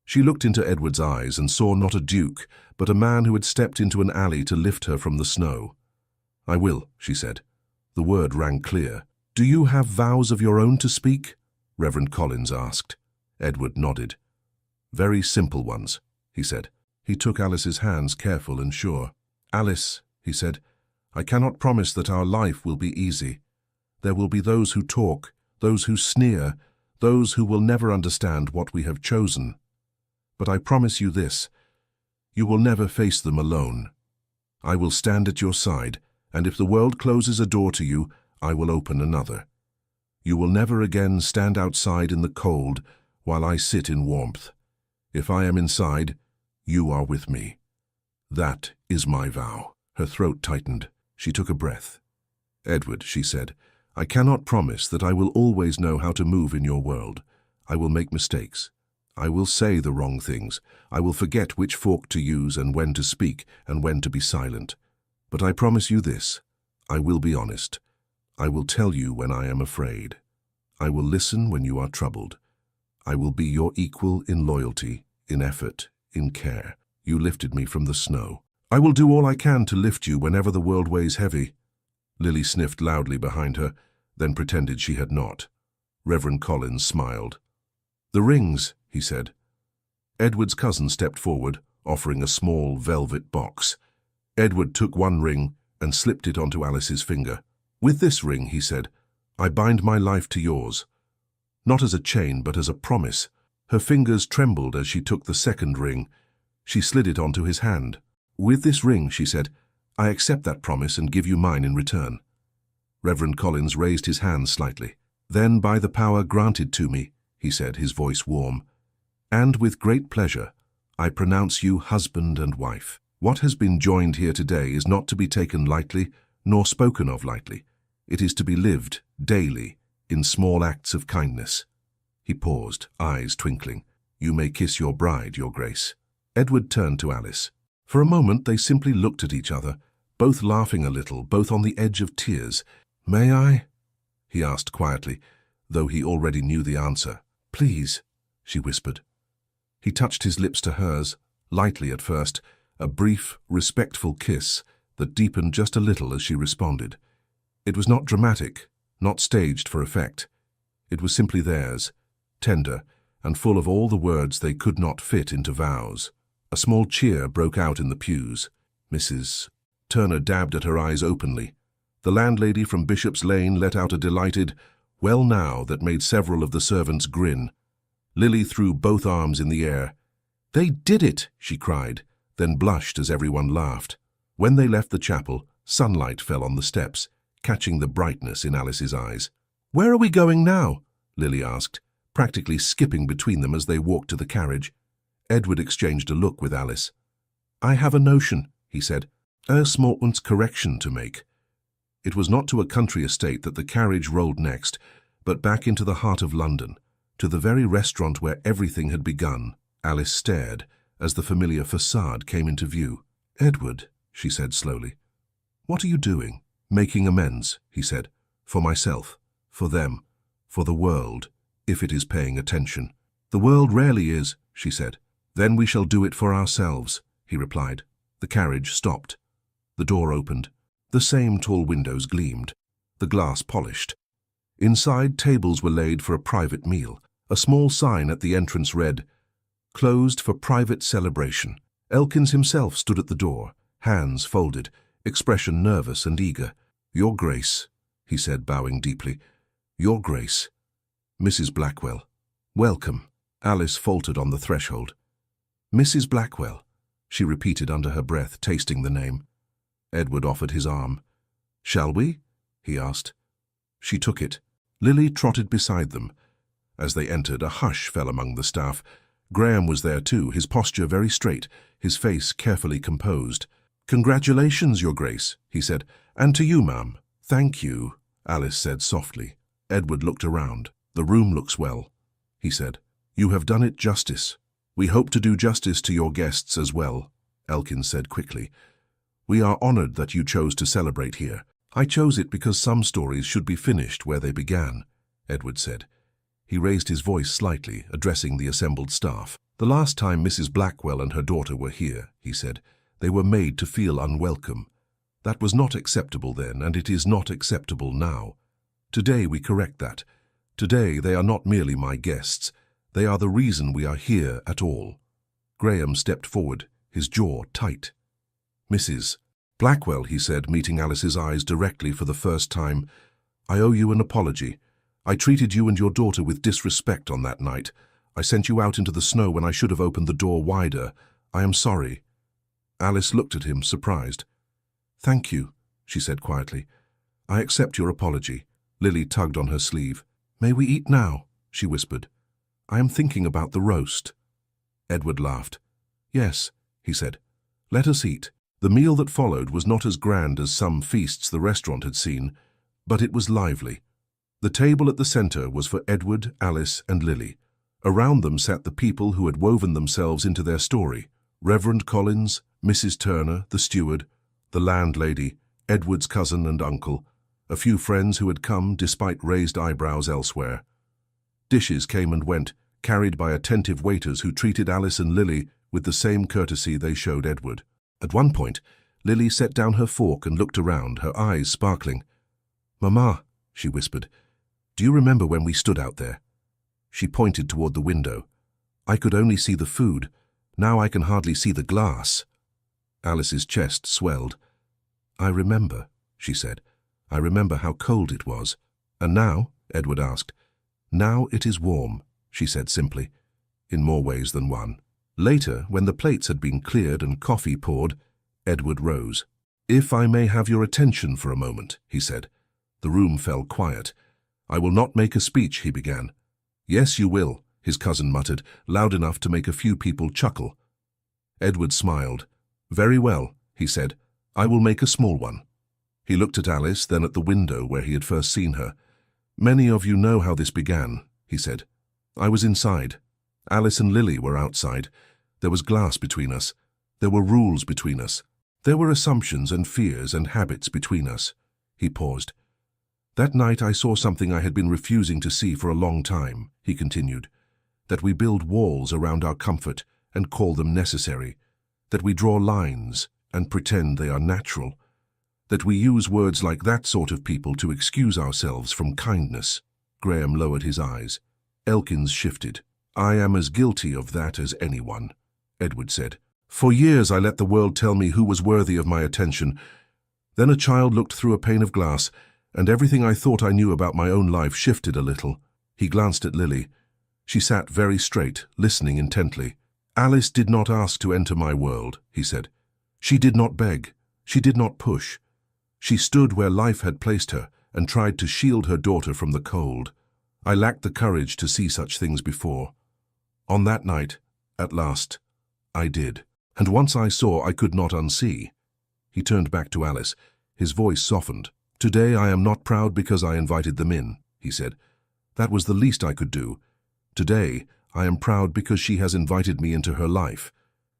She looked into Edward's eyes and saw not a duke, but a man who had stepped into an alley to lift her from the snow. "I will," she said. The word rang clear. "Do you have vows of your own to speak?" Reverend Collins asked. Edward nodded. "Very simple ones," he said. He took Alice's hands, careful and sure. "Alice," he said, "I cannot promise that our life will be easy. There will be those who talk, those who sneer, those who will never understand what we have chosen. But I promise you this, you will never face them alone. I will stand at your side, and if the world closes a door to you, I will open another. You will never again stand outside in the cold while I sit in warmth. If I am inside, you are with me. That is my vow." Her throat tightened. She took a breath. "Edward," she said, "I cannot promise that I will always know how to move in your world. I will make mistakes. I will say the wrong things. I will forget which fork to use and when to speak and when to be silent. But I promise you this, I will be honest. I will tell you when I am afraid. I will listen when you are troubled. I will be your equal in loyalty, in effort, in care. You lifted me from the snow. I will do all I can to lift you whenever the world weighs heavy." Lily sniffed loudly behind her, then pretended she had not. Reverend Collins smiled. "The rings," he said. Edward's cousin stepped forward, offering a small velvet box. Edward took one ring and slipped it onto Alice's finger. "With this ring," he said, "I bind my life to yours. Not as a chain, but as a promise." Her fingers trembled as she took the second ring. She slid it onto his hand. "With this ring," she said, "I accept that promise and give you mine in return." Reverend Collins raised his hand slightly. "Then by the power granted to me," he said, his voice warm, "and with great pleasure, I pronounce you husband and wife. What has been joined here today is not to be taken lightly, nor spoken of lightly. It is to be lived daily in small acts of kindness." He paused, eyes twinkling. "You may kiss your bride, Your Grace." Edward turned to Alice. For a moment they simply looked at each other, both laughing a little, both on the edge of tears. "May I?" he asked quietly, though he already knew the answer. "Please," she whispered. He touched his lips to hers, lightly at first, a brief, respectful kiss that deepened just a little as she responded. It was not dramatic, not staged for effect. It was simply theirs, tender, and full of all the words they could not fit into vows. A small cheer broke out in the pews. Mrs. Turner dabbed at her eyes openly. The landlady from Bishop's Lane let out a delighted, "Well now," that made several of the servants grin. Lily threw both arms in the air. "They did it!" she cried, then blushed as everyone laughed. When they left the chapel, sunlight fell on the steps, catching the brightness in Alice's eyes. "Where are we going now?" Lily asked, practically skipping between them as they walked to the carriage. Edward exchanged a look with Alice. "I have a notion," he said, "a small correction to make." It was not to a country estate that the carriage rolled next, but back into the heart of London, to the very restaurant where everything had begun. Alice stared as the familiar facade came into view. "Edward," she said slowly, "what are you doing?" "Making amends," he said, "for myself, for them, for the world, if it is paying attention." "The world rarely is," she said. "Then we shall do it for ourselves," he replied. The carriage stopped. The door opened. The same tall windows gleamed, the glass polished. Inside, tables were laid for a private meal. A small sign at the entrance read, "Closed for private celebration." Elkins himself stood at the door, hands folded, expression nervous and eager. "Your Grace," he said, bowing deeply. "Your Grace." "Mrs. Blackwell." "Welcome." Alice faltered on the threshold. "Mrs. Blackwell," she repeated under her breath, tasting the name. Edward offered his arm. "Shall we?" he asked. She took it. Lily trotted beside them. As they entered, a hush fell among the staff. Graham was there too, his posture very straight, his face carefully composed. "Congratulations, Your Grace," he said. "And to you, ma'am." "Thank you," Alice said softly. Edward looked around. "The room looks well," he said. "You have done it justice." "We hope to do justice to your guests as well," Elkins said quickly. "We are honored that you chose to celebrate here." "I chose it because some stories should be finished where they began," Edward said. He raised his voice slightly, addressing the assembled staff. "The last time Mrs. Blackwell and her daughter were here," he said, "they were made to feel unwelcome. That was not acceptable then, and it is not acceptable now. Today we correct that. Today they are not merely my guests. They are the reason we are here at all." Graham stepped forward, his jaw tight. "Mrs. Blackwell," he said, meeting Alice's eyes directly for the first time, "I owe you an apology. I treated you and your daughter with disrespect on that night. I sent you out into the snow when I should have opened the door wider. I am sorry." Alice looked at him, surprised. "Thank you," she said quietly. "I accept your apology." Lily tugged on her sleeve. "May we eat now?" she whispered. "I am thinking about the roast." Edward laughed. "Yes," he said. "Let us eat." The meal that followed was not as grand as some feasts the restaurant had seen, but it was lively. The table at the center was for Edward, Alice, and Lily. Around them sat the people who had woven themselves into their story: Reverend Collins, Mrs. Turner, the steward, the landlady, Edward's cousin and uncle, a few friends who had come despite raised eyebrows elsewhere. Dishes came and went, carried by attentive waiters who treated Alice and Lily with the same courtesy they showed Edward. At one point, Lily set down her fork and looked around, her eyes sparkling. "Mamma," she whispered, "do you remember when we stood out there?" She pointed toward the window. "I could only see the food. Now I can hardly see the glass." Alice's chest swelled. "I remember," she said. "I remember how cold it was." "And now?" Edward asked. "Now it is warm," she said simply, in more ways than one. Later, when the plates had been cleared and coffee poured, Edward rose. "If I may have your attention for a moment," he said. The room fell quiet. "I will not make a speech," he began. "Yes, you will," his cousin muttered, loud enough to make a few people chuckle. Edward smiled. "Very well," he said. "I will make a small one." He looked at Alice, then at the window where he had first seen her. "Many of you know how this began," he said. "I was inside. Alice and Lily were outside. There was glass between us. There were rules between us. There were assumptions and fears and habits between us." He paused. "That night I saw something I had been refusing to see for a long time," he continued. "That we build walls around our comfort and call them necessary. That we draw lines and pretend they are natural. That we use words like that sort of people to excuse ourselves from kindness." Graham lowered his eyes. Elkins shifted. I am as guilty of that as anyone, Edward said. For years I let the world tell me who was worthy of my attention. Then a child looked through a pane of glass, and everything I thought I knew about my own life shifted a little. He glanced at Lily. She sat very straight, listening intently. Alice did not ask to enter my world, he said. She did not beg. She did not push. She stood where life had placed her and tried to shield her daughter from the cold. I lacked the courage to see such things before. On that night, at last, I did. And once I saw, I could not unsee. He turned back to Alice. His voice softened. Today I am not proud because I invited them in, he said. That was the least I could do. Today I am proud because she has invited me into her life,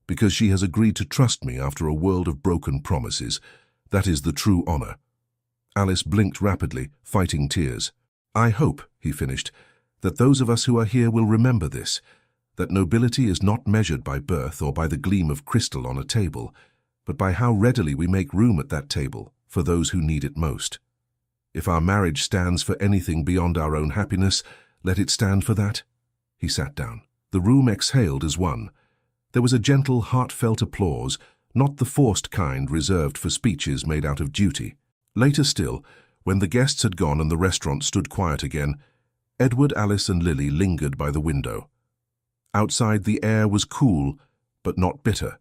because she has agreed to trust me after a world of broken promises. That is the true honor. Alice blinked rapidly, fighting tears. I hope, he finished, that those of us who are here will remember this, that nobility is not measured by birth or by the gleam of crystal on a table, but by how readily we make room at that table for those who need it most. If our marriage stands for anything beyond our own happiness, let it stand for that. He sat down. The room exhaled as one. There was a gentle, heartfelt applause, not the forced kind reserved for speeches made out of duty. Later still, when the guests had gone and the restaurant stood quiet again, Edward, Alice and Lily lingered by the window. Outside the air was cool, but not bitter.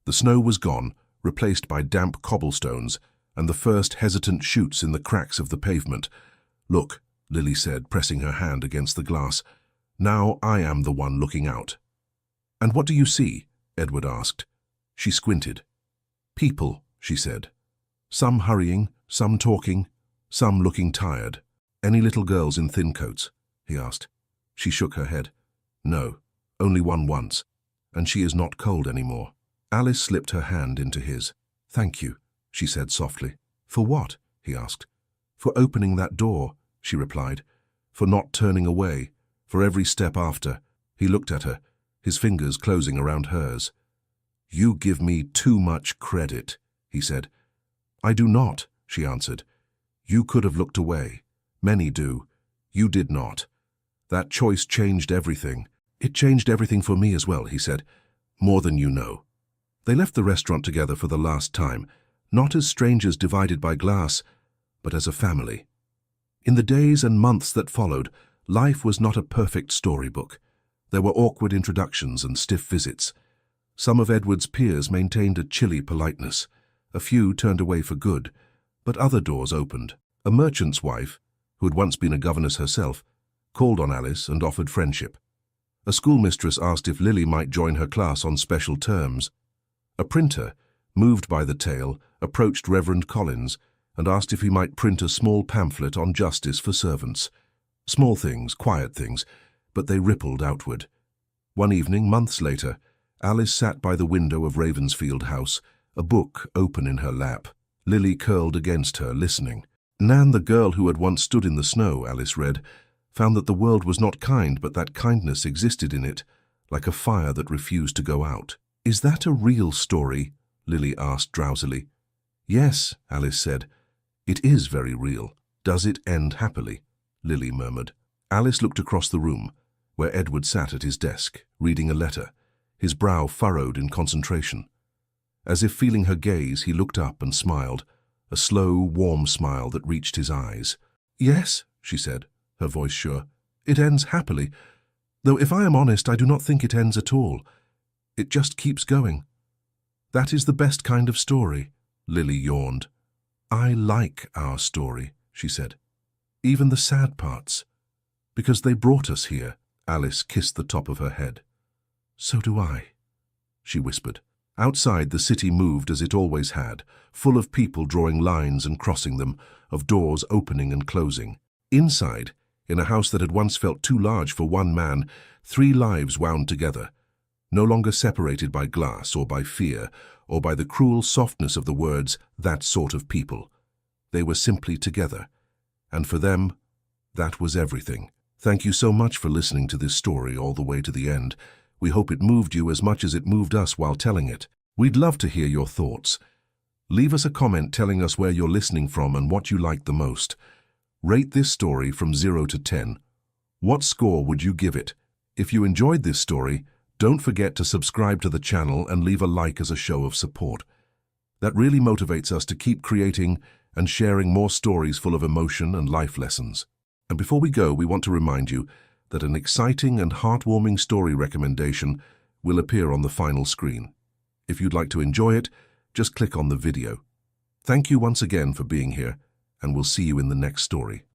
The snow was gone, replaced by damp cobblestones and the first hesitant shoots in the cracks of the pavement. Look, Lily said, pressing her hand against the glass. Now I am the one looking out. And what do you see? Edward asked. She squinted. People, she said. Some hurrying, some talking, some looking tired. Any little girls in thin coats? He asked. She shook her head. No, only one once, and she is not cold anymore. Alice slipped her hand into his. Thank you, she said softly. For what? He asked. For opening that door, she replied. For not turning away, for every step after. He looked at her, his fingers closing around hers. You give me too much credit, he said. I do not, she answered. You could have looked away. Many do. You did not. That choice changed everything. It changed everything for me as well, he said. More than you know. They left the restaurant together for the last time, not as strangers divided by glass, but as a family. In the days and months that followed, life was not a perfect storybook. There were awkward introductions and stiff visits. Some of Edward's peers maintained a chilly politeness. A few turned away for good, but other doors opened. A merchant's wife, who had once been a governess herself, called on Alice and offered friendship. A schoolmistress asked if Lily might join her class on special terms. A printer, moved by the tale, approached Reverend Collins and asked if he might print a small pamphlet on justice for servants. Small things, quiet things, but they rippled outward. One evening, months later, Alice sat by the window of Ravensfield House, a book open in her lap. Lily curled against her, listening. Nan, the girl who had once stood in the snow, Alice read, found that the world was not kind, but that kindness existed in it, like a fire that refused to go out. Is that a real story? Lily asked drowsily. Yes, Alice said. It is very real. Does it end happily? Lily murmured. Alice looked across the room, where Edward sat at his desk, reading a letter, his brow furrowed in concentration. As if feeling her gaze, he looked up and smiled, a slow, warm smile that reached his eyes. Yes, she said, her voice sure. It ends happily, though if I am honest, I do not think it ends at all. It just keeps going. That is the best kind of story, Lily yawned. I like our story, she said. Even the sad parts. Because they brought us here. Alice kissed the top of her head. So do I, she whispered. Outside, the city moved as it always had, full of people drawing lines and crossing them, of doors opening and closing. Inside, in a house that had once felt too large for one man, 3 lives wound together, no longer separated by glass or by fear, or by the cruel softness of the words, that sort of people. They were simply together, and for them, that was everything. Thank you so much for listening to this story all the way to the end. We hope it moved you as much as it moved us while telling it. We'd love to hear your thoughts. Leave us a comment telling us where you're listening from and what you liked the most. Rate this story from 0 to 10. What score would you give it? If you enjoyed this story, don't forget to subscribe to the channel and leave a like as a show of support. That really motivates us to keep creating and sharing more stories full of emotion and life lessons. And before we go, we want to remind you that an exciting and heartwarming story recommendation will appear on the final screen. If you'd like to enjoy it, just click on the video. Thank you once again for being here, and we'll see you in the next story.